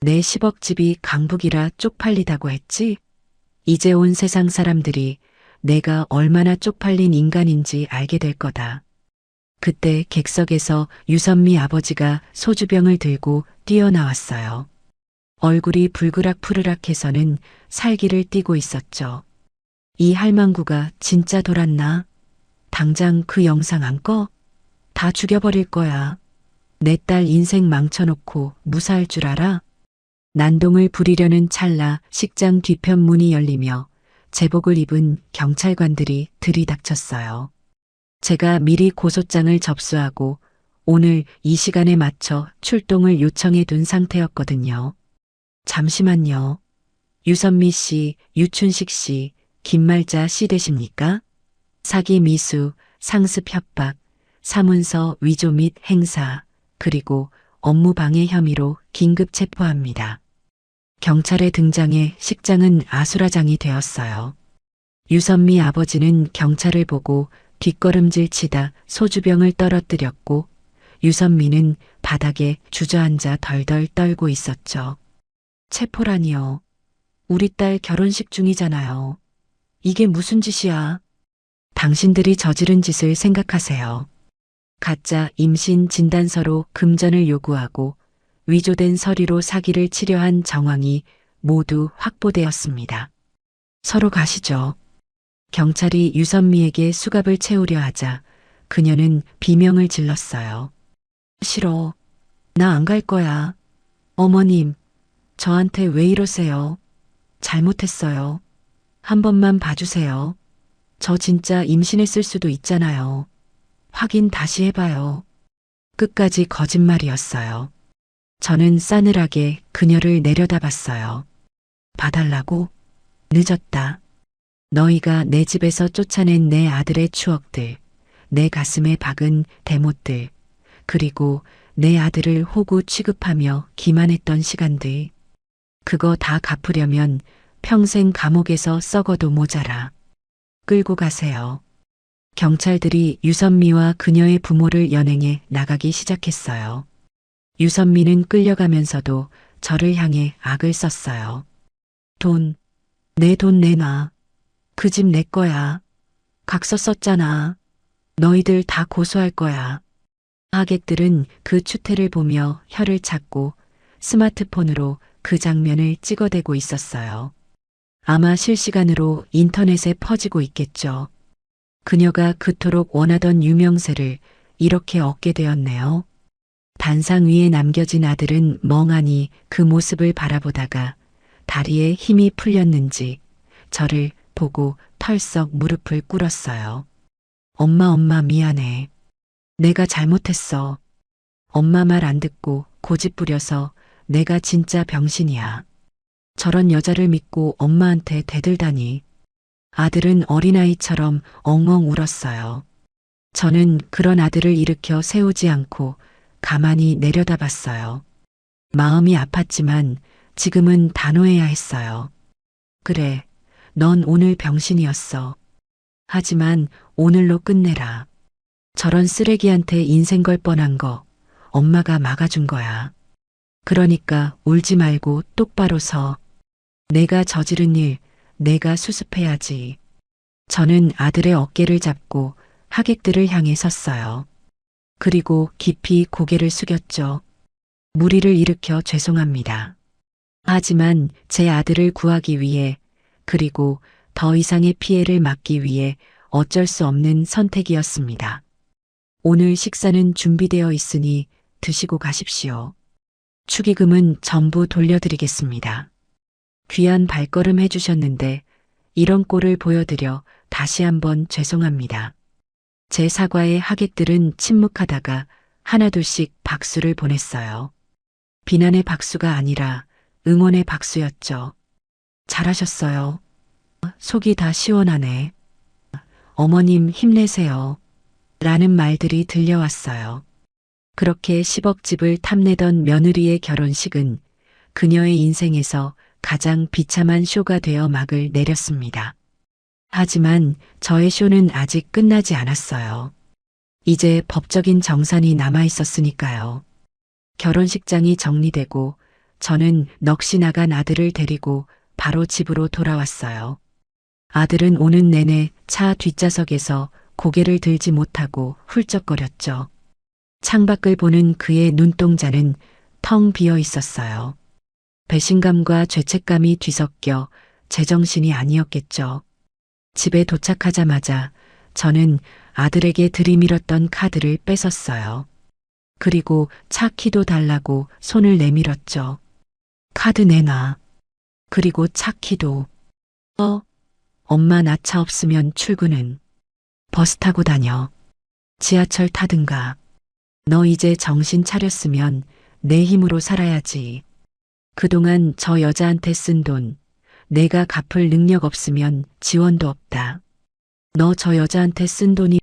내 10억 집이 강북이라 쪽팔리다고 했지? 이제 온 세상 사람들이 내가 얼마나 쪽팔린 인간인지 알게 될 거다. 그때 객석에서 유선미 아버지가 소주병을 들고 뛰어나왔어요. 얼굴이 불그락푸르락해서는 살기를 띠고 있었죠. 이 할망구가 진짜 돌았나? 당장 그 영상 안 꺼? 다 죽여버릴 거야. 내 딸 인생 망쳐놓고 무사할 줄 알아? 난동을 부리려는 찰나 식장 뒤편 문이 열리며 제복을 입은 경찰관들이 들이닥쳤어요. 제가 미리 고소장을 접수하고 오늘 이 시간에 맞춰 출동을 요청해 둔 상태였거든요. 잠시만요. 유선미 씨, 유춘식 씨, 김말자 씨 되십니까? 사기 미수, 상습 협박, 사문서 위조 및 행사, 그리고 업무 방해 혐의로 긴급 체포합니다. 경찰의 등장에 식장은 아수라장이 되었어요. 유선미 아버지는 경찰을 보고 뒷걸음질 치다 소주병을 떨어뜨렸고 유선미는 바닥에 주저앉아 덜덜 떨고 있었죠. 체포라니요. 우리 딸 결혼식 중이잖아요. 이게 무슨 짓이야? 당신들이 저지른 짓을 생각하세요. 가짜 임신 진단서로 금전을 요구하고 위조된 서류로 사기를 치려한 정황이 모두 확보되었습니다. 서로 가시죠. 경찰이 유선미에게 수갑을 채우려 하자 그녀는 비명을 질렀어요. 싫어. 나 안 갈 거야. 어머님, 저한테 왜 이러세요? 잘못했어요. 한 번만 봐주세요. 저 진짜 임신했을 수도 있잖아요. 확인 다시 해봐요. 끝까지 거짓말이었어요. 저는 싸늘하게 그녀를 내려다봤어요. 봐달라고? 늦었다. 너희가 내 집에서 쫓아낸 내 아들의 추억들, 내 가슴에 박은 대못들, 그리고 내 아들을 호구 취급하며 기만했던 시간들. 그거 다 갚으려면 평생 감옥에서 썩어도 모자라. 끌고 가세요. 경찰들이 유선미와 그녀의 부모를 연행해 나가기 시작했어요. 유선미는 끌려가면서도 저를 향해 악을 썼어요. 내 돈 내놔. 그 집 내 거야. 각서 썼잖아. 너희들 다 고소할 거야. 하객들은 그 추태를 보며 혀를 찾고 스마트폰으로 그 장면을 찍어대고 있었어요. 아마 실시간으로 인터넷에 퍼지고 있겠죠. 그녀가 그토록 원하던 유명세를 이렇게 얻게 되었네요. 단상 위에 남겨진 아들은 멍하니 그 모습을 바라보다가 다리에 힘이 풀렸는지 저를 보고 털썩 무릎을 꿇었어요. 엄마 미안해. 내가 잘못했어. 엄마 말 안 듣고 고집 부려서 내가 진짜 병신이야. 저런 여자를 믿고 엄마한테 대들다니. 아들은 어린아이처럼 엉엉 울었어요. 저는 그런 아들을 일으켜 세우지 않고 가만히 내려다봤어요. 마음이 아팠지만 지금은 단호해야 했어요. 그래, 넌 오늘 병신이었어. 하지만 오늘로 끝내라. 저런 쓰레기한테 인생 걸 뻔한 거 엄마가 막아준 거야. 그러니까 울지 말고 똑바로 서. 내가 저지른 일, 내가 수습해야지. 저는 아들의 어깨를 잡고 하객들을 향해 섰어요. 그리고 깊이 고개를 숙였죠. 무리를 일으켜 죄송합니다. 하지만 제 아들을 구하기 위해 그리고 더 이상의 피해를 막기 위해 어쩔 수 없는 선택이었습니다. 오늘 식사는 준비되어 있으니 드시고 가십시오. 축의금은 전부 돌려드리겠습니다. 귀한 발걸음 해주셨는데 이런 꼴을 보여드려 다시 한번 죄송합니다. 제 사과에 하객들은 침묵하다가 하나둘씩 박수를 보냈어요. 비난의 박수가 아니라 응원의 박수였죠. 잘하셨어요. 속이 다 시원하네. 어머님 힘내세요. 라는 말들이 들려왔어요. 그렇게 10억 집을 탐내던 며느리의 결혼식은 그녀의 인생에서 가장 비참한 쇼가 되어 막을 내렸습니다. 하지만 저의 쇼는 아직 끝나지 않았어요. 이제 법적인 정산이 남아 있었으니까요. 결혼식장이 정리되고 저는 넋이 나간 아들을 데리고 바로 집으로 돌아왔어요. 아들은 오는 내내 차 뒷좌석에서 고개를 들지 못하고 훌쩍거렸죠. 창밖을 보는 그의 눈동자는 텅 비어 있었어요. 배신감과 죄책감이 뒤섞여 제정신이 아니었겠죠. 집에 도착하자마자 저는 아들에게 들이밀었던 카드를 뺏었어요. 그리고 차 키도 달라고 손을 내밀었죠. 카드 내놔. 그리고 차 키도. 엄마 나 차 없으면 출근은. 버스 타고 다녀. 지하철 타든가. 너 이제 정신 차렸으면 내 힘으로 살아야지. 그동안 저 여자한테 쓴 돈, 내가 갚을 능력 없으면 지원도 없다. 너 저 여자한테 쓴 돈이